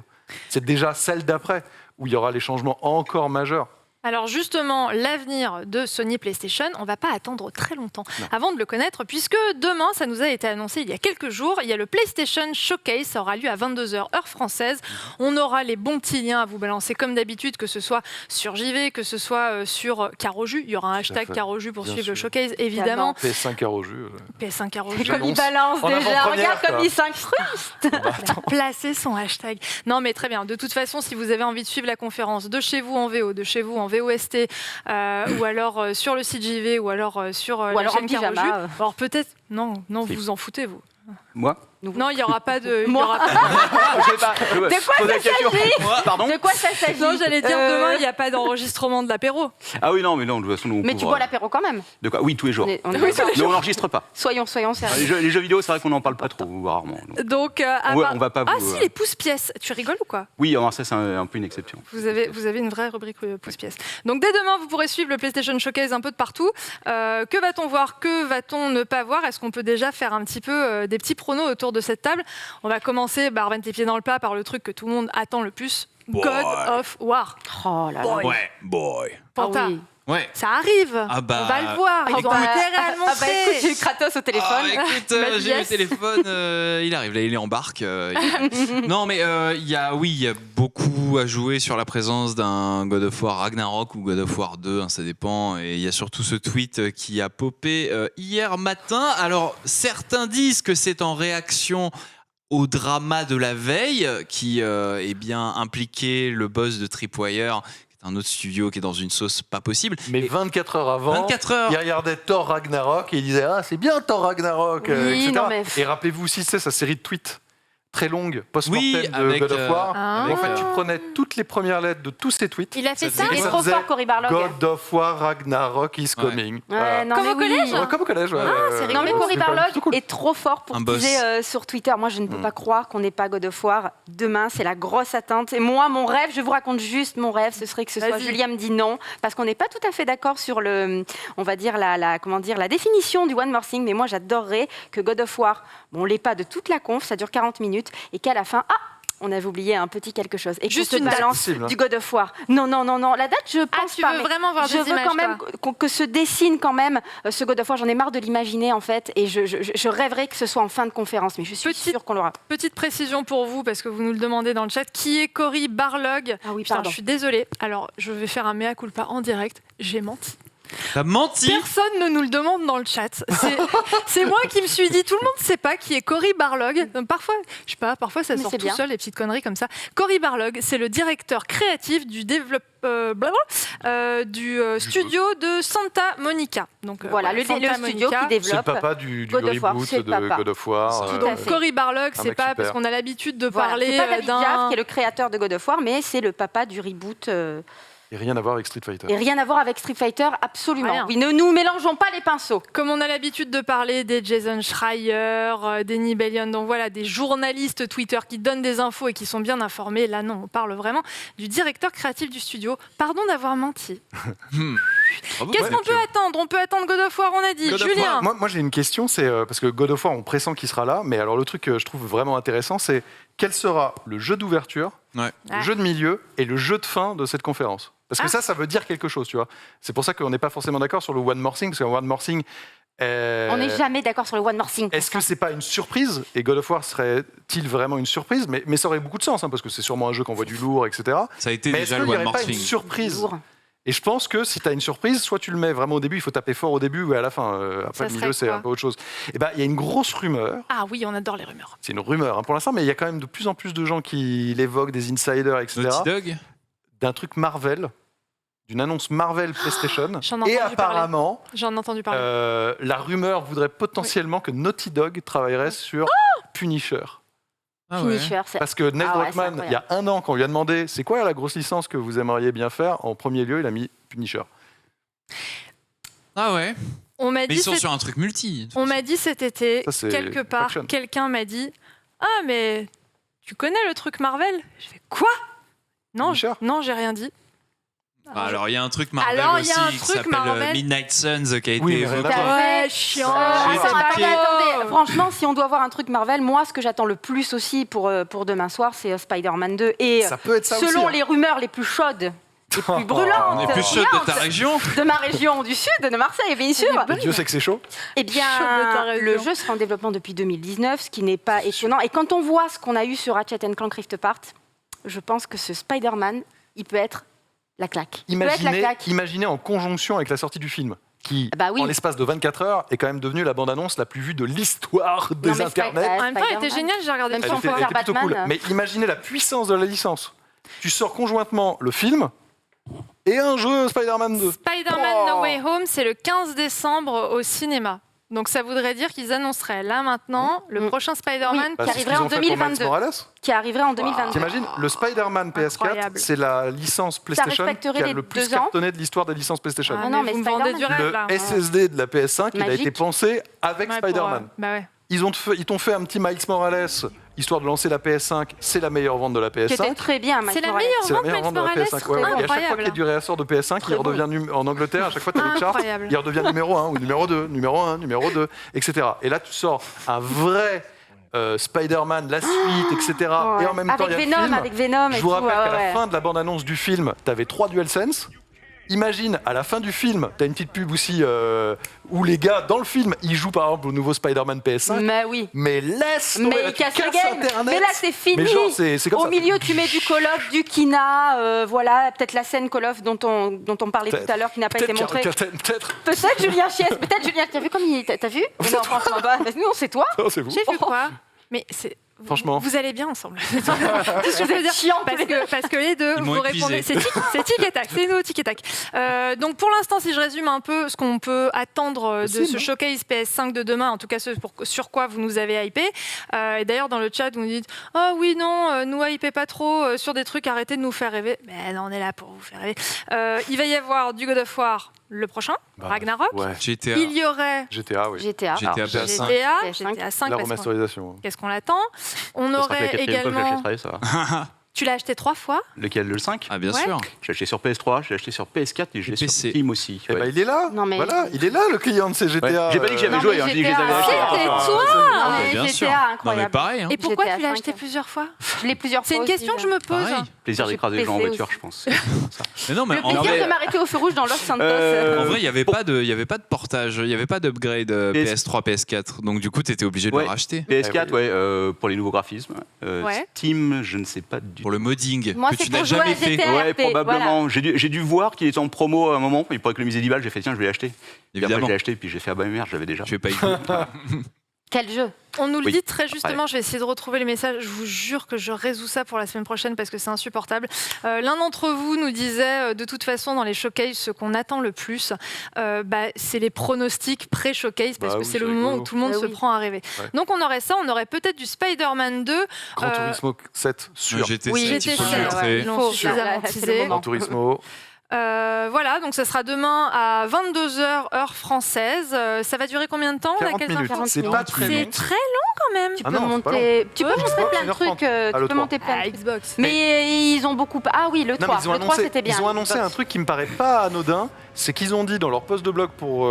C'est déjà celle d'après, où il y aura les changements encore majeurs. Alors justement, l'avenir de Sony PlayStation, on ne va pas attendre très longtemps avant de le connaître, puisque demain, ça nous a été annoncé il y a quelques jours, il y a le PlayStation Showcase, ça aura lieu à 22h heure française. On aura les bons petits liens à vous balancer comme d'habitude, que ce soit sur JV, que ce soit sur Caroju. Il y aura un hashtag Caroju pour suivre le Showcase, évidemment. PS5 Caroju. PS5 Caroju. Comme il balance déjà, regarde comme il s'incruste. Placer son hashtag. Non mais très bien, de toute façon, si vous avez envie de suivre la conférence de chez vous en VO, de chez vous en VOST, ou alors sur le site JV, ou alors sur la chaîne Caroju. Alors peut-être, non, vous vous en foutez, vous. Moi ? Non, il n'y aura pas de... Moi. De quoi ça s'agit ? Pardon ? De quoi ça s'agit ? Non, j'allais dire demain, il n'y a pas d'enregistrement de l'apéro. Ah oui, non, mais non, de toute façon, nous, on Mais tu couvre, bois l'apéro quand même. De quoi ? Oui, tous les jours. Mais on n'enregistre pas. Soyons sérieux. Les jeux vidéo, c'est vrai qu'on n'en parle pas trop, ou rarement. Donc, on va pas ah vous, si, les pouces-pièces. Tu rigoles ou quoi ? Oui, alors ça, c'est un peu une exception. Vous avez une vraie rubrique pouces-pièces. Donc dès demain, vous pourrez suivre le PlayStation Showcase un peu de partout. Que va-t-on voir ? Que va-t-on ne pas voir ? Est-ce qu'on peut déjà faire un petit peu des petits pronos autour de cette table ? On va commencer, remettre les pieds dans le plat par le truc que tout le monde attend le plus, God of War. Oh là là. Ouais, boy. Panta, oui. Ouais. ça arrive. Ah bah, on va le voir. Ils ont intérêt à le montrer. Écoute, j'ai eu Kratos au téléphone. Écoute, j'ai le téléphone, il arrive, là il est en barque. Non mais il y a beaucoup à jouer sur la présence d'un God of War Ragnarok ou God of War 2, ça dépend. Et il y a surtout ce tweet qui a popé hier matin. Alors certains disent que c'est en réaction au drama de la veille qui impliquait le boss de Tripwire, un autre studio qui est dans une sauce pas possible. Mais 24 heures avant, 24 heures. il regardait Thor Ragnarok et il disait « Ah, c'est bien Thor Ragnarok Oui, etc. non, mais... Et rappelez-vous aussi, c'est sa série de tweets très longue, post-mortem de avec, God of War. Ah. En fait, tu prenais toutes les premières lettres de tous ces tweets. Il a fait ça. Il est trop faisait fort, Cory Barlog. God of War Ragnarok is coming. Ouais, non, Comme mais au collège. oui. Comme au collège, ouais. c'est Non mais rigolo. Cory C'est quand même Barlog plutôt cool. est trop fort pour Un boss. teaser sur Twitter. Moi, je ne peux pas croire qu'on n'ait pas God of War. Demain, c'est la grosse attente. Et moi, mon rêve, je vous raconte juste mon rêve, ce serait que ce soit Vas-y. Julia me dit non, parce qu'on n'est pas tout à fait d'accord sur on va dire la définition du One More Thing. Mais moi, j'adorerais que God of War, on l'ait pas de toute la conf, ça dure 40 minutes, et qu'à la fin, on avait oublié un petit quelque chose. Et Juste qu'on se une date. balance Possible, hein. du God of War. Non. La date, je pense tu pas. veux mais vraiment voir je des veux images, quand même que se dessine quand même ce God of War. J'en ai marre de l'imaginer en fait, et je rêverais que ce soit en fin de conférence. Mais je suis sûre qu'on l'aura. Petite précision pour vous, parce que vous nous le demandez dans le chat. Qui est Cory Barlog ? Ah oui, Putain, pardon. je suis désolée. Alors, je vais faire un mea culpa en direct. J'ai menti. T'as menti. Personne ne nous le demande dans le chat. C'est moi qui me suis dit, tout le monde ne sait pas qui est Cory Barlog. Donc, parfois, je sais pas, parfois ça Mais sort c'est tout bien. seul, les petites conneries comme ça. Cory Barlog, c'est le directeur créatif du studio de Santa Monica. Donc, Voilà, le Santa studio Monica. qui C'est le développe. papa du God of War, reboot c'est le de papa. God of War. Tout à fait. Cory Barlog, c'est mec pas super. parce qu'on a l'habitude de Voilà, parler c'est pas David Jaffe d'un... qui est le créateur de God of War, mais c'est le papa du reboot. Et rien à voir avec Street Fighter. Et rien à voir avec Street Fighter, absolument. Rien. Oui, ne nous mélangeons pas les pinceaux. Comme on a l'habitude de parler des Jason Schreier, des Nibelion, donc voilà, des journalistes Twitter qui donnent des infos et qui sont bien informés, là non, on parle vraiment du directeur créatif du studio. Pardon d'avoir menti. Bravo. Qu'est-ce qu'on peut attendre ? On peut attendre God of War, on a dit. God of Julien, Moi, j'ai une question, c'est parce que God of War, on pressent qu'il sera là, mais alors le truc que je trouve vraiment intéressant, c'est quel sera le jeu d'ouverture, Ouais. le jeu de milieu et le jeu de fin de cette conférence. Parce que ça veut dire quelque chose, tu vois. C'est pour ça qu'on n'est pas forcément d'accord sur le One More Thing, parce qu'un One More Thing... On n'est jamais d'accord sur le One More Thing. Est-ce que c'est pas une surprise ? Et God of War serait-il vraiment une surprise ? mais ça aurait beaucoup de sens, hein, parce que c'est sûrement un jeu qu'on voit du lourd, etc. Ça a été Mais est-ce déjà qu'il le n'y One aurait More pas une Thing. surprise ? Lourd. Et je pense que si tu as une surprise, soit tu le mets vraiment au début, il faut taper fort au début ou à la fin. Après, Ça le milieu, serait c'est quoi un peu autre chose. Et ben, il y a une grosse rumeur. Ah oui, on adore les rumeurs. C'est une rumeur hein, pour l'instant, mais il y a quand même de plus en plus de gens qui l'évoquent, des insiders, etc. Naughty Dog. D'un truc Marvel, d'une annonce Marvel PlayStation. J'en ai Et entendu apparemment, J'en ai entendu parler. la rumeur voudrait potentiellement que Naughty Dog travaillerait sur Punisher. Ah ouais. Finisher, c'est... Parce que Neil Ah ouais, Druckmann, c'est il y a un an, quand on lui a demandé c'est quoi la grosse licence que vous aimeriez bien faire, en premier lieu, il a mis Punisher. Ah ouais. On m'a Mais dit ils sont cet- sur un truc multi. on m'a dit cet été, Ça, c'est quelque part, Faction. quelqu'un m'a dit ah mais tu connais le truc Marvel? Je fais quoi? Non, Punisher non, j'ai rien dit. Bah, alors il y a un truc Marvel Alors, il y aussi a un qui truc s'appelle Marvel. Midnight Suns qui a été Oui, mais évoqué. d'accord. Ouais, chiant. Attends, c'est pas attendez. beau. Franchement, si on doit voir un truc Marvel, moi, ce que j'attends le plus aussi pour demain soir, c'est Spider-Man 2. Et Ça peut être ça selon aussi. hein. les rumeurs les plus chaudes, les plus brûlantes, On est plus chaud de ta région. de ma région du sud, de Marseille, bien sûr. Et Dieu sait que c'est chaud. Eh bien, Chaud de ta région. le jeu sera en développement depuis 2019, ce qui n'est pas étonnant. Et quand on voit ce qu'on a eu sur Ratchet Clank Rift Apart, je pense que ce Spider-Man, il peut être la claque. Il peut être la claque. Imaginez en conjonction avec la sortie du film, qui, Bah oui. en l'espace de 24 heures, est quand même devenue la bande-annonce la plus vue de l'histoire des Non, mais internets. En même temps, il était Spider-Man. génial, j'ai regardé Même le si on film. peut Elle faire était plutôt Batman. cool. Mais imaginez la puissance de la licence. Tu sors conjointement le film et un jeu Spider-Man 2. Spider-Man Oh. No Way Home, c'est le 15 décembre au cinéma. Donc ça voudrait dire qu'ils annonceraient là maintenant le prochain Spider-Man. Bah, qui c'est ce arriverait qu'ils en ont fait pour Miles 2022. Morales. Qui arriverait en 2022. T'imagines, le Spider-Man PS4, Incroyable. c'est la licence PlayStation qui respecterait a les le plus 2 ans. cartonné de l'histoire des licences PlayStation. Ah, Ah non, mais mais vous me vendez Spider-Man. du rêve Le là. SSD de la PS5, il a Magique. été pensé avec Ouais, pour, Spider-Man. bah ouais. Ils t'ont fait un petit Miles Morales, histoire de lancer la PS5. C'est la meilleure vente de la Qui était PS5. très bien, Miles C'est la Morales. meilleure C'est la vente, meilleure Miles vente de la Morales. PS5. Ouais, ouais. Et à chaque fois Incroyable. qu'il y a du réassort de PS5, il Très redevient en Angleterre. À chaque fois, tu as les charts. Incroyable. Il redevient numéro 1 ou numéro 2, numéro 1, numéro 2, etc. Et là, tu sors un vrai Spider-Man, la suite, etc. Ouais. Et en même temps, il y a le film. Avec Venom et Je tout. vous rappelle ouais, qu'à la ouais. fin de la bande-annonce du film, tu avais 3 DualSense. Imagine, à la fin du film, tu as une petite pub aussi où les gars, dans le film, ils jouent par exemple au nouveau Spider-Man PS5. Mais oui. Mais laisse tomber, Mais là, il tu casse le casses game. Internet. Mais là, c'est fini. Mais genre, c'est comme Au ça. milieu, tu mets du Call of, du Kina, voilà, peut-être la scène Call of dont on parlait tout à l'heure qui n'a pas été Peut-être montrée. Peut-être. Peut-être Julien Chies, peut-être Julien. T'as vu comme il est. T'as vu Non, franchement, bah, nous, c'est toi. Oh, c'est vous. J'ai vu quoi? Mais c'est. Franchement. Vous allez bien ensemble. C'est ce que je veux dire. Chiant, Parce que les deux, Ils m'ont vous épuisé. répondez. C'est tic et tac. C'est nous, tic et tac. Donc pour l'instant, si je résume un peu ce qu'on peut attendre de Possible, ce hein. showcase PS5 de demain, en tout cas sur quoi vous nous avez hypé. Et d'ailleurs, dans le chat, vous nous dites oh oui, non, nous hypez pas trop sur des trucs, arrêtez de nous faire rêver. Mais non, on est là pour vous faire rêver. Il va y avoir du God of War le prochain, Ragnarok. Ouais. GTA. Il y aurait GTA, oui. GTA. GTA Alors, PS5. GTA 5 La parce qu'on- remasterisation. qu'est-ce qu'on l'attend? On Ça sera que la aurait quatrième fois que je également. l'achèterai, ça. Tu l'as acheté 3 fois. Lequel, le 5? Ah bien Ouais. sûr. Je l'ai acheté sur PS3, je l'ai acheté sur PS4 et je l'ai sur PC. Steam aussi. Eh ouais. ben, il est là. Non, mais- Voilà, il est là le client de ces GTA. Ouais. J'ai pas dit que j'avais Non, joué, mais hein, j'ai dit que je les GTA, avais achetés. c'était attention, toi. Non, Ouais, mais bien GTA, sûr. Non mais incroyable. pareil. Hein. Et pourquoi GTA tu l'as 5. acheté plusieurs fois? Je l'ai plusieurs C'est fois une question que je me pose. Pareil. Plaisir J'ai d'écraser les gens en PC voiture, aussi. je pense. Mais non mais Le en plaisir vrai, de m'arrêter au feu rouge dans Los Santos. en vrai, il y avait pas de portage, il y avait pas d'upgrade PS3, PS4. Donc du coup, tu étais obligé de Ouais. le racheter PS4, Eh oui. ouais, pour les nouveaux graphismes. Ouais. Steam, je ne sais pas du tout. pour le modding Moi, que c'est tu n'as pour jouer à jamais fait. GTA. Ouais, RP, probablement. J'ai dû voir qu'il était en promo à un moment, il pourrait économiser 10 balles, j'ai fait tiens, je vais l'acheter. Puis après, Évidemment. je l'ai acheté, puis j'ai fait ah bah merde, j'avais déjà. Tu fais pas y jouer. Quel jeu? On nous le Oui. dit très justement, je vais essayer de retrouver les messages. Je vous jure que je résous ça pour la semaine prochaine parce que c'est insupportable. L'un d'entre vous nous disait, de toute façon, dans les showcases, ce qu'on attend le plus, c'est les pronostics pré-showcase parce Bah que oui, c'est le c'est moment rigolo. où tout le monde Ah se oui. prend à rêver. Ouais. Donc on aurait ça, on aurait peut-être du Spider-Man 2. Gran Turismo 7, sûr. GT7, Oui, il GT7, faut le ouais. montrer. Ils l'ont Faut, suffisamment là, c'est le teasé. moment. Gran Turismo. Voilà, donc ça sera demain à 22h heure française. Ça va durer combien de temps? On a 40 quelles minutes. infos C'est pas très C'est long. très long quand même. Tu Ah peux non, c'est pas monter, tu peux Ouais. montrer Xbox, plein de 1h30. trucs. Tu le peux 3. monter plein de Ah, trucs. Xbox. Mais ils ont beaucoup. Ah oui, le Non, 3. mais Le 3, c'était bien. ils ont annoncé un truc qui me paraît pas anodin, c'est qu'ils ont dit dans leur post de blog pour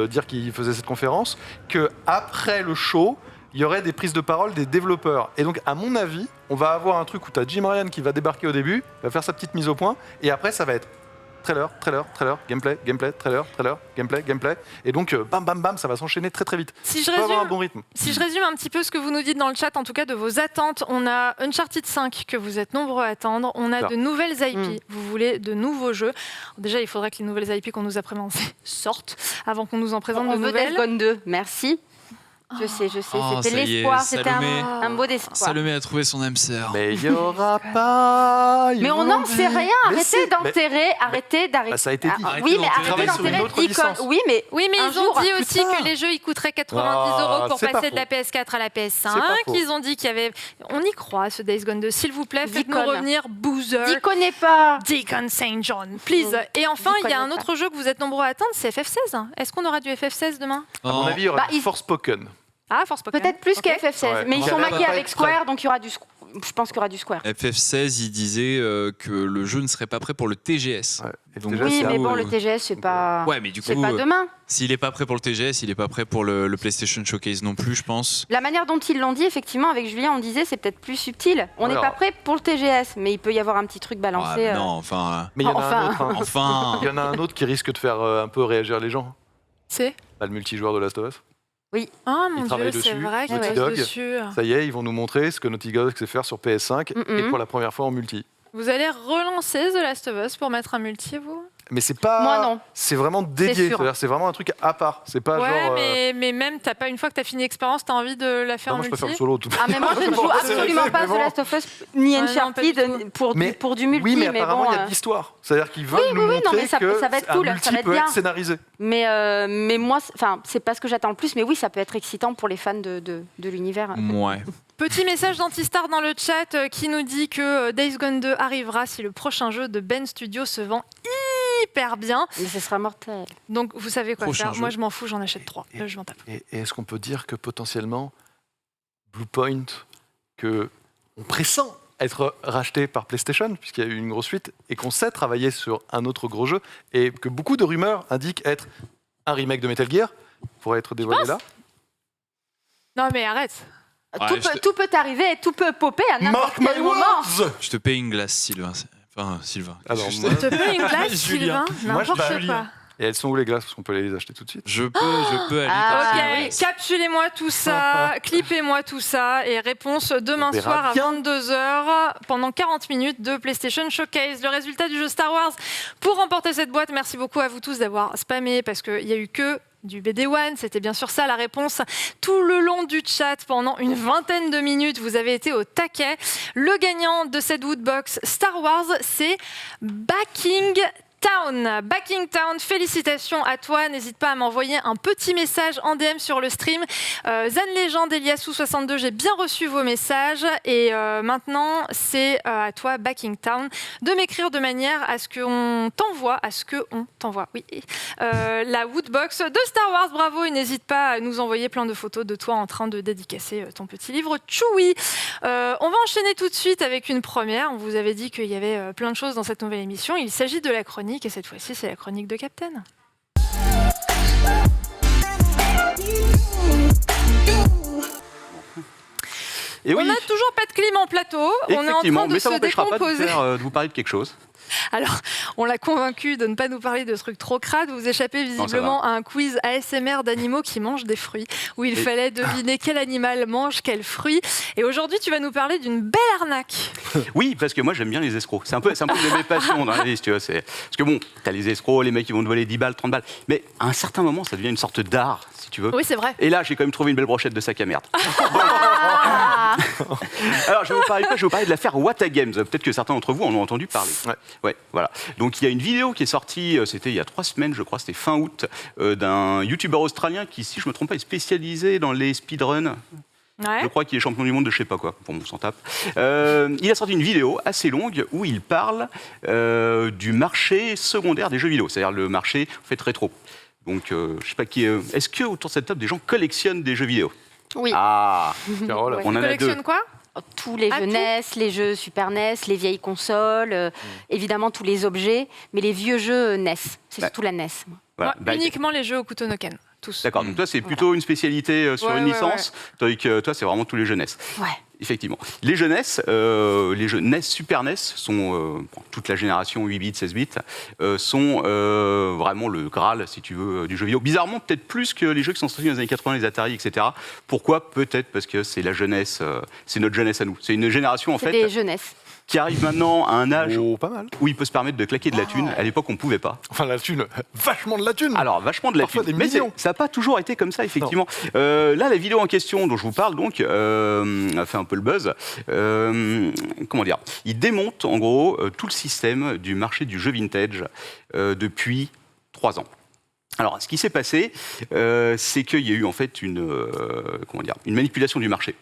dire qu'ils faisaient cette conférence que après le show, il y aurait des prises de parole des développeurs. Et donc, à mon avis, on va avoir un truc où tu as Jim Ryan qui va débarquer au début, va faire sa petite mise au point, et après, ça va être trailer, gameplay, trailer, gameplay. Et donc, bam, bam, bam, ça va s'enchaîner très, très vite. Si je Ça va avoir un résume, bon rythme. Si je résume un petit peu ce que vous nous dites dans le chat, en tout cas de vos attentes, on a Uncharted 5 que vous êtes nombreux à attendre, on a Ça. de nouvelles IP, Mm. vous voulez de nouveaux jeux. Déjà, il faudrait que les nouvelles IP qu'on nous a présentées sortent avant qu'on nous en présente On de veut nouvelles. Days Gone 2. Merci. Je sais, Oh, c'était ça y est, l'espoir, c'était Salomé. un mot d'espoir. Salomé a trouvé son âme sœur. Mais il n'y aura pas. Mais on n'en sait rien, arrêtez d'enterrer, arrêtez d'arrêter. Ça a été dit. Oui, mais Arrêtez arrêtez d'enterrer sur une d'enterrer autre l'icône. licence. Oui, mais ils un ont jour, dit plus aussi tard. que les jeux ils coûteraient 90 € pour c'est pas passer de la faux. PS4 à la PS5. C'est pas faux. Ils ont dit qu'il y avait. On y croit, ce Days Gone 2. S'il vous plaît, faites-nous Deacon. revenir Boozer. n'y connais pas. Deacon St. John, please. Et enfin, il y a un autre jeu que vous êtes nombreux à attendre, c'est FF16. Est-ce qu'on aura du FF16 demain? À mon avis, il y aura Bah, du ils- Forspoken. Ah, Forspoken. Peut-être plus Ok. que FF16, Ouais. mais ils Ça sont va maqués pas avec être Square, donc il y aura du. Je pense qu'il y aura du Square. FF16, il disait que le jeu ne serait pas prêt pour le TGS. Ouais. Et Donc, déjà, Oui, c'est mais un- bon, le TGS, c'est pas. Ouais, mais du C'est coup, pas demain. s'il n'est pas prêt pour le TGS, il n'est pas prêt pour le PlayStation Showcase non plus, je pense. La manière dont ils l'ont dit, effectivement, avec Julien, on disait c'est peut-être plus subtil. On n'est Alors- pas prêt pour le TGS, mais il peut y avoir un petit truc balancé. Ah, non, enfin. Mais il y en a Enfin. un autre. hein. Enfin. Il y en a un autre qui risque de faire un peu réagir les gens. C'est Bah, le multijoueur de Last of Us. Ah mon travaillent dieu, c'est dessus, vrai qu'ils Naughty bossent Dog. dessus. Ça y est, ils vont nous montrer ce que Naughty Dog sait faire sur PS5 et pour la première fois en multi. Vous allez relancer The Last of Us pour mettre un multi, vous? Mais c'est pas. Moi, non. C'est vraiment dédié. sûr. C'est-à-dire, c'est vraiment un truc à part. C'est pas Ouais, genre. mais même, t'as pas une fois que t'as fini l'expérience, t'as envie de la faire non, en moi, je multi? préfère le solo. Tout. Ah, mais moi, je ne joue absolument pas à The Last of Us ni Ah non, pas du Uncharted pour du multi. Oui, mais apparemment, bon, il y a de l'histoire. C'est-à-dire qu'ils veulent nous oui, non, montrer mais ça que va être un cool, multi ça va être peut bien. être scénarisé. mais moi, c'est pas ce que j'attends le plus. Mais oui, ça peut être excitant pour les fans de l'univers. Ouais. Petit message d'Antistar dans le chat qui nous dit que Days Gone 2 arrivera si le prochain jeu de Ben Studio se vend hyper bien. Mais ce sera mortel. Donc vous savez quoi Prochain faire. jeu. Moi je m'en fous, j'en achète 3. Et- Je m'en tape. Et est-ce qu'on peut dire que potentiellement, Bluepoint, que on pressent être racheté par PlayStation, puisqu'il y a eu une grosse fuite, et qu'on sait travailler sur un autre gros jeu, et que beaucoup de rumeurs indiquent être un remake de Metal Gear, pourrait être dévoilé là. Non mais arrête. Ouais, Tout peut arriver et tout peut popper à n'importe Mark quel my moment. words. Je te paye une glace, Sylvain. Enfin, Sylvain. Alors, Qu'est-ce que moi- je Je te paye une glace, Julien. Sylvain. Moi, je N'importe bats quoi. Et elles sont où les glaces? Parce qu'on peut aller les acheter tout de suite. je peux aller Ah, t'acheter Ok, une oui. glace. capsulez-moi tout ça, clippez-moi tout ça et réponse demain On verra soir à bien. 22h pendant 40 minutes de PlayStation Showcase. Le résultat du jeu Star Wars pour remporter cette boîte. Merci beaucoup à vous tous d'avoir spammé parce qu'il n'y a eu que du BD1, c'était bien sûr ça la réponse. Tout le long du chat, pendant une vingtaine de minutes, vous avez été au taquet. Le gagnant de cette Woodbox Star Wars, c'est Backing Town. Backing Town, félicitations à toi. N'hésite pas à m'envoyer un petit message en DM sur le stream. Zan Legend, Eliasou62, j'ai bien reçu vos messages. Et maintenant, c'est à toi, Backing Town, de m'écrire de manière à ce qu'on t'envoie, oui, la Woodbox de Star Wars. Bravo, et n'hésite pas à nous envoyer plein de photos de toi en train de dédicacer ton petit livre Chewie. On va enchaîner tout de suite avec une première. On vous avait dit qu'il y avait plein de choses dans cette nouvelle émission. Il s'agit de la chronique, et cette fois-ci, c'est la chronique de Captain. Et oui, On n'a toujours pas de clim en plateau. On est en effectivement, train de mais ça se n'empêchera pas décomposer. de vous parler de quelque chose. Alors, on l'a convaincu de ne pas nous parler de trucs trop crades. Vous échappez visiblement à un quiz ASMR d'animaux qui mangent des fruits, où il fallait deviner quel animal mange quel fruit. Et aujourd'hui, tu vas nous parler d'une belle arnaque. Oui, parce que moi j'aime bien les escrocs. C'est un peu de mes passions dans la vie, tu vois. Parce que bon, t'as les escrocs, les mecs qui vont te voler 10 balles, 30 balles. Mais à un certain moment, ça devient une sorte d'art, si tu veux. Oui, c'est vrai. Et là, j'ai quand même trouvé une belle brochette de sac à merde. Alors, je vais vous parler de quoi ? Je vais vous parler de l'affaire Wata Games. Peut-être que certains d'entre vous en ont entendu parler. Ouais, voilà. Donc, il y a une vidéo qui est sortie, c'était il y a 3 semaines, je crois, c'était fin août, d'un youtubeur australien qui, si je me trompe pas, est spécialisé dans les speedruns. Ouais. Je crois qu'il est champion du monde de je sais pas quoi. Bon, on s'en tape. Il a sorti une vidéo assez longue où il parle du marché secondaire des jeux vidéo, c'est-à-dire le marché en fait rétro. Donc, je sais pas qui. Est-ce que autour de cette table, des gens collectionnent des jeux vidéo ? Oui. Ah, Carole, Ouais. on en a deux. Collectionne quoi ? Tous les Ah, jeux tout. NES, les jeux Super NES, les vieilles consoles, évidemment tous les objets, mais les vieux jeux NES. C'est Bah. surtout la NES. moi. Voilà. Moi, Bah, uniquement les jeux au couteau Noken. Tous. D'accord, donc toi, c'est plutôt une spécialité sur Ouais, une ouais, licence, tandis que toi, c'est vraiment tous les jeux NES. Ouais. Effectivement. Les jeux NES, Super NES, sont, toute la génération 8 bits, 16 bits, sont vraiment le Graal, si tu veux, du jeu vidéo. Bizarrement, peut-être plus que les jeux qui sont sortis dans les années 80, les Atari, etc. Pourquoi ? Peut-être parce que c'est la jeunesse, c'est notre jeunesse à nous. C'est une génération, en C'est fait. des jeux NES. qui arrive maintenant à un âge pas mal. où il peut se permettre de claquer de la thune. À l'époque, on ne pouvait pas. Enfin, la thune, vachement de la thune. Alors, vachement de la Parfois thune. des Mais millions. ça n'a pas toujours été comme ça, effectivement. Là, la vidéo en question dont je vous parle, donc, a fait un peu le buzz. Comment dire ? Il démonte, en gros, tout le système du marché du jeu vintage depuis 3 ans. Alors, ce qui s'est passé, c'est qu'il y a eu en fait une manipulation du marché.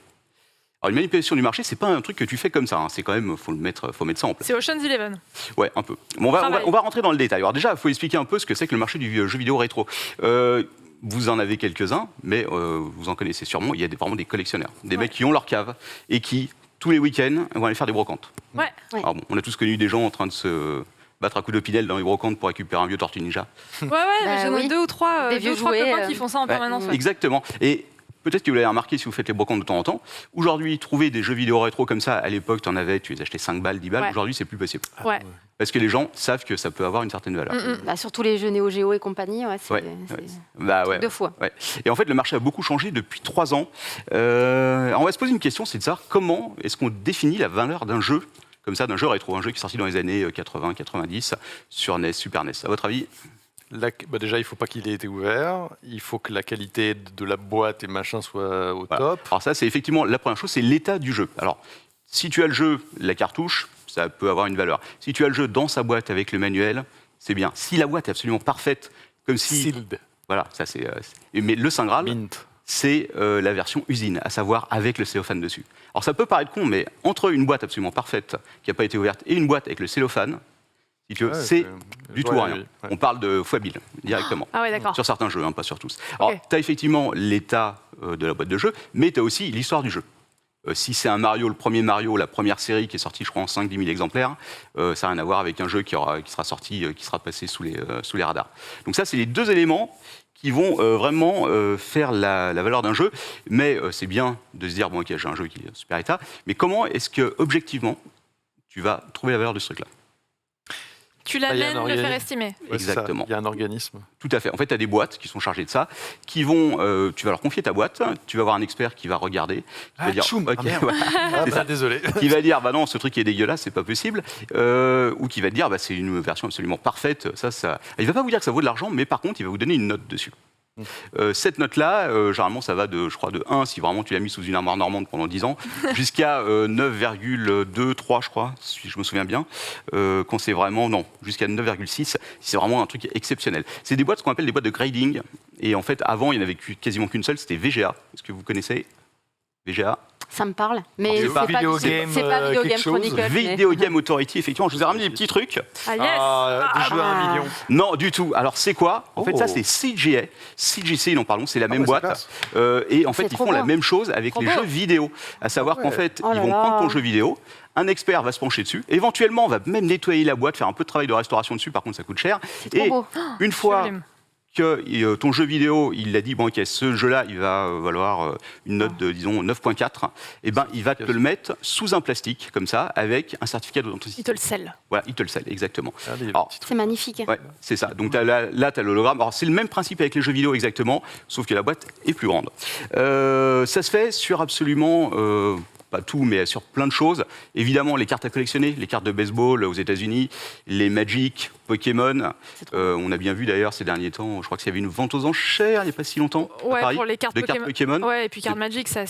Alors, une manipulation du marché, c'est pas un truc que tu fais comme ça. Hein. C'est quand même, faut mettre ça en place. C'est Ocean's Eleven. Ouais, un peu. Bon, on va rentrer dans le détail. Alors déjà, il faut expliquer un peu ce que c'est que le marché du jeu vidéo rétro. Vous en avez quelques-uns, mais vous en connaissez sûrement. Il y a vraiment des collectionneurs, des mecs qui ont leur cave et qui, tous les week-ends, vont aller faire des brocantes. Ouais. Alors, bon, on a tous connu des gens en train de se battre à coups de pinel dans les brocantes pour récupérer un vieux Tortue Ninja. Ouais, Bah j'en ai oui. 2 ou 3 Des vieux jouets, copains qui font ça en permanence. Ouais. Exactement. Et peut-être que vous l'avez remarqué si vous faites les brocantes de temps en temps. Aujourd'hui, trouver des jeux vidéo rétro comme ça, à l'époque, tu les achetais 5 balles, 10 balles. Ouais. Aujourd'hui, c'est plus possible. Ouais. Parce que les gens savent que ça peut avoir une certaine valeur. Bah, surtout les jeux Neo Geo et compagnie, ouais, c'est Ouais, Bah ouais. 2 fois. Ouais. Et en fait, le marché a beaucoup changé depuis 3 ans. On va se poser une question, c'est de savoir comment est-ce qu'on définit la valeur d'un jeu comme ça, d'un jeu rétro, un jeu qui est sorti dans les années 80-90 sur NES, Super NES. À votre avis ? Déjà, il ne faut pas qu'il ait été ouvert. Il faut que la qualité de la boîte et machin soit au Voilà. top. Alors ça, c'est effectivement la première chose, c'est l'état du jeu. Alors, si tu as le jeu, la cartouche, ça peut avoir une valeur. Si tu as le jeu dans sa boîte avec le manuel, c'est bien. Si la boîte est absolument parfaite, comme si... Sealed. Voilà, ça c'est... Mais le Saint Graal, Mint. c'est la version usine, à savoir avec le cellophane dessus. Alors ça peut paraître con, mais entre une boîte absolument parfaite qui n'a pas été ouverte et une boîte avec le cellophane, si tu veux, c'est du tout rien. Ouais. On parle de fois 1000 directement. Ah ouais, d'accord. Sur certains jeux, hein, pas sur tous. Alors, Ok. tu as effectivement l'état de la boîte de jeu, mais tu as aussi l'histoire du jeu. Si c'est un Mario, le premier Mario, la première série qui est sortie, je crois, en 5-10 000 exemplaires, ça n'a rien à voir avec un jeu qui sera sorti, qui sera passé sous les radars. Donc ça, c'est les 2 éléments qui vont vraiment faire la valeur d'un jeu. Mais c'est bien de se dire, bon, ok, j'ai un jeu qui est super état, mais comment est-ce que, objectivement, tu vas trouver la valeur de ce truc-là ? Tu il y a un l'amènes, le organisme. faire estimer. Ouais, c'est ça. Exactement. Il y a un organisme. Tout à fait. En fait, tu as des boîtes qui sont chargées de ça, qui vont, tu vas leur confier ta boîte, tu vas avoir un expert qui va regarder, qui va dire, tchoum, ok, merde. voilà. Ah, C'est ça. désolé. Qui va dire, bah non, ce truc est dégueulasse, c'est pas possible, ou qui va te dire, bah c'est une version absolument parfaite. Ça. Il va pas vous dire que ça vaut de l'argent, mais par contre, il va vous donner une note dessus. Cette note-là, généralement, ça va de 1, si vraiment tu l'as mis sous une armoire normande pendant 10 ans, jusqu'à 9,2, 3, je crois, si je me souviens bien, quand c'est vraiment, non, jusqu'à 9,6, si c'est vraiment un truc exceptionnel. C'est des boîtes, ce qu'on appelle des boîtes de grading, et en fait, avant, il n'y en avait quasiment qu'une seule, c'était VGA. Est-ce que vous connaissez VGA? Ça me parle, mais C'est c'est pas pas Video c'est Game, pas Video quelque Game chose. Chronicle. mais- Video Game Authority, effectivement, je vous ai ramené des petits trucs. Ah yes. Des jeux à 1 million. Non, du tout. Alors, c'est quoi? En fait, Oh. ça, c'est CGA. CGC, n'en parlons, c'est la même ouais, c'est boîte. classe. Et en fait, C'est ils trop font la beau. même chose avec Trop les beau. jeux vidéo. À savoir ouais. qu'en fait, Oh ils là vont là. prendre ton jeu vidéo, un expert va se pencher dessus, éventuellement, on va même nettoyer la boîte, faire un peu de travail de restauration dessus, par contre, ça coûte cher. C'est trop Et beau. une fois Sublime. que ton jeu vidéo, il a dit, bon, ok, ce jeu-là, il va valoir une note de, disons, 9,4, et ben, il va te le mettre sous un plastique, comme ça, avec un certificat Il d'authenticité. te le scelle. Voilà, il te le scelle, exactement. Regardez, les Alors, petits trucs. C'est magnifique. Ouais, c'est ça. Donc là, tu as l'hologramme. Alors, c'est le même principe avec les jeux vidéo exactement, sauf que la boîte est plus grande. Ça se fait sur absolument, pas tout, mais sur plein de choses. Évidemment, les cartes à collectionner, les cartes de baseball aux États-Unis, les Magic, Pokémon. On a bien vu d'ailleurs ces derniers temps, je crois qu'il y avait une vente aux enchères il n'y a pas si longtemps à Ouais, Paris, pour les cartes de cartes Pokémon. Ouais, et puis Card Magic, ça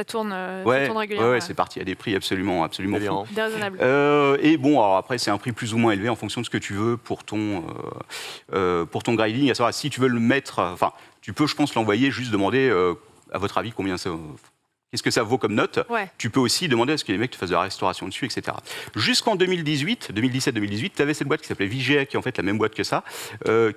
tourne, ça Ouais, tourne régulièrement. ouais, c'est parti à des prix absolument fous. Délirant. Déraisonnable. Et bon, alors après, c'est un prix plus ou moins élevé en fonction de ce que tu veux pour ton grading. À savoir, si tu veux le mettre, enfin, tu peux, je pense, l'envoyer, juste demander, à votre avis, combien ça. Qu'est-ce que ça vaut comme note? Ouais. Tu peux aussi demander à ce que les mecs te fassent de la restauration dessus, etc. Jusqu'en 2017-2018, tu avais cette boîte qui s'appelait VGA, qui est en fait la même boîte que ça,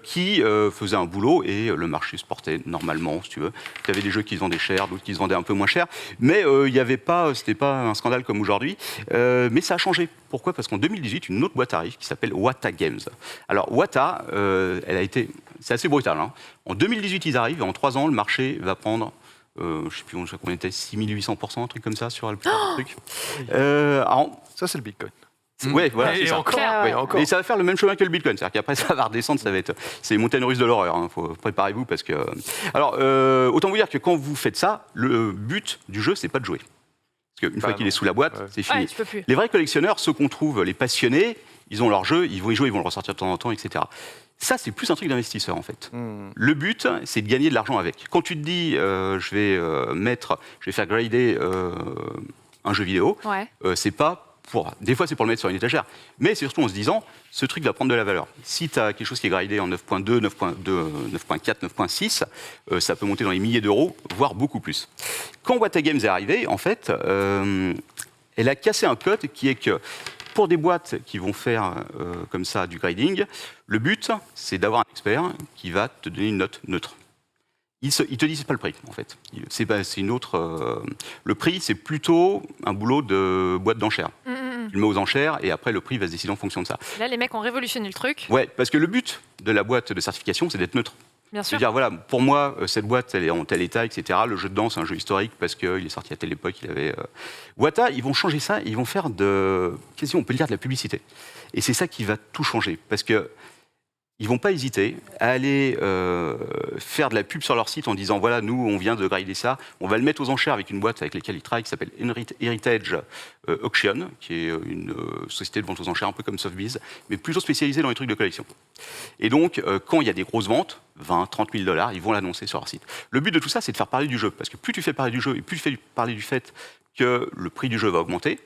qui faisait un boulot et le marché se portait normalement, si tu veux. Tu avais des jeux qui se vendaient cher, d'autres qui se vendaient un peu moins cher, mais il y avait pas, c'était pas un scandale comme aujourd'hui. Mais ça a changé. Pourquoi? Parce qu'en 2018, une autre boîte arrive qui s'appelle Wata Games. Alors Wata, elle a été, c'est assez brutal. Hein. En 2018, ils arrivent et en 3 ans, le marché va prendre. Je ne sais plus combien était, 6800%, un truc comme ça sur le truc. Alors, Ça, c'est le Bitcoin. ouais, voilà, Et c'est ça. encore, Ouais, et encore. Et ça va faire le même chemin que le Bitcoin, c'est-à-dire qu'après ça va redescendre, ça va être, c'est les montagnes russes de l'horreur. Hein. Faut préparez-vous parce que. Alors, autant vous dire que quand vous faites ça, le but du jeu, c'est pas de jouer. Parce qu'une fois qu'il est sous la boîte, c'est fini. Ouais, tu peux plus. Les vrais collectionneurs, ceux qu'on trouve, les passionnés, ils ont leur jeu, ils vont y jouer, ils vont le ressortir de temps en temps, etc. Ça, c'est plus un truc d'investisseur, en fait. Le but, c'est de gagner de l'argent avec. Quand tu te dis, je vais faire grader un jeu vidéo, c'est pas des fois, c'est pour le mettre sur une étagère, mais c'est surtout en se disant, ce truc va prendre de la valeur. Si tu as quelque chose qui est gradé en 9.2, 9.4, 9.6, ça peut monter dans les milliers d'euros, voire beaucoup plus. Quand Wata Games est arrivée, en fait, elle a cassé un code qui est que pour des boîtes qui vont faire comme ça du grading, le but, c'est d'avoir un expert qui va te donner une note neutre. Ils te disent pas le prix, en fait. C'est une autre. Le prix, c'est plutôt un boulot de boîte d'enchères. Tu le mets aux enchères et après le prix va se décider en fonction de ça. Là, les mecs ont révolutionné le truc. Ouais, parce que le but de la boîte de certification, c'est d'être neutre. Bien sûr. C'est-à-dire, voilà, pour moi, cette boîte, elle est en tel état, etc. Le jeu dedans, c'est un jeu historique parce qu'il est sorti à telle époque. Wata, ils vont changer ça, ils vont faire on peut le dire, de la publicité. Et c'est ça qui va tout changer. Parce que ils vont pas hésiter à aller faire de la pub sur leur site en disant voilà, nous, on vient de grader ça, on va le mettre aux enchères avec une boîte avec laquelle ils travaillent qui s'appelle Heritage Auction, qui est une société de vente aux enchères un peu comme Sotheby's, mais plutôt spécialisée dans les trucs de collection. Et donc, quand il y a des grosses ventes, 20, 30 000 $, ils vont l'annoncer sur leur site. Le but de tout ça, c'est de faire parler du jeu, parce que plus tu fais parler du jeu et plus tu fais parler du fait que le prix du jeu va augmenter,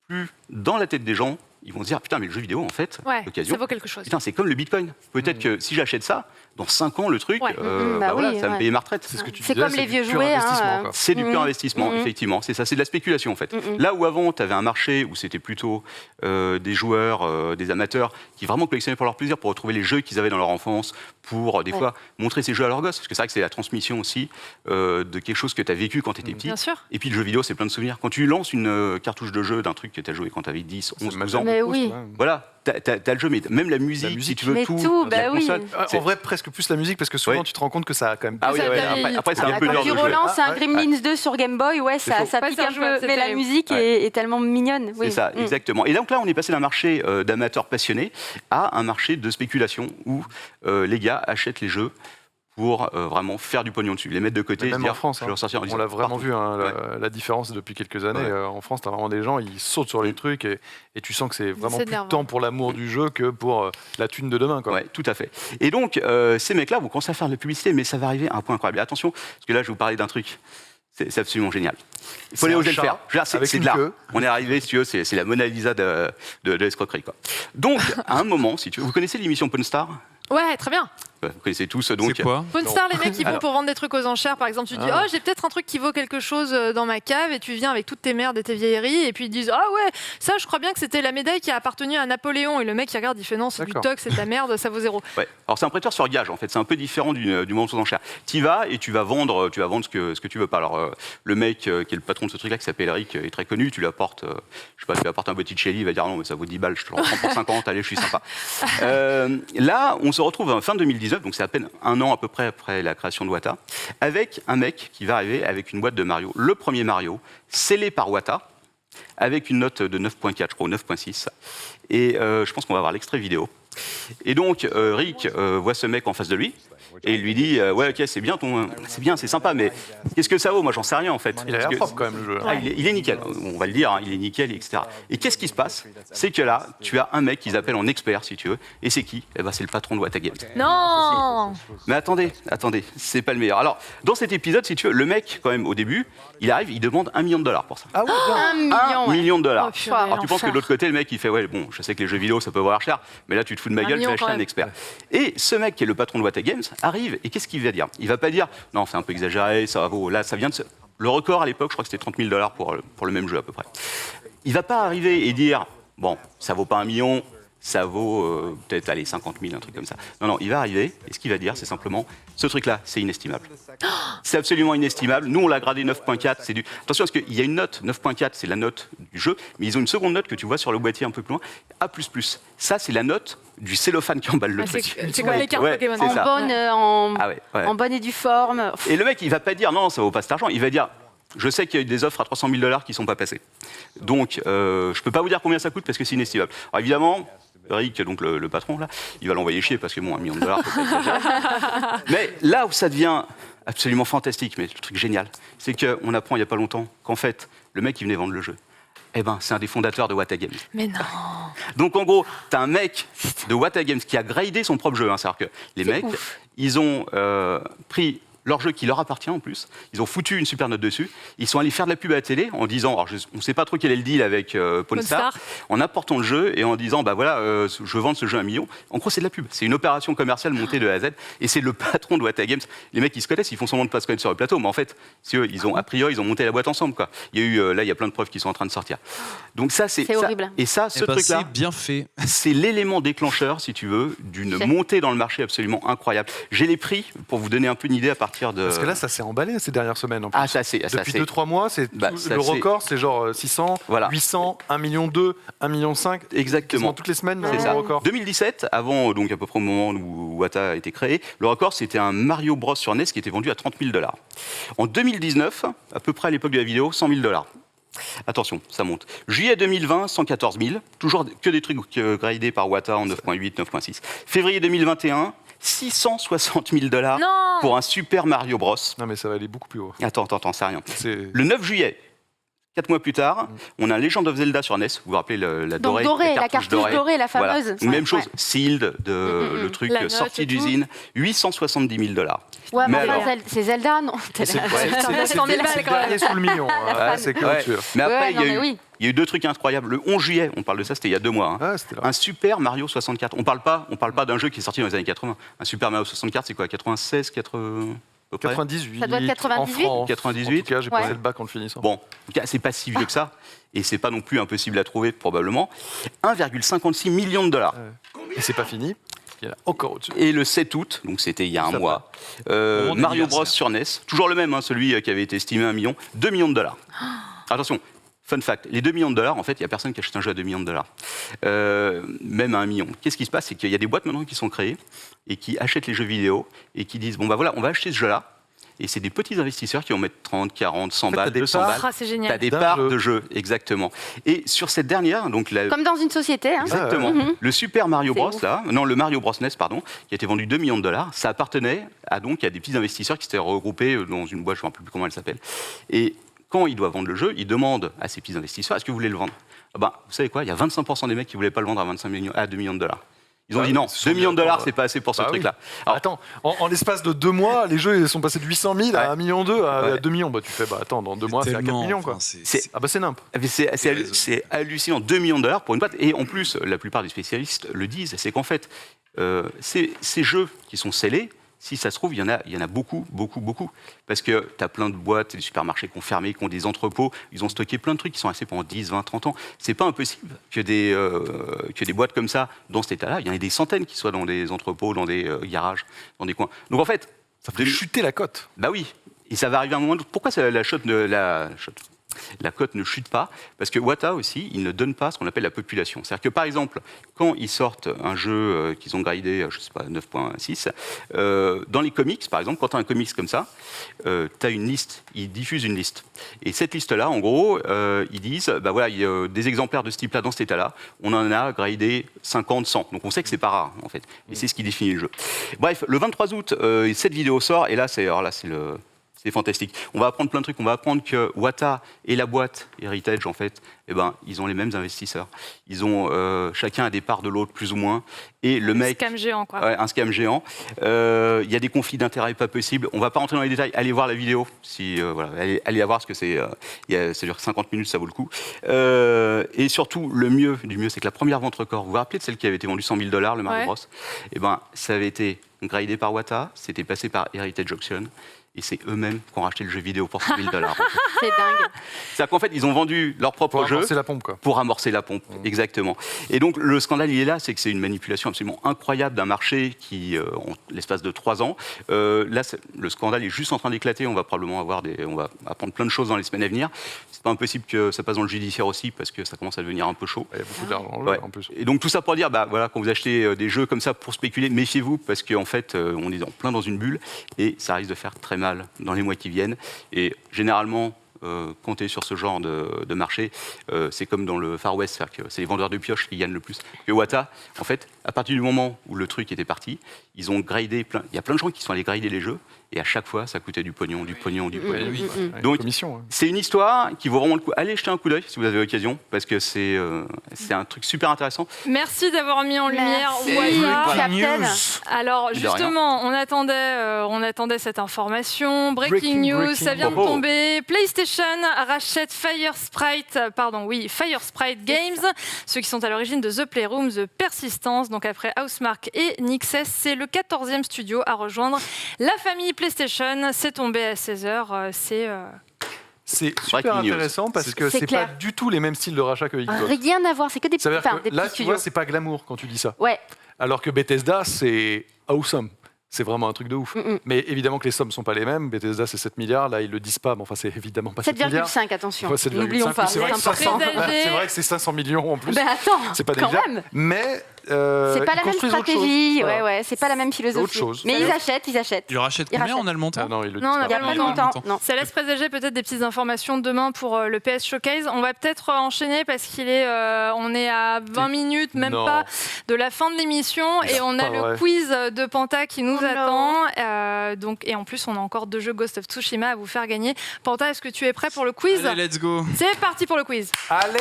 plus dans la tête des gens, ils vont se dire putain, mais le jeu vidéo, en fait, l'occasion, ça vaut quelque chose. Putain, c'est comme le Bitcoin. Peut-être que si j'achète ça, dans 5 ans, le truc, ça me paye ma retraite. C'est ce que tu C'est disais, comme les vieux pur jouets. investissement, quoi. C'est du pur investissement, effectivement. C'est ça, c'est de la spéculation, en fait. Là où avant, tu avais un marché où c'était plutôt des joueurs, des amateurs, qui vraiment collectionnaient pour leur plaisir, pour retrouver les jeux qu'ils avaient dans leur enfance, pour des fois montrer ces jeux à leurs gosses. Parce que c'est vrai que c'est la transmission aussi de quelque chose que tu as vécu quand tu étais petit. Bien sûr. Et puis le jeu vidéo, c'est plein de souvenirs. Quand tu lances une cartouche de jeu d'un truc que tu as joué quand tu avais 10, 11, 12 ans, Mais oui. voilà, t'as le jeu, mais même la musique, si tu veux Mais tout, la bah oui. console, En vrai, presque plus la musique, parce que souvent, Ouais. tu te rends compte que ça a quand même. Ah oui, Ça ouais, vieillit. après c'est un peu Quand l'heure tu de jouer. relances un Ouais. Gremlins 2 sur Game Boy, ça chaud. pique c'est un injouable, peu, c'est mais la terrible. musique est tellement mignonne. Oui. C'est ça, exactement. Et donc là, on est passé d'un marché d'amateurs passionnés à un marché de spéculation où les gars achètent les jeux pour vraiment faire du pognon dessus, les mettre de côté. Mais et se même dire, en France, je vais ressortir en on disant, l'a vraiment partout. vu, hein, Ouais. la différence depuis quelques années. Ouais. En France, tu as vraiment des gens, ils sautent sur les trucs et tu sens que c'est vraiment C'est plus de énervant. temps pour l'amour du jeu que pour la thune de demain. Quoi. Ouais, tout à fait. Et donc, ces mecs-là vont commencer à faire de la publicité, mais ça va arriver à un point incroyable. Et attention, parce que là, je vais vous parler d'un truc. C'est absolument génial. Il faut C'est aller un oser le chat faire. Je veux dire, avec c'est une de l'art. queue. On est arrivé, si tu veux, c'est la Mona Lisa de l'escroquerie, quoi. Donc, à un moment, si tu veux, vous connaissez l'émission Pawn Star ? Ouais, très bien. Vous connaissez tous, donc. C'est quoi? Pawn Star, les mecs qui vont Alors. pour vendre des trucs aux enchères, par exemple, tu dis oh j'ai peut-être un truc qui vaut quelque chose dans ma cave et tu viens avec toutes tes merdes et tes vieilleries et puis ils disent ah ouais ça je crois bien que c'était la médaille qui a appartenu à Napoléon et le mec qui regarde il fait non c'est du D'accord. tox c'est de la merde ça vaut 0. Ouais. Alors c'est un prêteur sur gage en fait, c'est un peu différent du monde aux enchères. Tu y vas et tu vas vendre ce que tu veux pas. Alors le mec qui est le patron de ce truc-là qui s'appelle Eric est très connu. Tu lui apportes, je sais pas, tu lui apportes un Botticelli, il va dire non mais ça vaut 10 balles, je te le reprends pour 50, allez je suis sympa. Là on se retrouve en fin 2019, donc c'est à peine un an à peu près après la création de Wata, avec un mec qui va arriver avec une boîte de Mario, le premier Mario, scellé par Wata, avec une note de 9.4, je crois, ou 9.6. Et je pense qu'on va voir l'extrait vidéo. Et donc, Rick voit ce mec en face de lui, et il lui dit ouais, ok, c'est bien, c'est sympa, mais qu'est-ce que ça vaut? Moi, j'en sais rien, en fait. Il a l'air propre quand même le jeu. Ah, il est nickel, on va le dire, hein, il est nickel, etc. Et qu'est-ce qui se passe? C'est que là, tu as un mec qu'ils appellent en expert, si tu veux, et c'est qui? Eh ben, c'est le patron de Wata Games. Non. Mais attendez, c'est pas le meilleur. Alors, dans cet épisode, si tu veux, le mec, quand même, au début, il arrive, il demande $1 million pour ça. Ah ouais, bien. 1 million, ouais. $1 million. Oh, purée, Alors, tu penses que l'enfer. de l'autre côté, le mec, il fait ouais, bon, je sais que les jeux vidéo, ça peut valoir cher, mais là, tu te fous de ma 1 gueule, tu million vas acheter quand un même. expert. Et ce mec, qui est le patron de Wata Games, arrive, et qu'est-ce qu'il va dire? Il va pas dire, non, c'est un peu exagéré, ça vaut, là, ça vient de. Le record à l'époque, je crois que c'était $30 000 pour le même jeu à peu près. Il va pas arriver et dire, bon, ça vaut pas 1 million, ça vaut peut-être, allez, 50 000, un truc comme ça. Non, non, il va arriver, et ce qu'il va dire, c'est simplement, ce truc-là, c'est inestimable. C'est absolument inestimable. Nous, on l'a gradé 9.4, c'est du. Attention, parce qu'il y a une note, 9.4, c'est la note du jeu, mais ils ont une seconde note que tu vois sur le boîtier un peu plus loin, A++. Ça, c'est la note du cellophane qui emballe le Ah, c'est truc. c'est comme les cartes Ouais, Pokémon. c'est ça. Ah ouais, ouais. En bonne et due forme. Et le mec, il va pas dire non, ça vaut pas cet argent. Il va dire, je sais qu'il y a eu des offres à $300 000 qui sont pas passées. Donc, je peux pas vous dire combien ça coûte parce que c'est inestimable. Alors évidemment, Rick, donc le patron là, il va l'envoyer chier parce que bon, $1 million, c'est pas exagéré. Mais là où ça devient absolument fantastique, mais le truc génial, c'est qu'on apprend il n'y a pas longtemps qu'en fait, le mec qui venait vendre le jeu, c'est un des fondateurs de Wata Games. Mais non. Donc en gros, t'as un mec de Wata Games qui a gradé son propre jeu. C'est-à-dire que les mecs, ils ont pris leur jeu qui leur appartient en plus, ils ont foutu une super note dessus, ils sont allés faire de la pub à la télé en disant, alors on ne sait pas trop quel est le deal avec Pawn Star, en apportant le jeu et en disant, je vends ce jeu à 1 million. En gros, c'est de la pub, c'est une opération commerciale montée de A à Z, et c'est le patron de Wata Games. Les mecs, ils se connaissent, ils font semblant de ne pas se connaître sur le plateau, mais en fait, a priori, ils ont monté la boîte ensemble, quoi. Il y a eu, là, il y a plein de preuves qui sont en train de sortir. Donc ça, c'est horrible. Et ça, ce truc-là, c'est bien fait. c'est l'élément déclencheur, si tu veux, d'une montée dans le marché absolument incroyable. J'ai les prix, pour vous donner un peu une idée à partir de... Parce que là, ça s'est emballé ces dernières semaines. En plus. Depuis 2-3 mois, le record, c'est genre 600, 800, 1,2 million, 1,5 million. Exactement. Toutes les semaines, c'est le record. 2017, avant, donc à peu près au moment où Wata a été créé, le record, c'était un Mario Bros sur NES qui était vendu à 30 000 $. En 2019, à peu près à l'époque de la vidéo, 100 000 $. Attention, ça monte. Juillet 2020, 114 000. Toujours que des trucs gradés par Wata en 9.8, 9.6. Février 2021, 660 000 $ pour un Super Mario Bros. Non, mais ça va aller beaucoup plus haut. Attends, c'est rien. Le 9 juillet, 4 mois plus tard, on a Legend of Zelda sur NES. Vous vous rappelez la dorée, la cartouche dorée, la fameuse. Voilà. Même chose, Sealed, le truc sorti d'usine, 870 000 $. Ouais, mais enfin, c'est Zelda, non? C'est sous le million. C'est clôture. Mais après, il y a eu 2 trucs incroyables. Le 11 juillet, on parle de ça, c'était il y a 2 mois. Un Super Mario 64. On parle pas d'un jeu qui est sorti dans les années 80. Un Super Mario 64, c'est quoi, 96, 80 98. Ça doit être 98. En France. 98. En tout cas, j'ai passé le bac en le finissant. Bon, en tout cas, c'est pas si vieux que ça, et c'est pas non plus impossible à trouver probablement. 1,56 million $. Et c'est pas fini. Il y en a encore au-dessus. Et le 7 août, donc c'était il y a un mois, Mario Bros sur NES, toujours le même, celui qui avait été estimé à 1 million, 2 millions de $. Attention, fun fact, les 2 millions de $, en fait, il n'y a personne qui achète un jeu à 2 millions de $. Même à 1 million. Qu'est-ce qui se passe? C'est qu'il y a des boîtes maintenant qui sont créées et qui achètent les jeux vidéo et qui disent, on va acheter ce jeu-là. Et c'est des petits investisseurs qui vont mettre 30, 40, 100 balles, 200 balles. C'est génial. T'as des parts de jeu, exactement. Et sur cette dernière, donc comme dans une société. Exactement. Le Super Mario Bros, le Mario Bros NES, pardon, qui a été vendu 2 millions de $, ça appartenait à des petits investisseurs qui s'étaient regroupés dans une boîte, je ne me rappelle plus comment elle s'appelle. Et quand il doit vendre le jeu, il demande à ces petits investisseurs, est-ce que vous voulez le vendre? Vous savez quoi, il y a 25% des mecs qui ne voulaient pas le vendre à 2 millions de $. Ils ont dit non, 2 millions de $, c'est pas assez pour ce truc-là. Alors, attends, en l'espace de 2 mois, les jeux sont passés de 800 000 à 1,2 million à 2 millions. Tu fais, attends, dans 2 mois, c'est à 4 millions, quoi. C'est nimp. C'est hallucinant, 2 millions de $ pour une boîte. Et en plus, la plupart des spécialistes le disent, c'est qu'en fait, ces jeux qui sont scellés, si ça se trouve, il y en a beaucoup. Parce que tu as plein de boîtes, des supermarchés qui ont fermé, qui ont des entrepôts, ils ont stocké plein de trucs qui sont restés pendant 10, 20, 30 ans. C'est pas impossible que des boîtes comme ça, dans cet état-là, il y en ait des centaines qui soient dans des entrepôts, dans des garages, dans des coins. Donc en fait... Ça fait chuter la cote. Bah oui. Et ça va arriver à un moment... Pourquoi la cote ne chute pas? Parce que Wata aussi, il ne donne pas ce qu'on appelle la population. C'est-à-dire que par exemple, quand ils sortent un jeu qu'ils ont gradé, je sais pas, 9.6, dans les comics, par exemple, quand tu as un comics comme ça, tu as une liste, ils diffusent une liste. Et cette liste-là, en gros, ils disent, il y a des exemplaires de ce type-là dans cet état-là, on en a gradé 50, 100. Donc on sait que c'est pas rare, en fait. Et c'est ce qui définit le jeu. Bref, le 23 août, cette vidéo sort, et là, c'est fantastique. On va apprendre plein de trucs. On va apprendre que Wata et la boîte Heritage, en fait, ils ont les mêmes investisseurs. Ils ont chacun a des parts de l'autre, plus ou moins. Et le mec... Un scam géant, quoi. Ouais, un scam géant. Il y a des conflits d'intérêts pas possibles. On va pas rentrer dans les détails. Allez voir la vidéo. Allez la voir, parce que ça dure 50 minutes, ça vaut le coup. Et surtout, le mieux du mieux, c'est que la première vente record, vous vous rappelez de celle qui avait été vendue 100 000 $, le Mario Bros? Ça avait été gradé par Wata, c'était passé par Heritage Auction. Et c'est eux-mêmes qui ont racheté le jeu vidéo pour 100 000 $. C'est dingue. C'est-à-dire qu'en fait, ils ont vendu leur propre jeu. Pour amorcer la pompe, quoi. Pour amorcer la pompe, exactement. Et donc, le scandale, il est là, c'est que c'est une manipulation absolument incroyable d'un marché qui, en l'espace de 3 ans, là, le scandale est juste en train d'éclater. On va probablement apprendre plein de choses dans les semaines à venir. C'est pas impossible que ça passe dans le judiciaire aussi, parce que ça commence à devenir un peu chaud. Il y a beaucoup d'argent en plus. Et donc, tout ça pour dire, quand vous achetez des jeux comme ça pour spéculer, méfiez-vous, parce qu'en fait, on est plein dans une bulle, et ça risque de faire très mal dans les mois qui viennent. Et généralement, compter sur ce genre de marché. C'est comme dans le Far West, c'est les vendeurs de pioches qui gagnent le plus. Et Iwata, en fait, à partir du moment où le truc était parti, ils ont gradé il y a plein de gens qui sont allés grader les jeux, et à chaque fois, ça coûtait du pognon. Donc, c'est une histoire qui vaut vraiment le coup. Allez jeter un coup d'œil si vous avez l'occasion, parce que c'est un truc super intéressant. Merci d'avoir mis en lumière Iwata. Alors justement, on attendait cette information. Breaking news, ça vient de tomber. PlayStation rachète Fire Sprite Games, ceux qui sont à l'origine de The Playroom, The Persistence. Donc après Housemarque et Nixxes, c'est le 14e studio à rejoindre la famille PlayStation. C'est tombé à 16h. C'est super intéressant parce que c'est pas du tout les mêmes styles de rachat que Xbox. Rien à voir, c'est que des petits studios. Là, tu vois, c'est pas glamour quand tu dis ça. Ouais. Alors que Bethesda, c'est awesome. C'est vraiment un truc de ouf. Mais évidemment que les sommes ne sont pas les mêmes. Bethesda, c'est 7 milliards. Là, ils le disent pas. Mais enfin, c'est évidemment pas 7 milliards. 7,5, attention. Ouais, N'oublions pas. C'est vrai que c'est 500 millions en plus. Ben attends, c'est pas quand négligeable. même. Mais c'est pas la même stratégie. Voilà. Ouais, c'est pas la même philosophie. Autre chose. Mais ils achètent. Ils rachètent combien en allemand? Non, il n'y a pas longtemps. Non. Ça laisse présager peut-être des petites informations demain pour le PS Showcase. On va peut-être enchaîner parce on est à 20 minutes, même pas, de la fin de l'émission. Et on a le quiz de Panta qui nous attend. Et en plus, on a encore 2 jeux Ghost of Tsushima à vous faire gagner. Panta, est-ce que tu es prêt pour le quiz? Allez, let's go. C'est parti pour le quiz. Allez!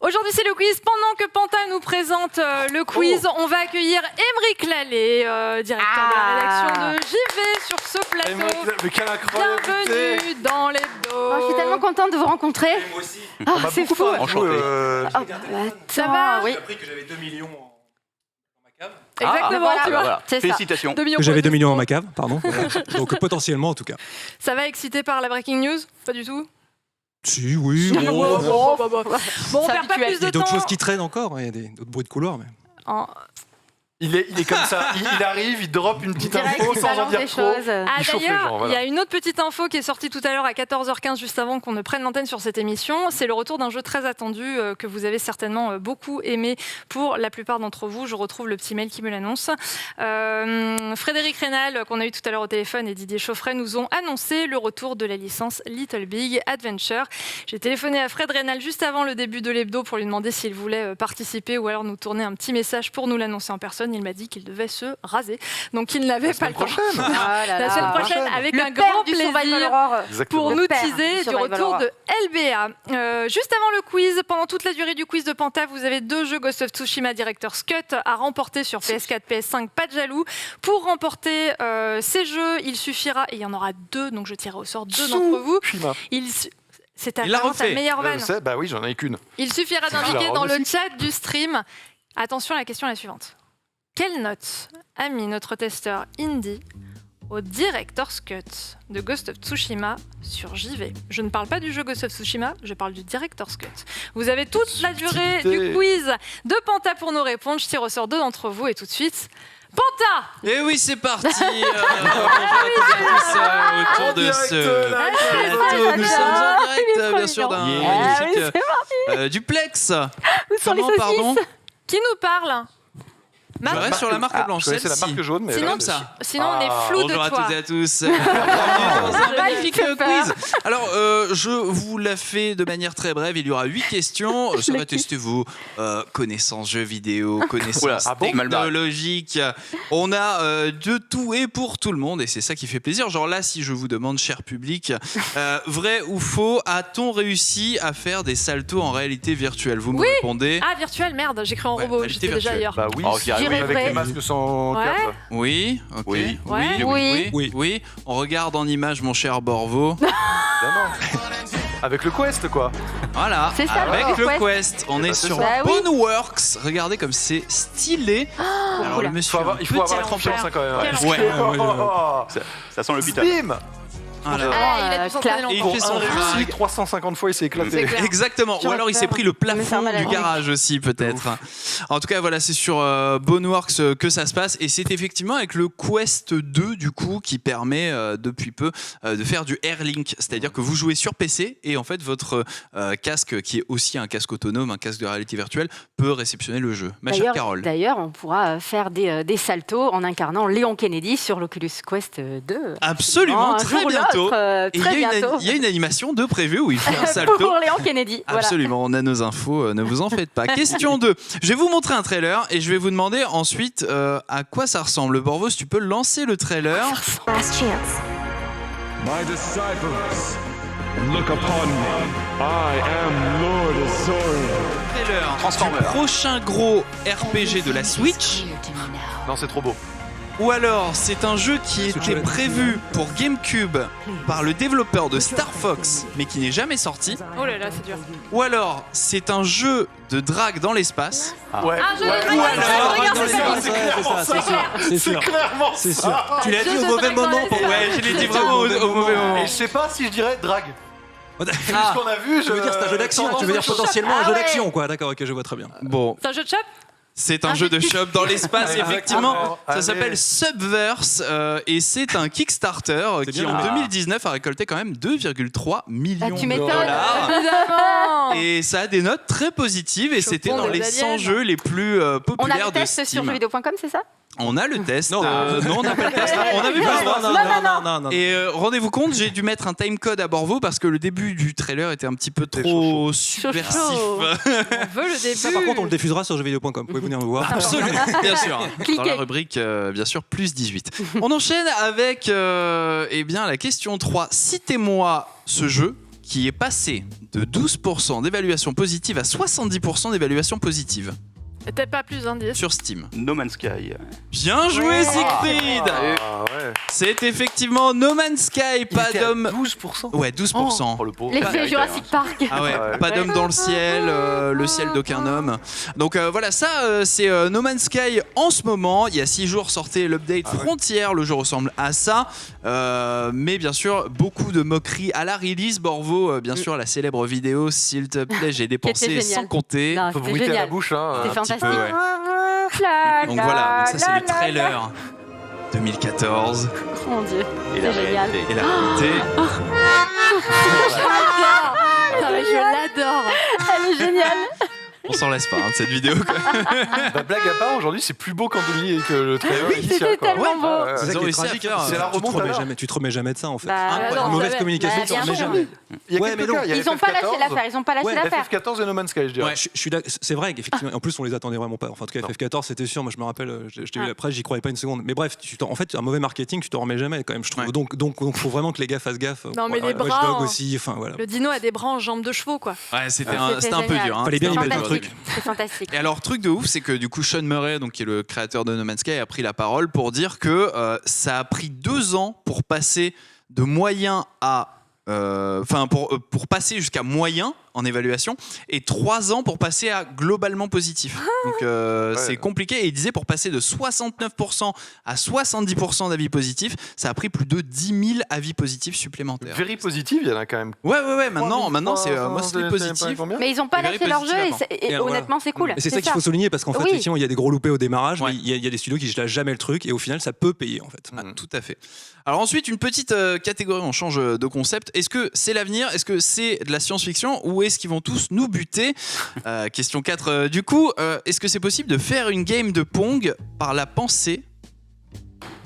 Aujourd'hui, c'est le quiz. Pendant que Panta nous présente le quiz, on va accueillir Aymeric Lallet, directeur de la rédaction de JV sur ce plateau. Mais quelle incroyable! Bienvenue dans l'hebdo. Je suis tellement contente de vous rencontrer. Moi aussi. C'est fou. Enchanté. Ça va? J'ai appris que j'avais 2 millions dans ma cave. Exactement, tu vois. Voilà. C'est ça. Félicitations. Que j'avais 2 millions dans ma cave, pardon. Donc potentiellement en tout cas. Ça va excité par la breaking news? Pas du tout. Si, oui. Bon, on perd pas plus Il y de a d'autres temps. choses qui traînent encore, il y a d'autres bruits de couloir. Mais... Il est comme ça. Il arrive, il drop une petite Direct, info il sans en balance dire des trop. choses. Ah, chauffe les d'ailleurs, gens, voilà. il y a une autre petite info qui est sortie tout à l'heure à 14h15, juste avant qu'on ne prenne l'antenne sur cette émission. C'est le retour d'un jeu très attendu que vous avez certainement beaucoup aimé pour la plupart d'entre vous. Je retrouve le petit mail qui me l'annonce. Frédéric Rénal, qu'on a eu tout à l'heure au téléphone, et Didier Chauffret nous ont annoncé le retour de la licence Little Big Adventure. J'ai téléphoné à Fred Rénal juste avant le début de l'hebdo pour lui demander s'il voulait participer ou alors nous tourner un petit message pour nous l'annoncer en personne. Il m'a dit qu'il devait se raser. Donc il n'avait pas le temps. La semaine prochaine, avec un grand plaisir pour nous teaser du retour de LBA. Juste avant le quiz, pendant toute la durée du quiz de Panta, vous avez 2 jeux Ghost of Tsushima Director's Cut à remporter sur PS4, PS5, pas de jaloux. Pour remporter ces jeux, il suffira, et il y en aura 2, donc je tirerai au sort 2 d'entre vous. C'est ta meilleure vanne. Bah oui, j'en ai qu'une. Il suffira d'indiquer dans le chat du stream. Attention, la question est la suivante. Quelle note a mis notre testeur Indy au Director's Cut de Ghost of Tsushima sur JV? Je ne parle pas du jeu Ghost of Tsushima, je parle du Director's Cut. Vous avez toute la durée du quiz de Panta pour nous répondre. Je tire au sort 2 d'entre vous et tout de suite, Panta! Et oui, c'est parti. Bonjour à toutes et à tous autour de ce plateau. Nous sommes en direct, bien sûr, d'un magnifique duplex. Où sont les Comment, saucisses? pardon? Qui nous parle? Je reste sur la marque blanche. C'est la marque jaune, mais Sinon, ça. on est flou de Bonjour à toi. toutes et à tous. Bienvenue dans un magnifique quiz. Alors, je vous la fais de manière très brève. Il y aura 8 questions. Ça va tester vos connaissances jeux vidéo, connaissances technologiques. On a de tout et pour tout le monde. Et c'est ça qui fait plaisir. Genre là, si je vous demande, cher public, vrai ou faux, a-t-on réussi à faire des saltos en réalité virtuelle? Vous me répondez. Ah, virtuel, merde, j'ai cru en robot. J'étais déjà ailleurs. Bah oui, avec vrai. les masques sans Ouais. cap. Oui, ok. Oui. Oui. On regarde en image, mon cher Borvo. Évidemment. Avec le Quest, quoi. Voilà, C'est ça, avec le le Quest. Quest, on est c'est sur ça. Bah oui. Boneworks. Regardez comme c'est stylé. Alors le monsieur, Il faut avoir être confiance quand même. Quel Ouais. Oh, Ça sent l'hôpital. Bim. Ah là. Ah, il a dû s'entraîner Et il longtemps. fait Pour son un réussi, drag. 350 fois, il s'est éclaté. C'est clair. Exactement. Ou J'aurais alors il peur s'est pris le de me faire plafond mal à du la garage aussi, peut-être. En tout cas, voilà, c'est sur Boneworks que ça se passe. Et c'est effectivement avec le Quest 2, du coup, qui permet depuis peu de faire du Airlink. C'est-à-dire que vous jouez sur PC et en fait, votre casque, qui est aussi un casque autonome, un casque de réalité virtuelle, peut réceptionner le jeu. Ma chère Carole. D'ailleurs, on pourra faire des saltos en incarnant Léon Kennedy sur l'Oculus Quest 2. Absolument, Un très jour ou bientôt. l'autre, Et très bientôt. il y a une animation de prévu où il fait un salto. Pour Léon Kennedy. Voilà. Absolument, on a nos infos, ne vous en faites pas. Question 2. Je vais vous montrer un trailer et je vais vous demander ensuite à quoi ça ressemble. Borvos, tu peux lancer le trailer. Last chance. My disciples, look upon me. I am Lord Azorius. Trailer Transformer. du prochain gros RPG de la Switch. Non, c'est trop beau. Ou alors, c'est un jeu qui était prévu pour GameCube par le développeur de Star Fox, mais qui n'est jamais sorti. Oh là là, c'est dur. Ou alors, c'est un jeu de drague dans l'espace. Ouais. Un jeu de Ouais. drague dans l'espace, regarde, non, c'est ça. c'est clairement ça. C'est sûr. Clairement C'est ça. sûr. Tu l'as dit Jeu au de mauvais drague dans moment. l'espace. Ouais, je l'ai dit vraiment au mauvais moment. Et je sais pas si je dirais drague. Vu Ah, ce qu'on a vu, tu veux dire c'est un jeu d'action, tu veux dire potentiellement un Ah jeu ouais. d'action quoi, d'accord, ok, je vois très bien. Bon, C'est un jeu de shop. c'est un jeu de shop dans l'espace, effectivement. Ça Allez. s'appelle Subverse et c'est un Kickstarter C'est qui bien. en 2019 a récolté quand même 2,3 millions Ah, tu de m'étonnes. dollars. Évidemment. Et ça a des notes très positives et Chopons c'était dans des les 100 aliens. jeux les plus On a populaires le de test sur Steam. jeuxvideo.com, c'est ça? On a le test. Non. Non, on n'a pas le test. On avait pas le droit. non. Et rendez-vous compte, j'ai dû mettre un timecode à Borvo parce que le début du trailer était un petit peu trop subversif. On veut le début. Ça par contre on le diffusera sur jeuxvideo.com, vous pouvez venir nous voir. Absolument, bien sûr. Dans Cliquez. la rubrique, bien sûr, plus 18. On enchaîne avec eh bien, la question 3. Citez-moi ce jeu qui est passé de 12% d'évaluation positive à 70% d'évaluation positive T'as pas plus d'indices. sur Steam. No Man's Sky. Bien joué, Siegfried. Ah ouais. C'est effectivement No Man's Sky, pas Il était à d'homme. 12%. Ouais, 12%. Oh le pauvre. L'effet Jurassic Park. Ah ouais, Ouais. pas d'homme dans le ciel, le ciel d'aucun homme. Donc voilà, ça c'est No Man's Sky en ce moment. Il y a 6 jours sortait l'update Frontier, le jeu ressemble à ça. Mais bien sûr, beaucoup de moqueries à la release. Borvo, bien sûr, la célèbre vidéo, s'il te plaît, j'ai dépensé génial. sans compter. Non, Faut c'était bruiter à la génial. bouche. Hein. C'était un petit fantastique. peu, Donc voilà, donc ça c'est le trailer 2014 Mon Dieu, Et la c'est génial. réalité. et la réalité. J'adore. Ah, mais je l'adore. Elle est géniale. On s'en laisse pas hein, de cette vidéo. Quoi. Bah, blague à part, aujourd'hui, c'est plus beau qu'en 2000 et que le trailer initial. c'était quoi. tellement beau. ouais. C'est ça Ils ont qui est réussi à tragique, faire, c'est la tu te remontada. remets jamais, tu te remets jamais de ça en fait. Bah, Ah, non, Une mauvaise jamais. communication, Bah, tu te remets bien sûr. jamais. Il y a Ouais, quelques mais non. cas, il y a Ils ont pas lâché FF14, l'affaire, ils ont pas lâché Ouais, l'affaire. FF14 et No Man's Sky, je dirais. Ouais, je suis d'accord, c'est vrai qu'effectivement, en plus on les attendait vraiment pas. Enfin, en tout cas, Non. FF14 c'était sûr, moi je me rappelle, je t'ai vu après, j'y croyais pas une seconde. Mais bref, en fait, un mauvais marketing, tu t'en remets jamais quand même, je trouve. Ouais. Donc, faut vraiment que les gars fassent gaffe. Non, mais les Watch bras, Dogs hein. aussi, enfin voilà. Le dino a des bras en jambes de chevaux, quoi. Ouais, c'était C'était un peu génial. dur. Hein. Fallait bien C'était y un mettre peu un dur. truc. C'est fantastique. Et alors, truc de ouf, c'est que du coup, Sean Murray, donc, qui est le créateur de No Man's Sky, a pris la parole pour dire que ça a pris 2 ans pour passer de moyen à. Enfin, pour passer jusqu'à moyen en évaluation et 3 ans pour passer à globalement positif. Donc, c'est compliqué. Et il disait pour passer de 69% à 70% d'avis positifs, ça a pris plus de 10 000 avis positifs supplémentaires. Very positive, il y en a quand même. Ouais, maintenant, c'est mostly positif. Mais ils ont pas Et lâché very leur jeu positive et avant. honnêtement, c'est cool. Et c'est ça qu'il faut souligner parce qu'en fait, Oui. effectivement, il y a des gros loupés au démarrage, Ouais. mais il y a des studios qui lâchent jamais le truc et au final, ça peut payer en fait. Ah, tout à fait. Alors ensuite, une petite catégorie, on change de concept. Est-ce que c'est l'avenir? Est-ce que c'est de la science-fiction? Ou est-ce qu'ils vont tous nous buter? Question 4. Du coup, est-ce que c'est possible de faire une game de Pong par la pensée?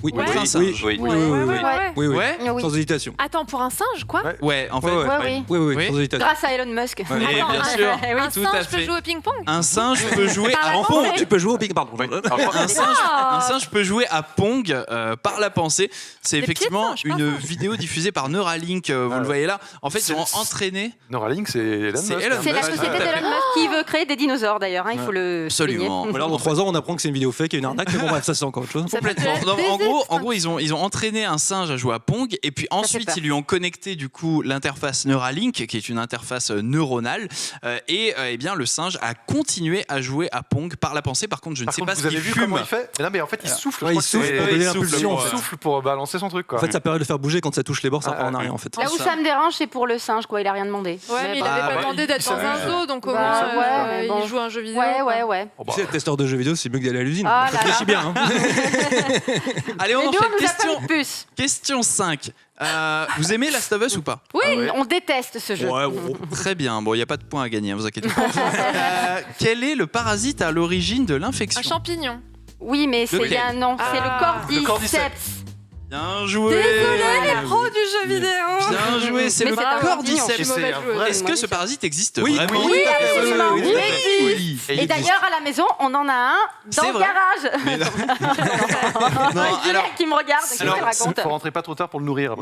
Oui, Ouais. oui, Un oui, singe. oui, Ouais, oui, ouais, oui, ouais, ouais. oui, oui. Ouais. Oui. Sans hésitation. Attends, pour un singe, quoi? Ouais. Ouais, en fait. Ouais, Ouais, ouais. oui. Oui, Oui. sans hésitation. Grâce à Elon Musk. Ouais. Et Attends, bien un- sûr, Un tout singe à peut fait. jouer au ping-pong? Un singe peut jouer Par à la Pong. pensée. Tu peux jouer au ping, pardon. Un singe peut jouer à Pong par la pensée. C'est Des pieds de effectivement singe, pas une singe. vidéo diffusée par Neuralink. Vous Ah le ouais. voyez là. En fait, ils C'est- ont entraîné. Neuralink, c'est Elon C'est Musk. Elon hein. C'est la Musk, société tout à fait. d'Elon Musk qui veut créer des dinosaures d'ailleurs, hein, il faut le Absolument. souligner. Ou alors dans 3 ans, on apprend que c'est une vidéo fake et une arnaque, mais bon, bref, ça c'est encore autre chose. Ça peut Complètement. être Non, en des gros, ils ont entraîné un singe à jouer à Pong et puis ensuite ils lui ont connecté du coup l'interface Neuralink, qui est une interface neuronale, et eh bien le singe a continué à jouer à Pong par la pensée. Par contre, je ne sais pas ce qu'il fume. Comment il fait. Mais non, mais en fait, il souffle. Ouais, il souffle pour donner l'impulsion. Il souffle pour balancer son truc, quoi. En fait, ça permet de le faire bouger quand ça touche les bords, ça part en arrière en fait. Là où ça me dérange, c'est pour le singe, quoi. Il a rien demandé. Ouais, mais il avait pas demandé d'être dans un zoo, donc au moins il joue à un jeu vidéo. Ouais. Tu sais, être testeur de jeux vidéo, c'est mieux que d'aller à l'usine. Ah là Réfléchis bien. Hein. Allez, on Mais nous, enchaîne. on nous a pas mis de puce. Question 5. Vous aimez Last of Us ou pas? Oui, on déteste ce jeu. Ouais, bon. Très bien. Bon, il n'y a pas de point à gagner, vous inquiétez pas. Quel est le parasite à l'origine de l'infection? Un champignon. Oui, mais c'est bien non, c'est le cordyceps. cordyceps. Bien joué. Désolé les pros du jeu vidéo. Bien joué, c'est Mais le c'est un cordyceps. champignon, je suis mauvaise joueuse. Est-ce que ce parasite existe Oui, vraiment? Oui, absolument. oui, Il existe. Et d'ailleurs, à la maison, on en a un dans C'est le vrai. garage. Non, alors, Qui me regarde, qui me raconte. Faut rentrer pas trop tard pour le nourrir.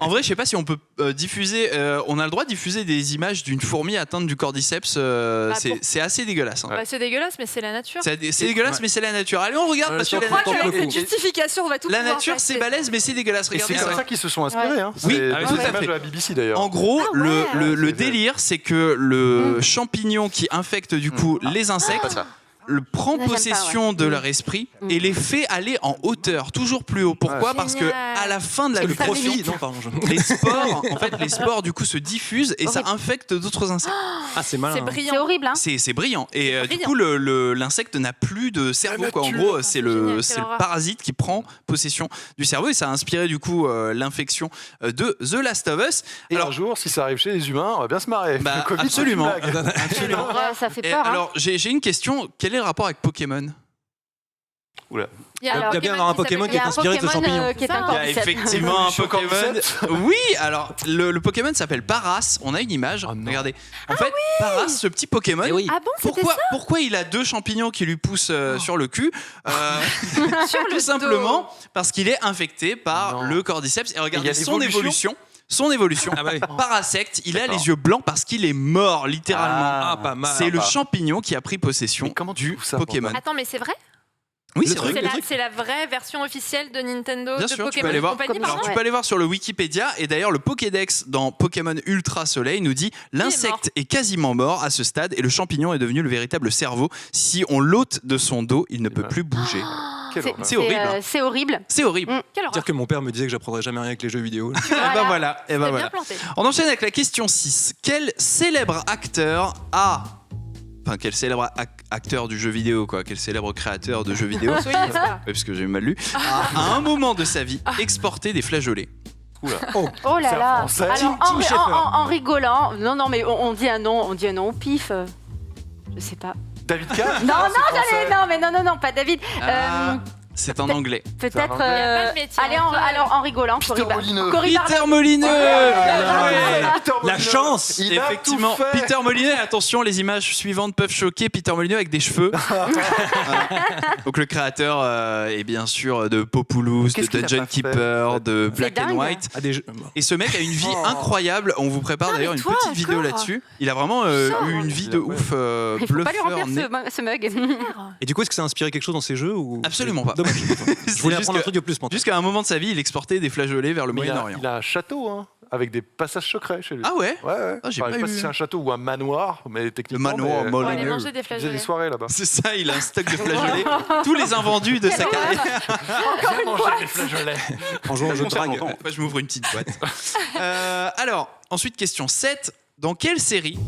en vrai, je sais pas si on peut diffuser. On a le droit de diffuser des images d'une fourmi atteinte du cordyceps. C'est assez dégueulasse. Hein. Bah, c'est dégueulasse, mais c'est la nature. C'est dégueulasse, mais c'est la nature. Allez, on regarde parce que Je la crois nature, qu'avec cette justification, on va tout la pouvoir nature, passer. c'est balèze, mais c'est dégueulasse. Et c'est Regardez comme ça. ça qu'ils se sont inspirés. Hein. Oui, C'est tout des à images fait. de la BBC d'ailleurs. En gros, le C'est délire, c'est que le champignon qui infecte du coup les insectes prend J'aime pas, possession de leur esprit et les fait aller en hauteur, toujours plus haut. Pourquoi? Parce que à la fin de la Le mutation, profit, non, pardon. les spores du coup se diffusent et ça infecte d'autres insectes. Ah, c'est malin. C'est hein. brillant. C'est horrible, hein. C'est brillant. Et du brillant. coup, l'insecte n'a plus de cerveau. Quoi. En gros, c'est génial, c'est quelle le horreur. parasite qui prend possession du cerveau et ça a inspiré du coup l'infection de The Last of Us. Et Alors, un jour, si ça arrive chez les humains, on va bien se marrer. bah, Le Covid, absolument. c'est une blague. Absolument. Ça fait Et peur. hein. alors, j'ai une question. Quel est le rapport avec Pokémon? Oula. Il y a, Alors, Il y a bien un Pokémon qui est inspiré de ce champignon. Qui est un Ça, Il y a cordyceps. effectivement un Sur Pokémon. Cordyceps. Oui, alors le Pokémon s'appelle Paras. On a une image. Oh non. Regardez. En fait, Paras, ce petit Pokémon. Eh oui. Ah bon, c'était Pourquoi il a deux champignons qui lui poussent sur le cul? sur le Tout simplement parce qu'il est infecté par Non. le cordyceps. Et Et il y regardez a son l'évolution. évolution. Son évolution. Ah bah oui. Parasecte, il a D'accord. les yeux blancs parce qu'il est mort, littéralement. Ah, pas mal. C'est le champignon qui a pris possession Mais comment tu du trouves ça, Pokémon. bordel Attends, mais c'est vrai? Oui, Le c'est truc, vrai. C'est la vraie version officielle de Nintendo, Bien de sûr, tu Pokémon peux aller voir. Company, Comme pardon Alors, tu peux aller voir sur le Wikipédia et d'ailleurs le Pokédex dans Pokémon Ultra Soleil nous dit l'insecte est quasiment mort à ce stade et le champignon est devenu le véritable cerveau. Si on l'ôte de son dos, il ne peut plus bouger. Quelle horreur. C'est horrible. hein. C'est horrible. C'est horrible. Quelle horreur. Dire que mon père me disait que j'apprendrais jamais rien avec les jeux vidéo. Et ben voilà. Et ben T'es voilà. bien planté. On enchaîne avec la question 6. Quel célèbre acteur a... Enfin, quel célèbre acteur du jeu vidéo, quoi. Quel célèbre créateur de jeux vidéo. Oui, c'est ça. Oui, parce que j'ai mal lu. À un moment de sa vie, exporté des flageolets. Oh là C'est un là. Français. Alors, Tim Schafer. en rigolant, non, mais on dit un nom au pif. Je sais pas. David Cage. Non, c'est français. non, pas David. Ah, c'est en anglais. Peut-être. C'est un anglais. Il y a pas de métier, Allez, hein. alors en rigolant. Peter Molineux. Peter Molineux. Peter La Molineux. chance. Il a Effectivement, tout fait. Peter Molineux, attention, les images suivantes peuvent choquer. Peter Molineux avec des cheveux. Donc le créateur est bien sûr de Populous, de Qu'est-ce qu'il a Dungeon pas fait Keeper, de C'est Black and dingue. White. Ah, des jeux- Et ce mec a une vie Oh. incroyable. On vous prépare Ah, d'ailleurs mais une toi, petite vidéo encore. là-dessus. Il a vraiment eu une vie de Ouais. ouf. Il faut pas lui Bluffeur, remplir né- ce mug. Et du coup, est-ce que ça a inspiré quelque chose dans ces jeux ou... Absolument pas. Dommage. Je voulais C'est apprendre un juste truc de plus. maintenant. Jusqu'à un moment de sa vie, il exportait des flageolets vers le Mais Moyen-Orient. il a un château, hein, avec des passages secrets chez lui. Ah ouais. Ouais, ouais. Ah, j'ai Enfin, pas je sais pas vu. si c'est un château ou un manoir, mais techniquement. manoir mais- On va aller Molineux. manger des Il faisait flageolets. des soirées là-bas. C'est ça, il a un stock de flageolets. Tous les invendus de sa carrière. Viens manger les flageolets. En jouant au jeu de drague. Moi, je m'ouvre une petite boîte. Alors, ensuite, question 7. Dans quelle série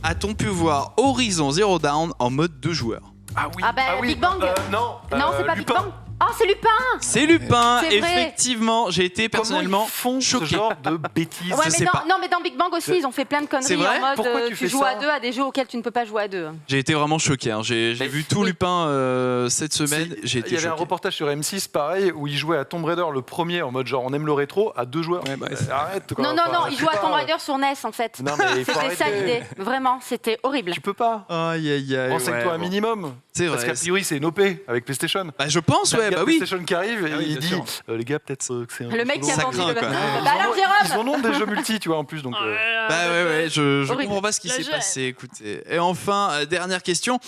a-t-on pu voir Horizon Zero Dawn en mode 2 joueurs? Ah oui. Ah ben, oui. Big Bang. Non. Non, c'est pas Big Lupin. Bang. Oh, c'est Lupin. C'est Lupin, C'est vrai. effectivement. J'ai été personnellement Comment ils font choqué. ce genre de bêtises. Ouais, Je sais mais pas. non, mais dans Big Bang aussi, ils ont fait plein de C'est conneries vrai en mode Pourquoi tu tu fais joues ça à deux à des jeux auxquels tu ne peux pas jouer à deux. J'ai été vraiment choqué. hein. J'ai vu tout Oui. Lupin cette semaine. J'ai Il été y avait un choqué. reportage sur M6 pareil où ils jouaient à Tomb Raider le premier en mode genre on aime le rétro à 2 joueurs. Ouais, bah, Arrête quoi. Non, non, Enfin, non, ils c'est jouent à pas- Tomb Raider sur NES en fait. Non mais il faut C'était ça arrêter. l'idée. Vraiment, c'était horrible. Tu peux pas. Aïe, aïe, aïe. Renseigne-toi ouais, un bon. minimum. C'est Parce vrai. qu'a priori c'est une OP avec PlayStation. Bah, je pense, T'as ouais, le gars bah de oui. PlayStation qui arrive et Ah oui, il bien dit sûr. les gars peut-être que c'est un Le mec qui a Ça vendu craint, le quoi. Bah alors Ils Jérôme. en ont des jeux multi tu vois en plus donc. Bah ouais, ouais, je Horrible. comprends pas ce qui La s'est gêne. passé, écoutez. Et enfin, dernière question.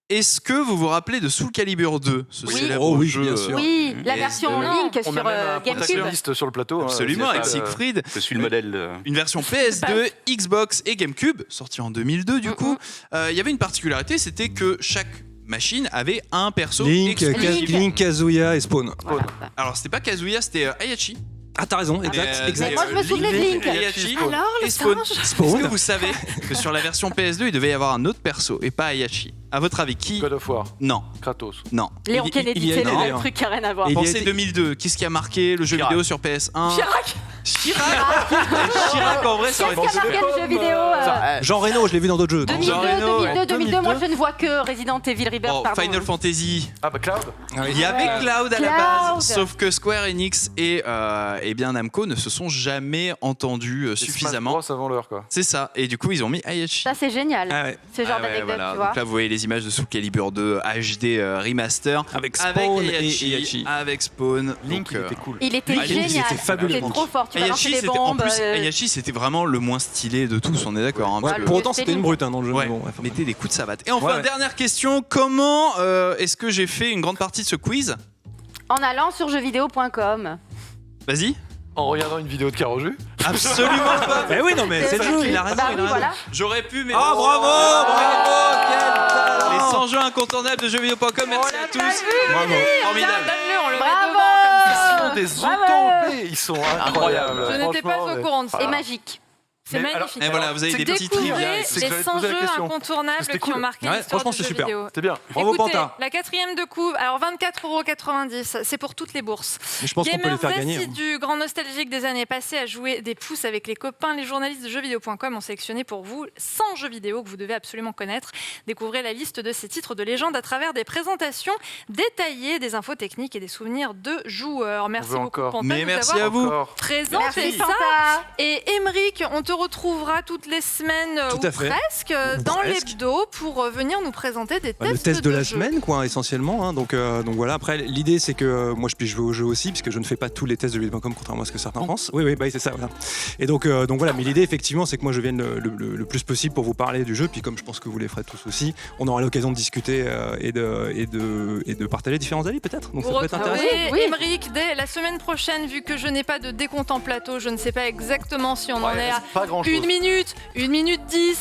Est-ce que vous vous rappelez de Soul Calibur 2, ce célèbre Oh oui, jeu bien sûr. Oui, la Et version de- Link On sur a même un GameCube. protagoniste sur le plateau. hein. Absolument, C'est avec pas, Siegfried. Je suis le modèle. Une version PS2, Xbox et GameCube, sortie en 2002 du coup. Il y avait une particularité, c'était que chaque machine avait un perso Link, exclusif. Link, Kazuya et Spawn. Voilà. Alors c'était pas Kazuya, c'était Heihachi. Ah, t'as raison, exact. Et, exact. Mais moi, je me souvenais de Link. Heihachi Alors, le et Spawn. singe Est-ce que vous savez que sur la version PS2, il devait y avoir un autre perso et pas Heihachi? À votre avis, qui? God of War, Non, Kratos. non. Léon Il y Kennedy, a c'est une le erreur. truc qui a rien à voir. Et il y a Pensez été- 2002, qu'est-ce qui a marqué le jeu Chirac. vidéo sur PS1? Chirac Chirac en vrai, ça aurait Qu'est-ce été qui a marqué le jeu vidéo Jean Reno, je l'ai vu dans d'autres jeux. 2002, Jean Reno, 2002, 2002, moi 2002. je ne vois que Resident Evil Rebirth, Oh, pardon. Final Fantasy. Ah bah Cloud. Il y avait Cloud à la Cloud. base, sauf que Square Enix et bien Namco ne se sont jamais entendus suffisamment. Smash Bros avant l'heure quoi. C'est ça, et du coup ils ont mis Heihachi. Ça c'est génial, Ah ouais. ce genre Ah ouais, d'anecdote, voilà. tu vois. Donc là vous voyez les images de Soul Calibur 2 HD remaster Avec Spawn et Heihachi, Heihachi. avec Spawn. Link, Donc, il était cool. Il était Ah, Link, génial, c'était fabuleux. c'était trop fort, tu balançais Heihachi, des c'était en bombes. plus Heihachi, c'était vraiment le moins stylé de tous, on est d'accord. hein, Ouais, parce que- pour autant, c'était c'était une Link. brute dans le jeu. Ouais, mais bon, ouais, enfin, mettez des coups de savate. Et enfin, Ouais, ouais. dernière question, comment est-ce que j'ai fait une grande partie de ce quiz? En allant sur jeuxvideo.com. Vas-y. En regardant une vidéo de Caroju. Absolument pas. Eh oui, non, mais c'est le jeu. Il a raison, Bah il a oui, raison. voilà. J'aurais pu, mais... Ah, bravo, quel talent. Les 100 jeux incontournables de jeuxvideo.com, merci à tous. Bravo. Formidable. Donne-le, on le met Bravo. devant comme ça. Des Bravo. autoplay, ils sont incroyables. Je n'étais pas Franchement, au courant de ça. Et magique. C'est Mais alors- magnifique. Et voilà, vous avez des petits Découvrez trivia. C'est que les j'allais te 100 poser la jeux question. incontournables C'était qui ont cool. marqué Ouais, l'histoire franchement, du c'est jeu super. vidéo. C'était bien. Bravo, Écoutez, Pantin. la 4e de couve, alors 24,90 €, c'est pour toutes les bourses. Mais je pense qu'on peut les faire Gamers gagner. assidus, grand nostalgique des années passées, à jouer des pouces avec les copains, les journalistes de jeuxvideo.com ont sélectionné pour vous 100 jeux vidéo que vous devez absolument connaître. Découvrez la liste de ces titres de légende à travers des présentations détaillées, des infos techniques et des souvenirs de joueurs. Merci veut beaucoup, encore. Pantin, Mais de nous merci avoir à vous. Encore. présenté Merci ça. Fanta. Et Émeric, on te retrouvera toutes les semaines Tout ou à fait. presque Ou dans presque. l'hebdo pour venir nous présenter des Bah, tests le test de la jeux. semaine, quoi, essentiellement. Hein. Donc voilà. Après, l'idée, c'est que moi, je puisse jouer au jeu aussi, puisque je ne fais pas tous les tests de jeuxvideo.com, contrairement à ce que certains pensent. Oui, bah, c'est ça. Voilà. Et donc voilà. Mais l'idée, effectivement, c'est que moi, je vienne le plus possible pour vous parler du jeu. Puis comme je pense que vous les ferez tous aussi, on aura l'occasion de discuter et de partager différents avis, peut-être. Donc Vous ça peut être intéressant. retrouvez Oui. Émeric dès la semaine prochaine, vu que je n'ai pas de décompte en plateau, je ne sais pas exactement si on en Ouais, est à pas grand chose. 1 minute, 1 minute 10.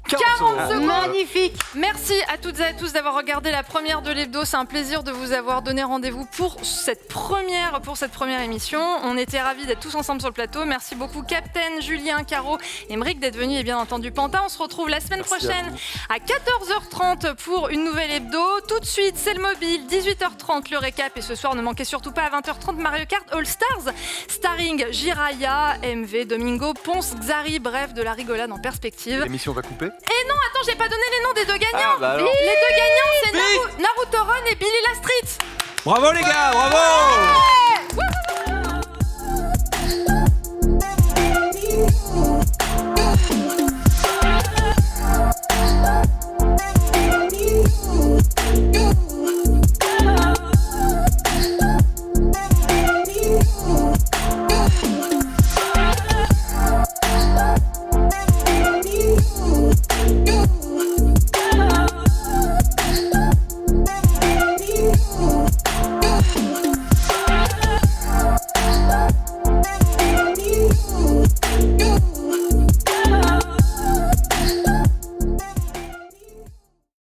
40 secondes. Magnifique. Merci à toutes et à tous d'avoir regardé la première de l'hebdo. C'est un plaisir de vous avoir donné rendez-vous pour cette première émission. On était ravis d'être tous ensemble sur le plateau. Merci beaucoup Captain, Julien, Caro, Émeric d'être venus et bien entendu Pantin. On se retrouve la semaine Merci à prochaine à 14h30 pour une nouvelle hebdo. Tout de suite, c'est le mobile, 18h30 le récap et ce soir ne manquez surtout pas à 20h30 Mario Kart All Stars starring Jiraya, MV, Domingo, Ponce, Xari, bref de la rigolade en perspective. L'émission va couper. Attends, j'ai pas donné les noms des deux gagnants. Ah, bah alors. Les deux gagnants, c'est Naruto Run et Billy Lastreet. Bravo les gars, bravo.